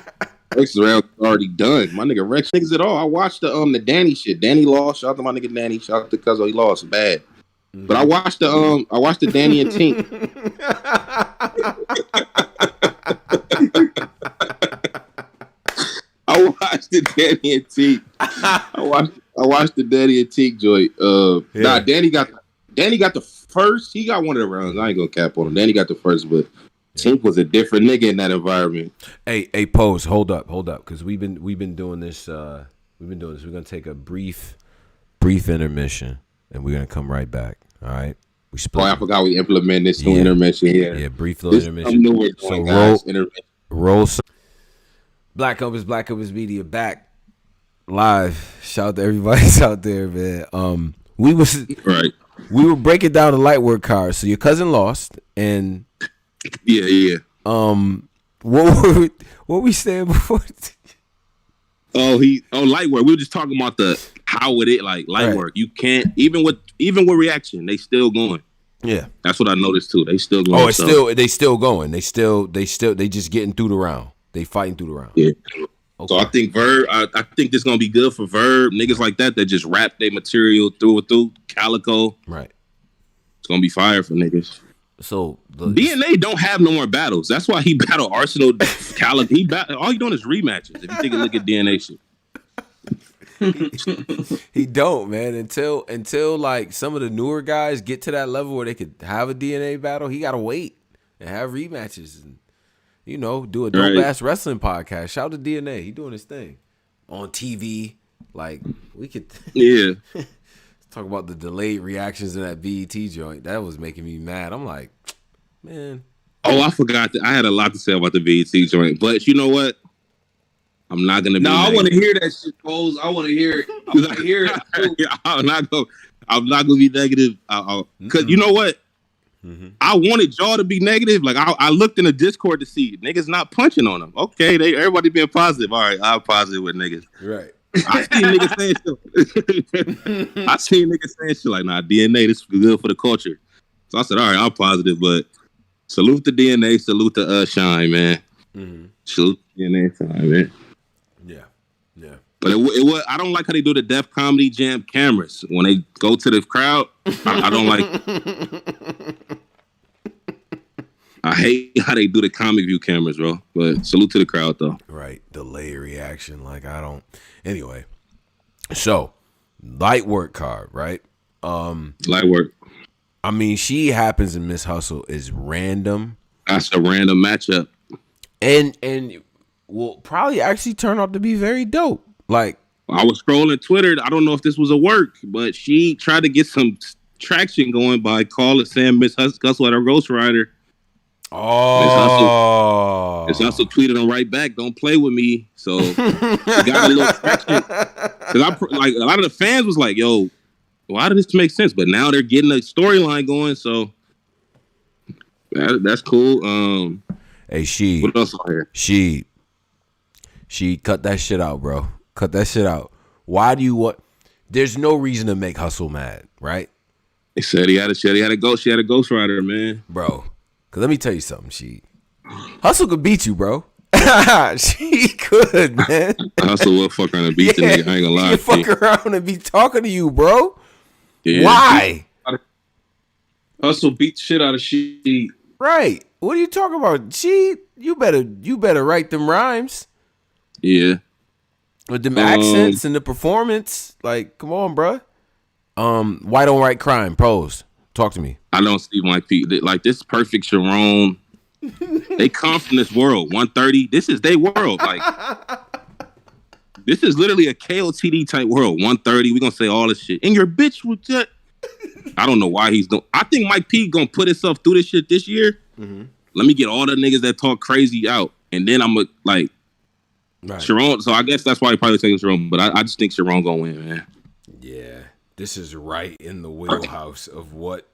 Rex round already done. My nigga Rex niggas at all. I watched the Danny shit. Danny lost. Shout out to my nigga Danny. Shout out to Cuzzo. He lost bad. Mm-hmm. But I watched the Danny and Tink. I watched the Danny and Tink. I watched the Danny and Tink joint. Nah, Danny got Danny got the first. He got one of the rounds. I ain't gonna cap on him. Danny got the first, but Tink was a different nigga in that environment. Hey, Pose, hold up, because we've been doing this. We're gonna take a brief intermission, and we're gonna come right back. All right. We split. Oh, I forgot we implemented this new intermission here. Yeah, brief little intermission. So roll. Black Compass Media back live. Shout out to everybody out there, man. We were breaking down the Lite Work card. So your cousin lost, and yeah. What we saying before? Lite Work. We were just talking about how it is like Lite Work. You can't even with reaction, they still going. Yeah, that's what I noticed too. They still going. They still going. They just getting through the round. They fighting through the round. Yeah. Okay. So I think Verb. I think this gonna be good for Verb niggas like that just rap their material through and through. Calico. Right. It's gonna be fire for niggas. So DNA don't have no more battles. That's why he battled Arsenal. Calico. All he doing is rematches. If you take a look at DNA shit. He don't, man. Until like some of the newer guys get to that level where they could have a DNA battle, he gotta wait and have rematches and do a dope ass wrestling podcast. Shout out to DNA. He doing his thing on TV. Like we could talk about the delayed reactions in that BET joint. That was making me mad. I'm like, man. Oh, I forgot that I had a lot to say about the BET joint, but you know what? I'm not gonna be. No, I want to hear that shit, Pose. I want to hear it. I want to hear it. I'm not gonna be negative. Cause you know what? Mm-hmm. I wanted y'all to be negative. Like I looked in the Discord to see niggas not punching on them. Okay, everybody being positive. All right, I'm positive with niggas. Right. I seen niggas saying shit. I seen niggas saying shit like, nah, DNA, this is good for the culture. So I said, all right, I'm positive, but salute to DNA, salute to Shine, man. Mm-hmm. Salute to DNA, Shine, man. Yeah. But it was. I don't like how they do the Def Comedy Jam cameras when they go to the crowd. I don't like. I hate how they do the comic view cameras, bro. But salute to the crowd, though. Right, delay reaction. Like I don't. Anyway, so Lite Work card, right? Lite Work. I mean, She Happens and Miss Hustle is random. That's a random matchup, and will probably actually turn out to be very dope. Like I was scrolling Twitter. I don't know if this was a work, but she tried to get some traction going by saying Miss Hustle at her ghostwriter. Oh, Miss Hustle tweeted him right back. Don't play with me. So she got a little traction. Because like a lot of the fans was like, "Yo, why did this make sense?" But now they're getting a storyline going. So that's cool. Hey, what else on here? She cut that shit out, bro. Cut that shit out. Why do you want? There's no reason to make Hustle mad, right? They said she had a ghostwriter, man. Bro, cause let me tell you something, Hustle could beat you, bro. She could, man. Hustle will fuck around and beat the nigga. I ain't gonna lie. She fuck around and be talking to you, bro. Yeah. Why? Hustle beat the shit out of She. Right. What are you talking about? You better write them rhymes. Yeah. With them accents and the performance. Like, come on, bro. Why don't write crime? Pose. Talk to me. I don't see Mike P. Like, this Perfect Sharon. They come from this world. 130. This is their world. Like, this is literally a KOTD type world. 130. We gonna say all this shit. And your bitch was just. I don't know why he's doing. I think Mike P gonna put himself through this shit this year. Mm-hmm. Let me get all the niggas that talk crazy out, and then I'm like. Right. Sharon, so I guess that's why he probably taking Sharon, but I just think Sharon gonna win, man. Yeah, this is right in the wheelhouse of what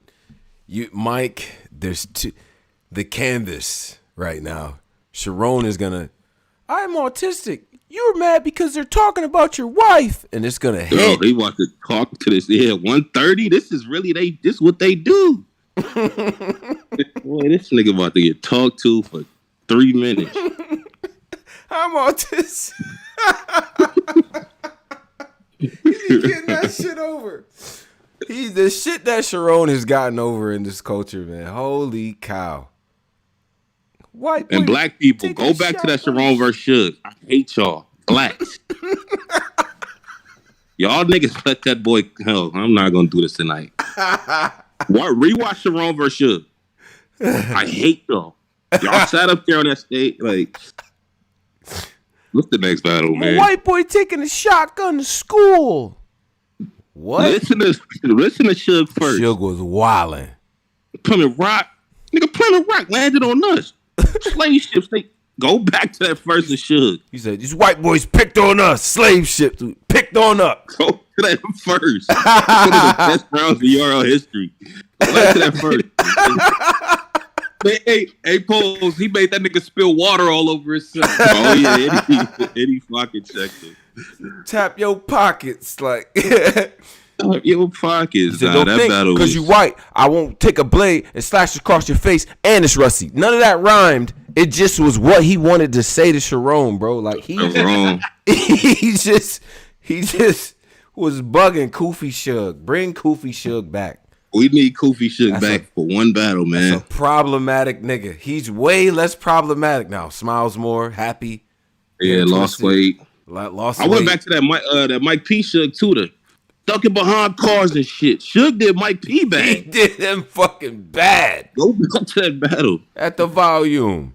Mike. There's the canvas right now. Sharon is gonna. I'm autistic. You're mad because they're talking about your wife, and it's gonna hit. Yo, they want to talk to this. Yeah, 130. This is really this what they do. Boy, this nigga about to get talked to for 3 minutes. I'm autistic. He's getting that shit over. The shit that Sharon has gotten over in this culture, man. Holy cow. White and black people, go back to that Sharon versus Suge. I hate y'all. Blacks. Y'all niggas let that boy. Hell, I'm not gonna do this tonight. What rewatch Sharon versus Suge? I hate them. Y'all sat up there on that stage like. What's the next battle, man? A white boy taking a shotgun to school. What? Listen to Suge first. Suge was wildin'. Plymouth Rock. Nigga, Plymouth Rock landed on us. Slave ships, they go back to that first of Suge. He said, these white boys picked on us. Slave ships picked on us. Go to that first. One of the best rounds of URL history. Go back to that first. Hey, Pose, he made that nigga spill water all over himself. Oh, yeah, Eddie fucking checked it. Tap your pockets, like. Tap your pockets. Said, don't think, because you white, I won't take a blade and slash across your face, and it's rusty. None of that rhymed. It just was what he wanted to say to Sharon, bro. Like, he just was bugging Koofy Suge. Bring Koofy Suge back. We need Koofy Suge back for one battle, man. That's a problematic nigga. He's way less problematic now. Smiles more, happy. Yeah, lost weight. I went back to that Mike P Suge too. The ducking behind cars and shit. Suge did Mike P bad. He did him fucking bad. Go back to that battle. At the volume.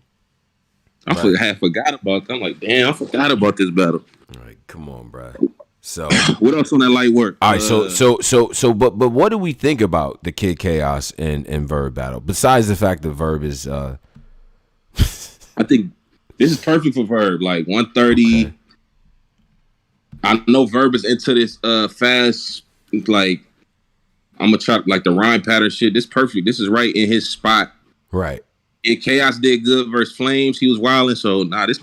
I forgot about that. I'm like, damn, I forgot about this battle. All right, come on, bro. So what else on that Lite Work? All right, but what do we think about the Kid Chaos and Verb battle? Besides the fact that Verb is I think this is perfect for Verb. Like 130. Okay. I know Verb is into this fast, like I'm gonna try like the rhyme pattern shit. This perfect. This is right in his spot. Right. And Chaos did good versus Flames. He was wilding, so I think it's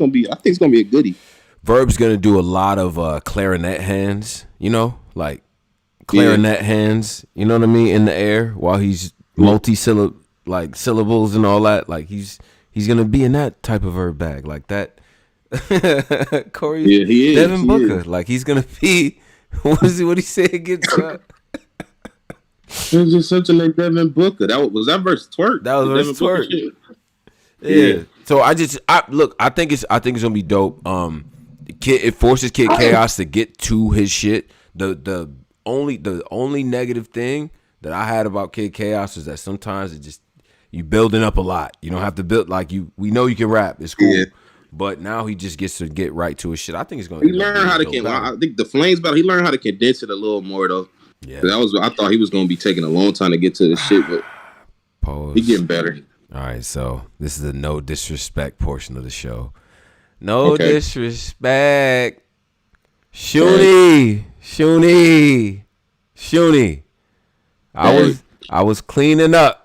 gonna be a goodie. Verb's gonna do a lot of clarinet hands, you know, like clarinet hands, you know what I mean, in the air while he's syllables and all that. Like he's gonna be in that type of Verb bag, like that. Corey, yeah, he is. Devin Booker, like he's gonna be. What he say against? It was just something like Devin Booker. Was that versus Twerk? That was versus Twerk. Yeah. So I think it's gonna be dope. It forces Kid Chaos to get to his shit. The only negative thing that I had about Kid Chaos is that sometimes it just you building up a lot. You don't have to build like you. We know you can rap. It's cool. Yeah. But now he just gets to get right to his shit. I think it's gonna. He learned how to. I think the Flames battle. He learned how to condense it a little more though. Yeah. I thought he was gonna be taking a long time to get to the shit, but he getting better. All right, so this is the no disrespect portion of the show. No disrespect. Shoonie. I was cleaning up.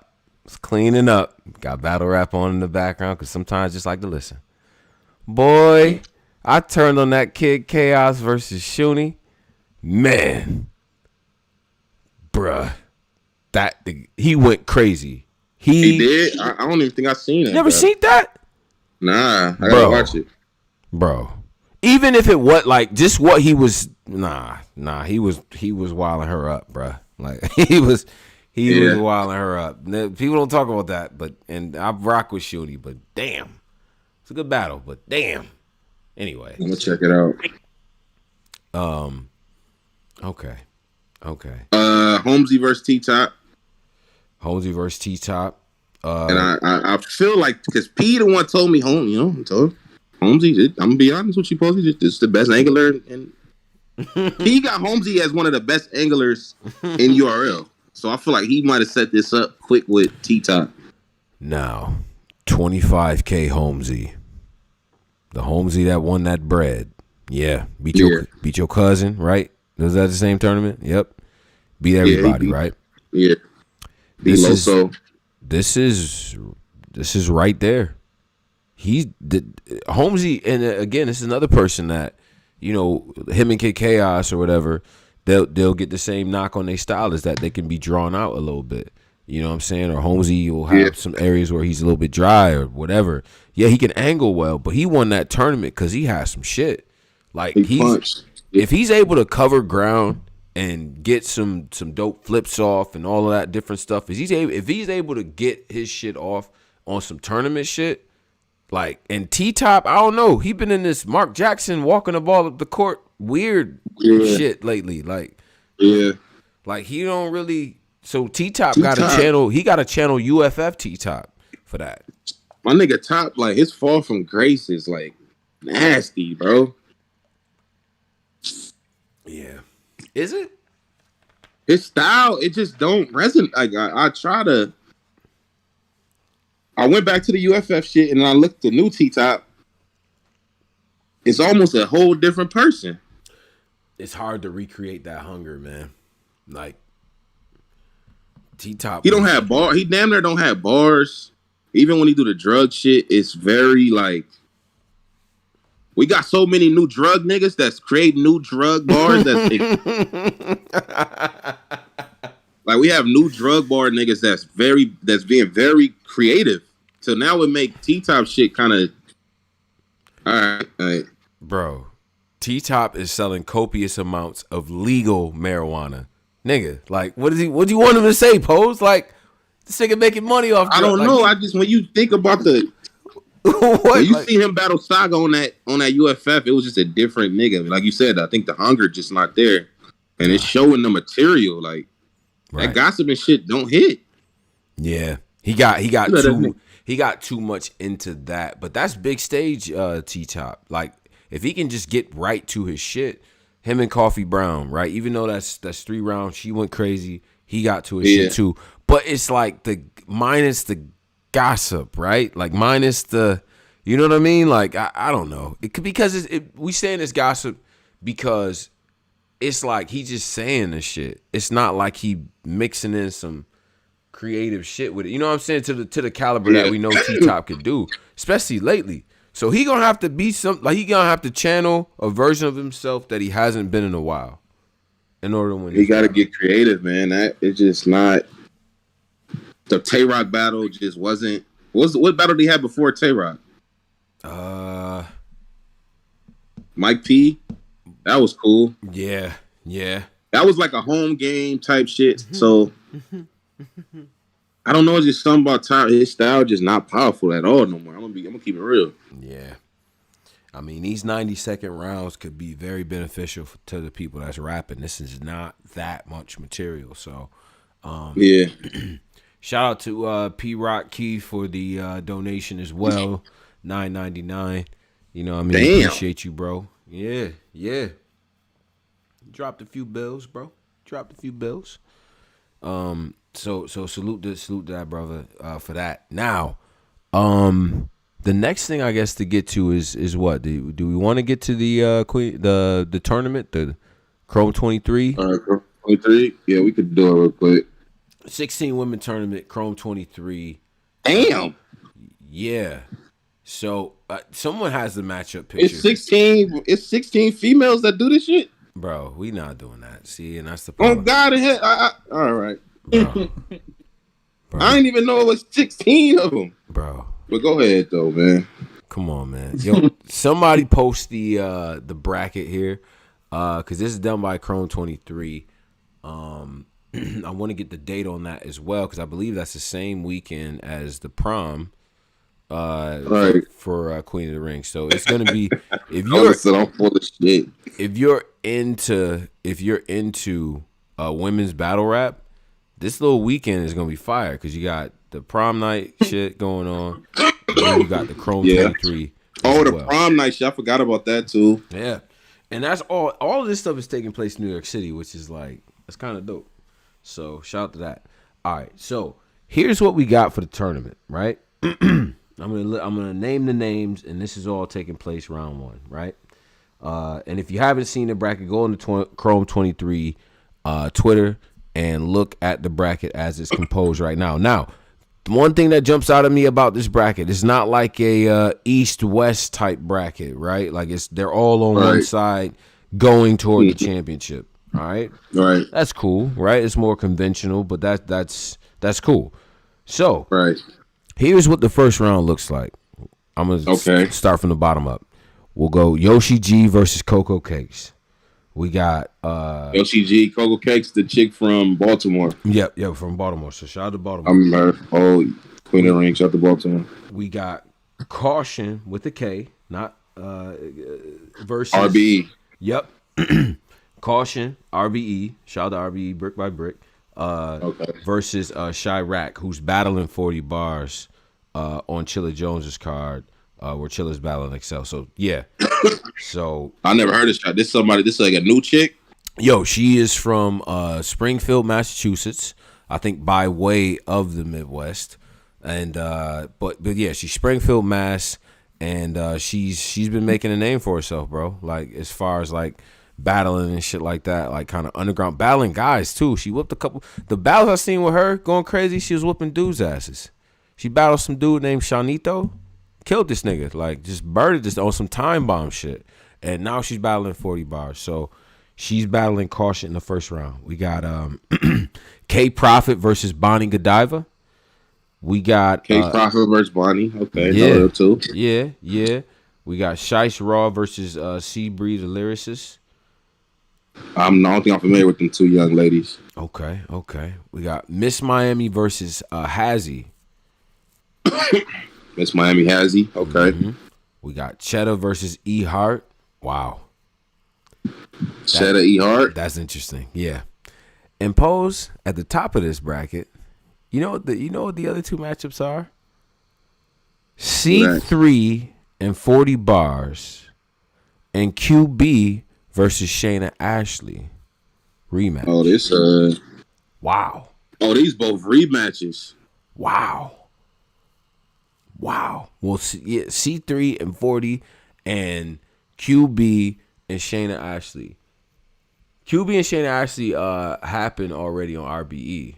Got battle rap on in the background because sometimes I just like to listen. Boy, I turned on that Kid Chaos versus Shoonie. Man. Bruh. He went crazy. He did? I don't even think I seen it. Never seen that? Nah, I gotta watch it. Bro. Even if it was like just what he was he was wilding her up, bruh. Like he was wilding her up. People don't talk about that, and I rock with Shoonie, but damn. It's a good battle, but damn. Anyway. I'm gonna check it out. Okay. Holmesy versus T-Top. And I feel like because P the one told me Holmesy. I'm gonna be honest with you, Posey. This is the best angler, and he got Holmesy as one of the best anglers in URL. So I feel like he might have set this up quick with T-Top. Now, 25K Holmesy, the Holmesy that won that bread. Yeah, beat your cousin, right? Was that the same tournament? Yep. Beat everybody, right? Yeah. This is right there. Holmesy, and again, this is another person that, him and Kid Chaos or whatever, they'll get the same knock on their style is that they can be drawn out a little bit. You know what I'm saying? Or Holmesy will have some areas where he's a little bit dry or whatever. Yeah, he can angle well, but he won that tournament because he has some shit. Like if he's able to cover ground and get some dope flips off and all of that different stuff, if he's able to get his shit off on some tournament shit, like, and T-Top, I don't know, he been in this Mark Jackson walking the ball up the court weird shit lately. Like, like he don't really So T-Top got a channel. He got a channel UFF T-Top for that. My nigga Top, like, his fall from grace is like nasty, bro. Yeah. Is it? His style, it just don't resonate. Like, I went back to the UFF shit and I looked at the new T-Top. It's almost a whole different person. It's hard to recreate that hunger, man. Like, T-Top. He don't have bars. He damn near don't have bars. Even when he do the drug shit, it's very like, we got so many new drug niggas that's creating new drug bars. Like, we have new drug bar niggas that's being very creative. So now it make T-Top shit kind of, all right. Bro, T-Top is selling copious amounts of legal marijuana. Nigga, like, what do you want him to say, Pose? Like, this nigga making money off drugs. I don't know. I just, when you think about when you see him battle Saga on that UFF, it was just a different nigga. Like you said, I think the hunger just not there. And it's showing the material. Like, that gossip and shit don't hit. Yeah. He got too much into that. But that's big stage T-Top. Like, if he can just get right to his shit, him and Coffee Brown, right? Even though that's 3 rounds, she went crazy. He got to his shit too. But it's like minus the gossip, right? Like, minus the, you know what I mean? Like, I don't know. It could, because we saying this gossip because it's like he just saying this shit. It's not like he mixing in some creative shit with it. You know what I'm saying? To the caliber that we know T-Top could do, especially lately. So he gonna have to be he gonna have to channel a version of himself that he hasn't been in a while in order to win. He got to get creative, man. That it's just not. The Tay-Rock battle just wasn't. What battle did he have before Tay-Rock? Mike P. That was cool. Yeah. That was like a home game type shit. So I don't know. It's just something about his style just not powerful at all no more. I'm gonna keep it real. Yeah. I mean, these 90-second rounds could be very beneficial to the people that's rapping. This is not that much material. So, yeah. Shout out to P Rock Key for the donation as well. $9.99. You know what I mean? Damn. Appreciate you, bro. Yeah. Dropped a few bills, bro. So salute to that brother for that. Now, the next thing I guess to get to is what? Do we want to get to the tournament, the Chrome23? Chrome23? Yeah, we could do it real quick. 16 women tournament, Chrome23. Damn. Yeah. So someone has the matchup picture. It's 16 females that do this shit? Bro, we not doing that. See, and that's the problem. Oh, God, all right. Bro. I didn't even know it was 16 of them. Bro. But go ahead, though, man. Come on, man. Yo, somebody post the bracket here, because this is done by Chrome23. I want to get the date on that as well, because I believe that's the same weekend as the prom for Queen of the Ring. So it's gonna be if you're into women's battle rap, this little weekend is gonna be fire because you got the prom night shit going on. And then you got the Chrome23. Oh, the prom night shit. I forgot about that too. Yeah. And that's all of this stuff is taking place in New York City, which is like, that's kind of dope. So shout out to that. All right. So here's what we got for the tournament, right? I'm gonna name the names, and this is all taking place round 1, right? And if you haven't seen the bracket, go on the Chrome23 Twitter and look at the bracket as it's composed right now. Now, the one thing that jumps out at me about this bracket is not like a East-West type bracket, right? Like they're all on one side going toward the championship. All right. Right. That's cool, right? It's more conventional, but that's cool. So here's what the first round looks like. I'm gonna start from the bottom up. We'll go Yoshi G versus Coco Cakes. We got Yoshi G, Coco Cakes, the chick from Baltimore. Yep, from Baltimore. So shout out to Baltimore. I remember. Oh, Queen of the Ring, shout out to Baltimore. We got Caution with a K, not versus RBE. Yep. Caution, RBE. Shout out to RBE, Brick by Brick. versus Chirac, who's battling 40 bars on Chilla Jones's card, where Chilla's battling Excel. So yeah, so I never heard of shot. This is like a new chick. Yo, she is from Springfield, Massachusetts. I think by way of the Midwest, and but yeah, she's Springfield, Mass, and she's been making a name for herself, bro. Like as far as like battling and shit like that, like kind of underground battling guys too. She whipped a couple. The battles I seen with her going crazy, she was whooping dudes' asses. She battled some dude named Shanito, killed this nigga, like just birded this on some time bomb shit, and now she's battling 40 bars. So. She's battling Caution in the first round. We got K Profit versus Bonnie Godiva. We got K Profit versus Bonnie. Okay, yeah, too. Yeah. We got Shice Raw versus C Breed the Lyricist. I don't think I'm familiar with them two young ladies. Okay. We got Miss Miami versus Hazzy. Miss Miami Hazzy. Okay. Mm-hmm. We got Cheddar versus E Hart. Wow. Cheddar E Hart. That's interesting. Yeah. And Pose at the top of this bracket. You know what the other two matchups are? C3 and 40 bars and QB versus Shayna Ashley rematch. Oh, this wow. Oh, these both rematches. Wow. Well, C3 and 40 and QB and Shayna Ashley. QB and Shayna Ashley happened already on RBE.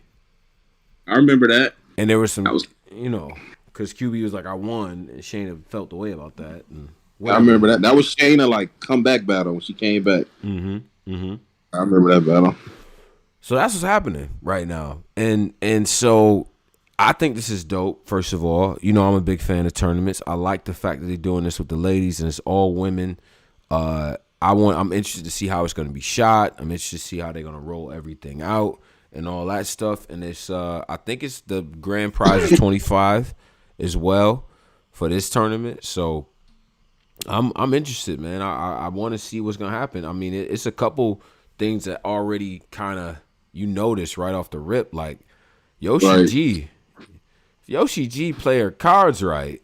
I remember that. And there was some, because QB was like, I won, and Shayna felt the way about that. And I remember that. That was Shayna like comeback battle when she came back. Mm-hmm. I remember that battle. So that's what's happening right now. And so I think this is dope, first of all. I'm a big fan of tournaments. I like the fact that they're doing this with the ladies and it's all women. I'm interested to see how it's going to be shot. I'm interested to see how they're going to roll everything out and all that stuff. And it's I think it's the grand prize is 25 as well for this tournament. So I'm interested, man. I want to see what's going to happen. I mean, it's a couple things that already kind of notice right off the rip, like Yoshi G. If Yoshi G play her cards right,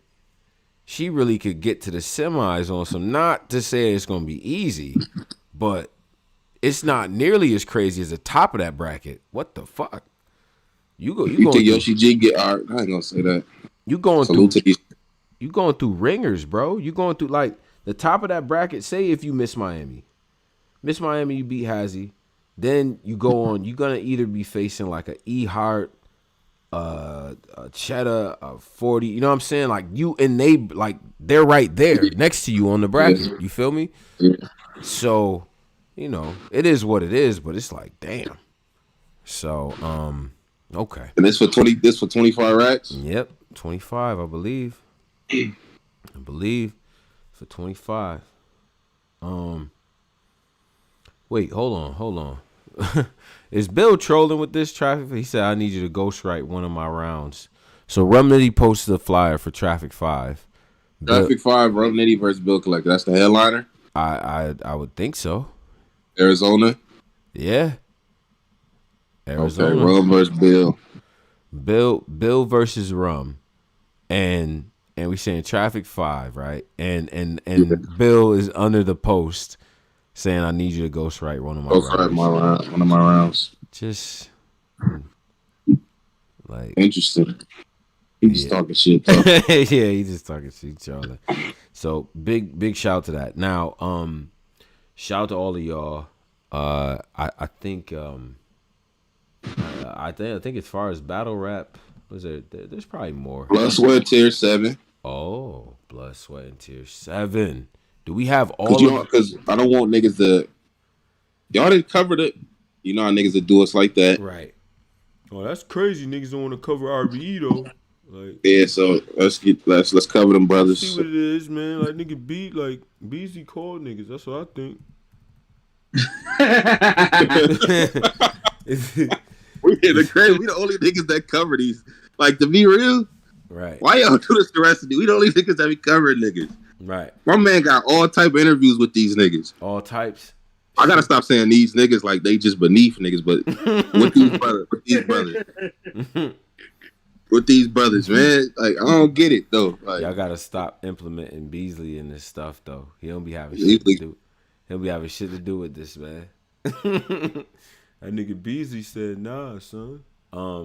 she really could get to the semis on some. Not to say it's going to be easy, but it's not nearly as crazy as the top of that bracket. What the fuck? You think Yoshi G get art? I ain't gonna say that. You going through ringers, bro. You going through like the top of that bracket. Say if you miss Miami, you beat Hazzy, then you go on. You're gonna either be facing like a E Hart, a Cheddar, a 40. You know what I'm saying? Like you and they, like they're right there next to you on the bracket. You feel me? Yeah. So, it is what it is. But it's like, damn. So, okay. And this for 25 racks. Yep, 25, I believe. For 25. Wait, hold on. Is Bill trolling with this traffic? He said, I need you to ghostwrite one of my rounds. So Rum Nitty posted a flyer for Traffic 5. Traffic 5, Rum Nitty versus Bill Collector. That's the headliner? I would think so. Arizona? Yeah. Arizona. Okay, Rum versus Bill. Bill versus Rum. And we saying Traffic 5, right? And Bill is under the post saying, I need you to ghostwrite one of my rounds. One of my rounds. Just like interesting. He's talking shit. Yeah, he's just talking shit, Charlie. So big shout out to that. Now, shout out to all of y'all. I think as far as battle rap, there's probably more. Blood, Sweat, Tears 7. Oh, Blood, Sweat, and Tears 7. Do we have all of? Because I don't want niggas to. Y'all didn't cover it. You know how niggas that do us like that, right? Oh, that's crazy. Niggas don't want to cover RBE though. Like, yeah, so let's cover them brothers. See what it is, man. Like nigga beat like BZ called niggas. That's what I think. We the only niggas that cover these. Like, to be real, right? Why y'all do this the rest of the? We the only niggas that be covering niggas. Right. My man got all type of interviews with these niggas. All types. I gotta stop saying these niggas like they just beneath niggas, but with these brothers, man, like I don't get it though. Like, y'all gotta stop implementing Beasley in this stuff though. He don't be having shit to do. He'll be having shit to do with this, man. That nigga Beasley said, "Nah, son."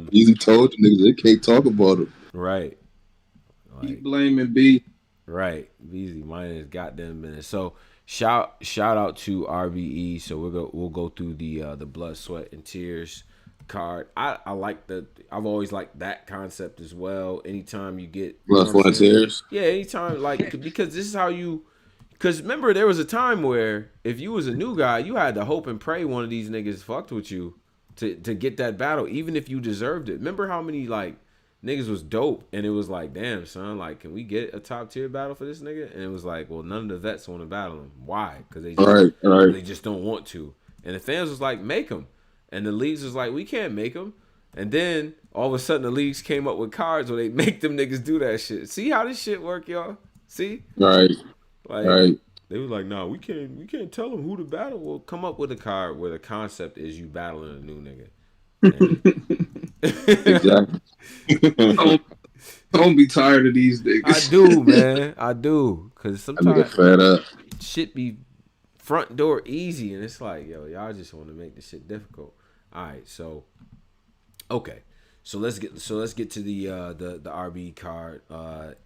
Beasley told you niggas they can't talk about him. Right. Keep blaming B. Right. Beasley, mine is goddamn business. So shout out to RBE. So we'll go through the blood, sweat, and tears card. I like I've always liked that concept as well. Anytime you get blood, sweat, and tears. Yeah, anytime because this is how you. Because remember, there was a time where if you was a new guy, you had to hope and pray one of these niggas fucked with you to get that battle, even if you deserved it. Remember how many niggas was dope, and it was like, damn, son, can we get a top tier battle for this nigga? And it was like, well, none of the vets want to battle him. Why? Because they just don't want to. And the fans was like, make him. And the leagues was like, we can't make him. And then all of a sudden the leagues came up with cards where they make them niggas do that shit. See how this shit work, y'all? See? Right. Right. They was like, nah, we can't tell them who to battle. Well, come up with a card where the concept is you battling a new nigga. Exactly. Don't be tired of these niggas. I do, man. I do. Because sometimes shit be front door easy, and it's like, yo, y'all just want to make this shit difficult. All right, so okay. So let's get to the RB card,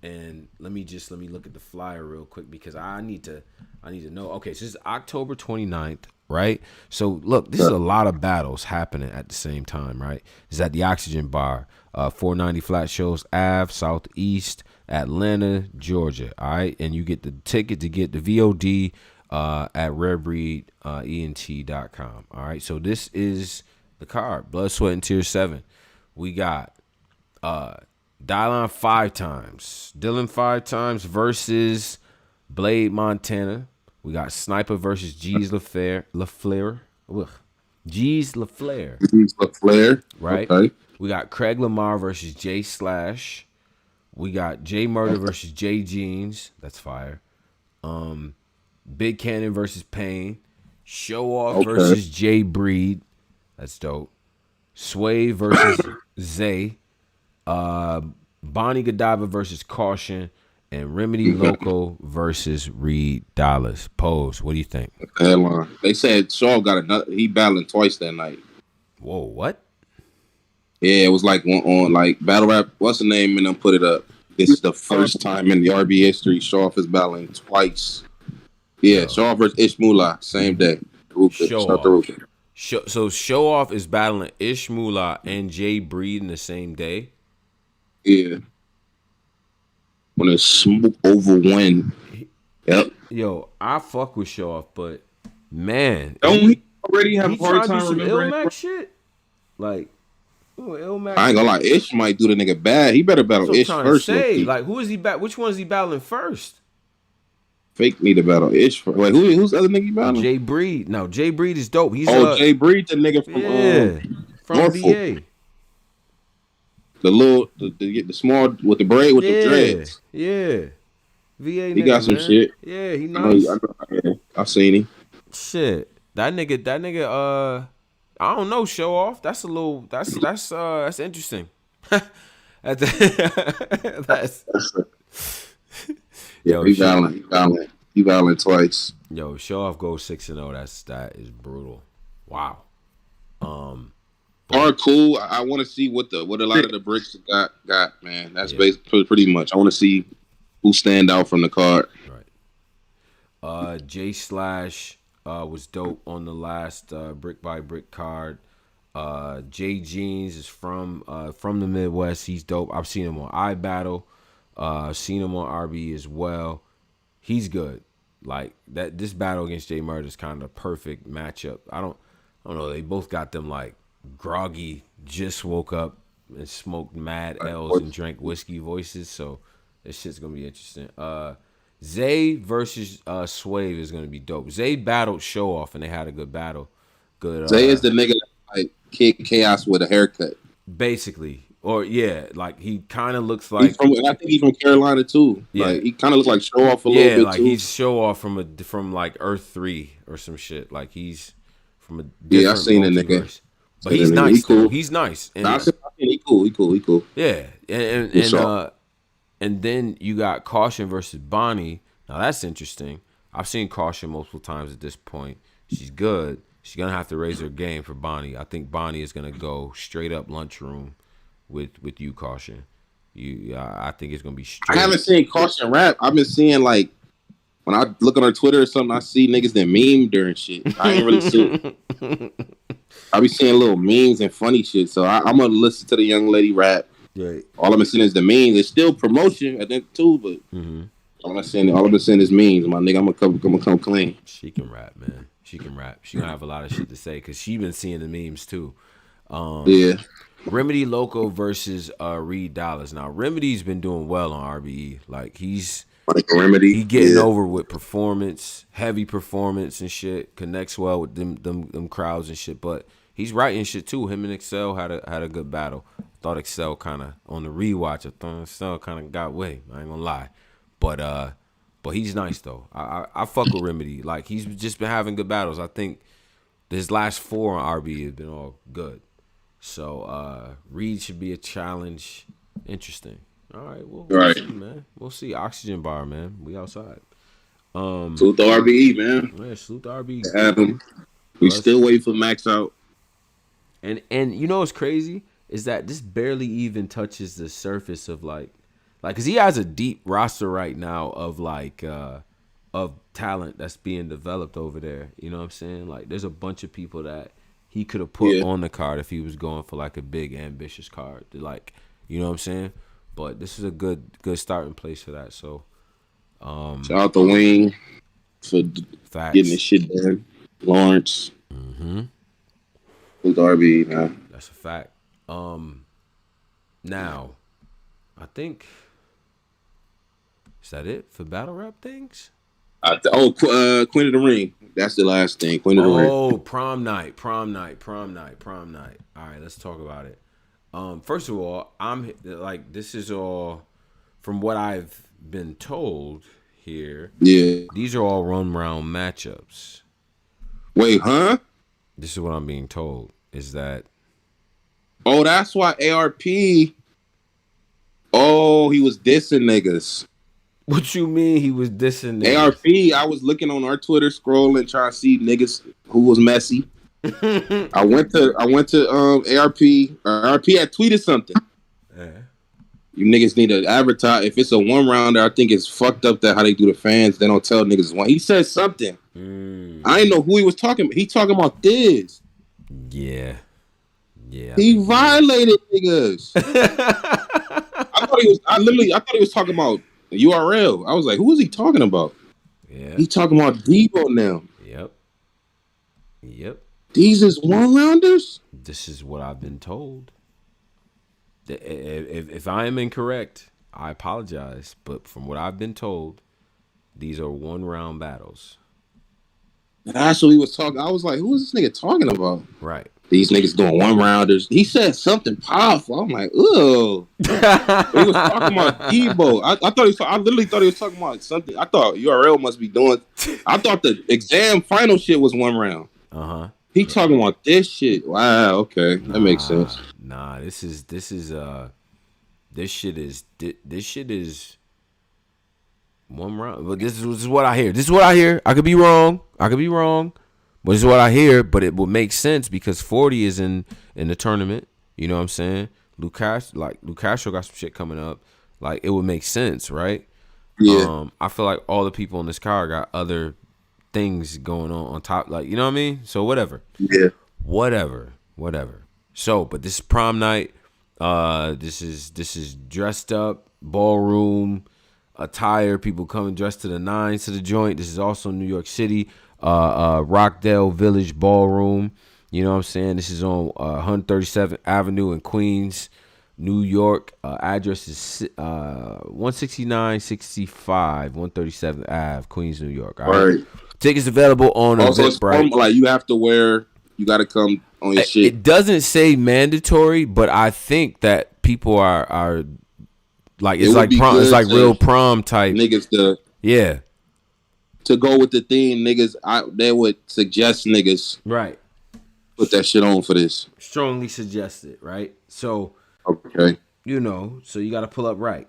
and let me look at the flyer real quick because I need to know. Okay, so this is October 29th, right? So look, this is a lot of battles happening at the same time, right? It's at the Oxygen Bar, 490 Flat Shoals Ave, Southeast, Atlanta, Georgia. All right, and you get the ticket to get the VOD at rarebreedent.com. All right, so this is the card, Blood, Sweat, and Tears 7. We got Dylon 5 times, Dylan 5 times versus Blade Montana. We got Sniper versus Jeez LaFleur. Jeez LaFleur. Right. Okay. We got Craig Lamar versus Jay Slash. We got Jay Murder versus Jay Jeans. That's fire. Big Cannon versus Payne. Show Off versus Jay Breed. That's dope. Sway versus Zay. Bonnie Godiva versus Caution. And Remedy Loco versus Reed Dollars. Pose, what do you think? Headline. They said Shaw got another. He battling twice that night. Whoa, what? Yeah, it was like on Battle Rap. What's the name? And them put it up. This is the first time in the RB history Shaw is battling twice. Yeah, Shaw versus Ishmullah, same day. So Show Off is battling Ishmullah and Jay Breed in the same day. Yeah. When it's smooth over one. Yep. Yo, I fuck with Show Off, but man, don't he already have a hard time remembering Ilmac shit? Like, Ilmac. I ain't gonna lie, Ish might do the nigga bad. He better battle Ish first. Who is he which one is he battling first? Fake need to battle Ish first. Wait, who's the other nigga battling? Jay Breed. No, Jay Breed is dope. He's Jay Breed, the nigga from VA. The small with the braid with the dreads. Yeah. VA. He got some shit. Yeah, he nice. I seen him. Shit. That nigga, I don't know, Show Off. That's a little that's interesting. Yo, he battling twice. Yo, Show Off goes 6-0. That is brutal. Wow. Are cool. I want to see what a lot of the bricks got, man. That's basically pretty much. I want to see who stand out from the card. Right. Jay Slash was dope on the last brick by brick card. Jay Jeans is from the Midwest. He's dope. I've seen him on iBattle. Seen him on RB as well. He's good. Like that. This battle against Jay Murder is kind of a perfect matchup. I don't know. They both got them like groggy, just woke up and smoked mad L's and drank whiskey voices. So this shit's gonna be interesting. Zay versus Swave is gonna be dope. Zay battled Show Off and they had a good battle. Good. Zay is the nigga that like kick Chaos with a haircut. Basically, Or yeah, like he kind of looks like I think he's from Carolina too. Yeah. Like he kind of looks like Show Off a little bit like too. he's Show Off from like Earth 3 or some shit. Like he's from a different I seen that nigga. multiverse. But he's nice. He cool. He's nice. And, he cool. Yeah, and then you got Caution versus Bonnie. Now that's interesting. I've seen Caution multiple times at this point. She's good. She's gonna have to raise her game for Bonnie. I think Bonnie is gonna go straight up lunchroom with you, Caution. I think it's gonna be straight. I haven't seen Caution rap. I've been seeing like when I look on her Twitter or something, I see niggas that meme during shit. I ain't really seen. I be seeing little memes and funny shit. So I'm gonna listen to the young lady rap. Right. All I've been seeing is the memes. It's still promotion, I think too, but all I've been seeing is memes. My nigga, I'm gonna come clean. She can rap, man. She can rap. She gonna have a lot of shit to say because she been seeing the memes too. Yeah. Remedy Loco versus Reed Dollars. Now Remedy's been doing well on RBE. Like he's Remedy. He getting over with performance, heavy performance and shit. Connects well with them crowds and shit. But he's writing shit too. Him and Excel had a good battle. Thought Excel kind of on the rewatch. I thought Excel kind of got away. I ain't gonna lie. But he's nice though. I fuck with Remedy. Like he's just been having good battles. I think his last 4 on RB has been all good. So Reed should be a challenge. Interesting. All right, we'll see, man. We'll see. Oxygen Bar, man. We outside. Salute the RBE, man. Yeah, salute the RBE. Adam. We still waiting for Max out. And you know what's crazy is that this barely even touches the surface of like because he has a deep roster right now of of talent that's being developed over there. You know what I'm saying? Like there's a bunch of people that he could have put on the card if he was going for like a big ambitious card. Like, you know what I'm saying? But this is a good starting place for that. So shout out to Wing for getting this shit done. Lawrence. With RB, man. That's a fact. Now, I think is that it for battle rap things? Queen of the Ring. That's the last thing. Queen of the Ring. Oh, Prom Night. All right, let's talk about it. First of all, I'm like, this is all from what I've been told here. Yeah. These are all run round matchups. Wait, huh? This is what I'm being told. Is that? Oh, that's why ARP. Oh, he was dissing niggas. What you mean he was dissing niggas? ARP, I was looking on our Twitter scrolling trying to see niggas who was messy. I went to ARP. ARP had tweeted something. Yeah. You niggas need to advertise. If it's a 1-rounder, I think it's fucked up that how they do the fans. They don't tell niggas one. He said something. I didn't know who he was talking about. He talking about this. Yeah. He violated niggas. I thought he was talking about URL. I was like, who is he talking about? Yeah. He talking about Debo now. Yep. These is 1-rounders? This is what I've been told. If I am incorrect, I apologize. But from what I've been told, these are 1-round battles. That's what he was talking. I was like, who is this nigga talking about? Right. These niggas doing 1-rounders. He said something powerful. I'm like, ugh. He was talking about Debo. I literally thought he was talking about something. I thought URL must be doing. I thought the exam final shit was 1 round. He talking about this shit. Wow. Okay, that makes sense. Nah, this shit is 1 round. But this is what I hear. I could be wrong. But this is what I hear. But it will make sense because 40 is in the tournament. You know what I'm saying? Lucas got some shit coming up. Like it would make sense, right? Yeah. I feel like all the people in this car got other things going on top. Like, you know what I mean? So whatever. Yeah. Whatever. So, but this is Prom Night. This is dressed up ballroom attire. People coming dressed to the nines to the joint. This is also New York City, Rockdale Village Ballroom. You know what I'm saying? This is on 137th Avenue in Queens, New York. Address is 16965 137th Ave, Queens, New York. All right. Tickets available on Eventbrite. Like you have to wear. You got to come on your shit. It doesn't say mandatory, but I think that people are like It it's would like be prom, it's good like to real prom type. niggas to go with the theme. Niggas, they would suggest niggas Right. put that shit on for this. Strongly suggested, right? So Okay. so you got to pull up right?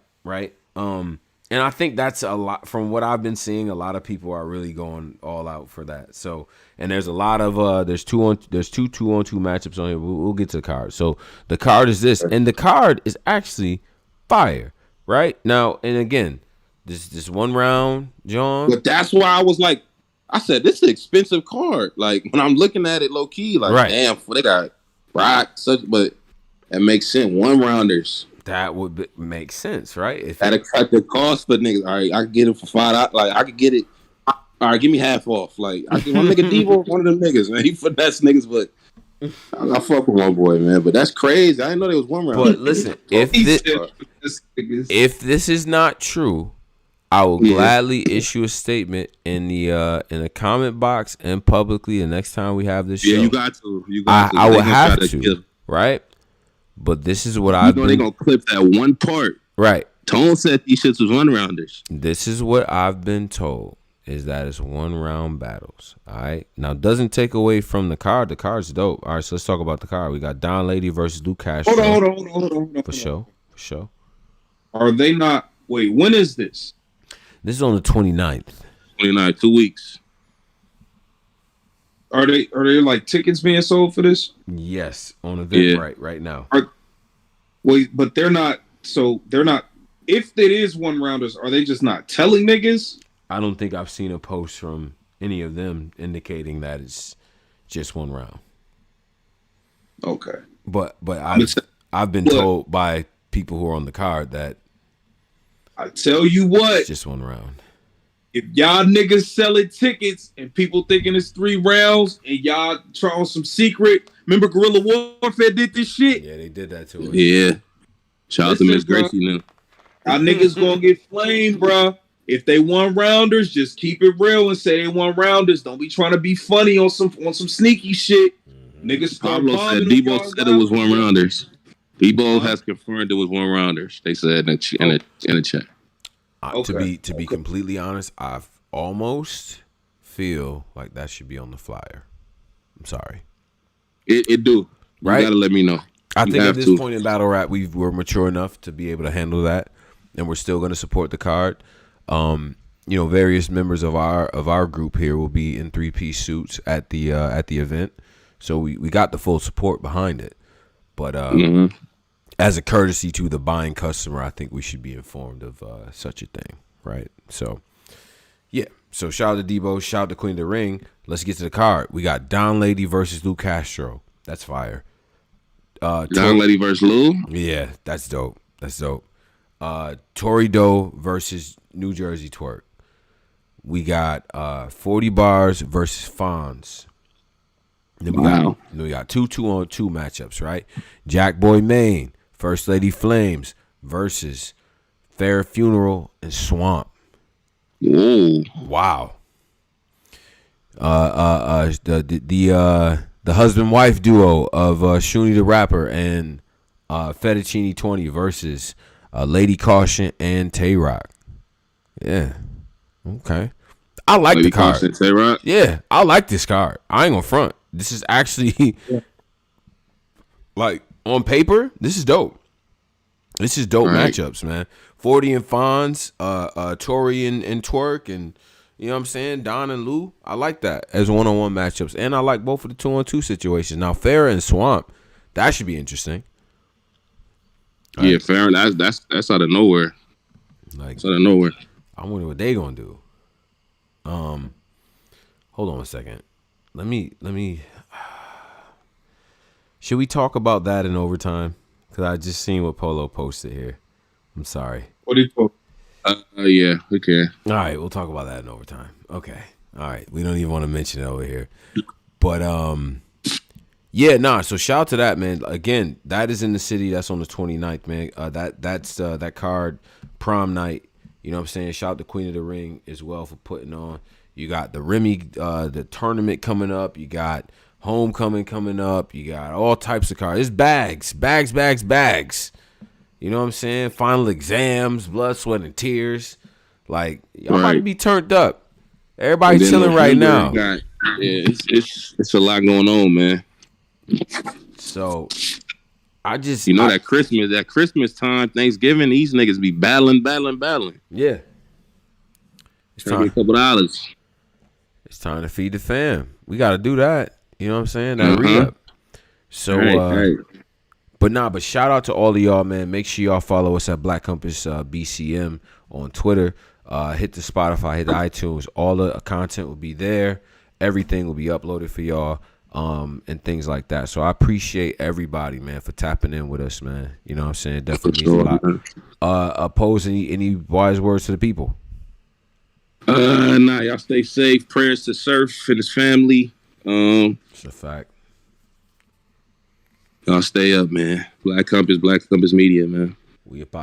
And I think that's a lot from what I've been seeing. A lot of people are really going all out for that. So, and there's a lot of there's two 2-on-2 matchups on here. We'll get to the card. So the card is this, and the card is actually fire, right? Now, and again, this one round, John. But that's why I was like, I said this is an expensive card. Like when I'm looking at it low key, like damn, they got rock such, but it makes sense. 1-rounders. That would make sense, right? If that'd cut the cost for niggas. All right, I could get it for $5. Like I could get it. All right, give me half off. Like I can one nigga Devo, one of them niggas, man. He finesse niggas, but I fuck with my boy, man. But that's crazy. I didn't know there was 1 round. But listen, if this is not true, I will gladly issue a statement in the comment box and publicly the next time we have this show. Yeah, you got to. I will have to, right? But this is what I've been. They're gonna clip that one part, right? Tone said these shits was 1-rounders. This is what I've been told, is that it's 1-round battles. All right. Now, doesn't take away from the card. The card's dope. All right, so let's talk about the card. We got Don Lady versus Luke Castro. Hold on. For sure. Are they not? Wait, when is this? This is on the 29th. 29, 2 weeks. Are they like tickets being sold for this? Yes, on Eventbrite right now. Wait, but they're not. So they're not. If it is 1-rounders, are they just not telling niggas? I don't think I've seen a post from any of them indicating that it's just 1 round. Okay, but I've been told by people who are on the card that I tell you what, it's just 1 round. If y'all niggas selling tickets and people thinking it's 3 rounds and y'all try on some secret, remember Guerrilla Warfare did this shit? Yeah, they did that to us. Yeah. Shout out to Miss Gracie now. Y'all niggas gonna get flamed, bro. If they 1-rounders, just keep it real and say they 1-rounders. Don't be trying to be funny on some sneaky shit. Niggas start Pablo said Debo said it was 1-rounders. Debo has confirmed it was 1-rounders. They said in the chat. To be completely honest, I almost feel like that should be on the flyer. I'm sorry. It do. Right? You gotta let me know. I think at this point in battle rap, we're mature enough to be able to handle that, and we're still going to support the card. Various members of our group here will be in 3-piece suits at the event, so we got the full support behind it. But as a courtesy to the buying customer, I think we should be informed of such a thing, right? So, yeah. So shout out to Debo, shout out to Queen of the Ring. Let's get to the card. We got Don Lady versus Luke Castro. That's fire. Don Lady versus Lou? Yeah, that's dope. Tory Doe versus New Jersey Twerk. We got 40 Bars versus Fonz. Then we got 2-2-on-2 matchups, right? Jack Boy Maine, First Lady Flames versus Fair Funeral and Swamp. Whoa. Wow. The husband-wife duo of Shuni the Rapper and Fettuccine 20 versus Lady Caution and Tay Rock. Yeah. Okay. I like Lady the card. Caution, Tay-Rock? Yeah, I like this card. I ain't gonna front. This is actually like on paper, this is dope. This is dope matchups, man. 40 and Fonz, Tory and Twerk, and you know what I'm saying? Don and Lou. I like that as 1-on-1 matchups. And I like both of the 2-on-2 situations. Now, Farrah and Swamp, that should be interesting. Yeah, Farrah, that's out of nowhere. It's out of nowhere. I wonder what they gonna do. Hold on a second. Let me should we talk about that in overtime? Because I just seen what Polo posted here. I'm sorry. What did you post? Yeah, we can. All right, we'll talk about that in overtime. Okay. All right. We don't even want to mention it over here. But so shout out to that, man. Again, that is in the city. That's on the 29th, man. That's that card, Prom Night. You know what I'm saying? Shout out to Queen of the Ring as well for putting on. You got the Remy, the tournament coming up. You got Homecoming coming up. You got all types of cards. It's bags. You know what I'm saying? Final exams, blood, sweat, and tears. Like, y'all about to be turned up. Everybody chilling right now. It's a lot going on, man. So I just that Christmas time, Thanksgiving, these niggas be battling. Yeah. It's time. A couple dollars. It's time to feed the fam. We gotta do that. You know what I'm saying? That re-up. So but shout out to all of y'all, man. Make sure y'all follow us at Black Compass BCM on Twitter. Hit the Spotify, hit the iTunes. All the content will be there. Everything will be uploaded for y'all, and things like that. So I appreciate everybody, man, for tapping in with us, man. You know what I'm saying? Definitely means a lot. Oppose any wise words to the people? Y'all stay safe. Prayers to Surf and his family. It's a fact. Y'all stay up, man. Black Compass Media, man. We about it.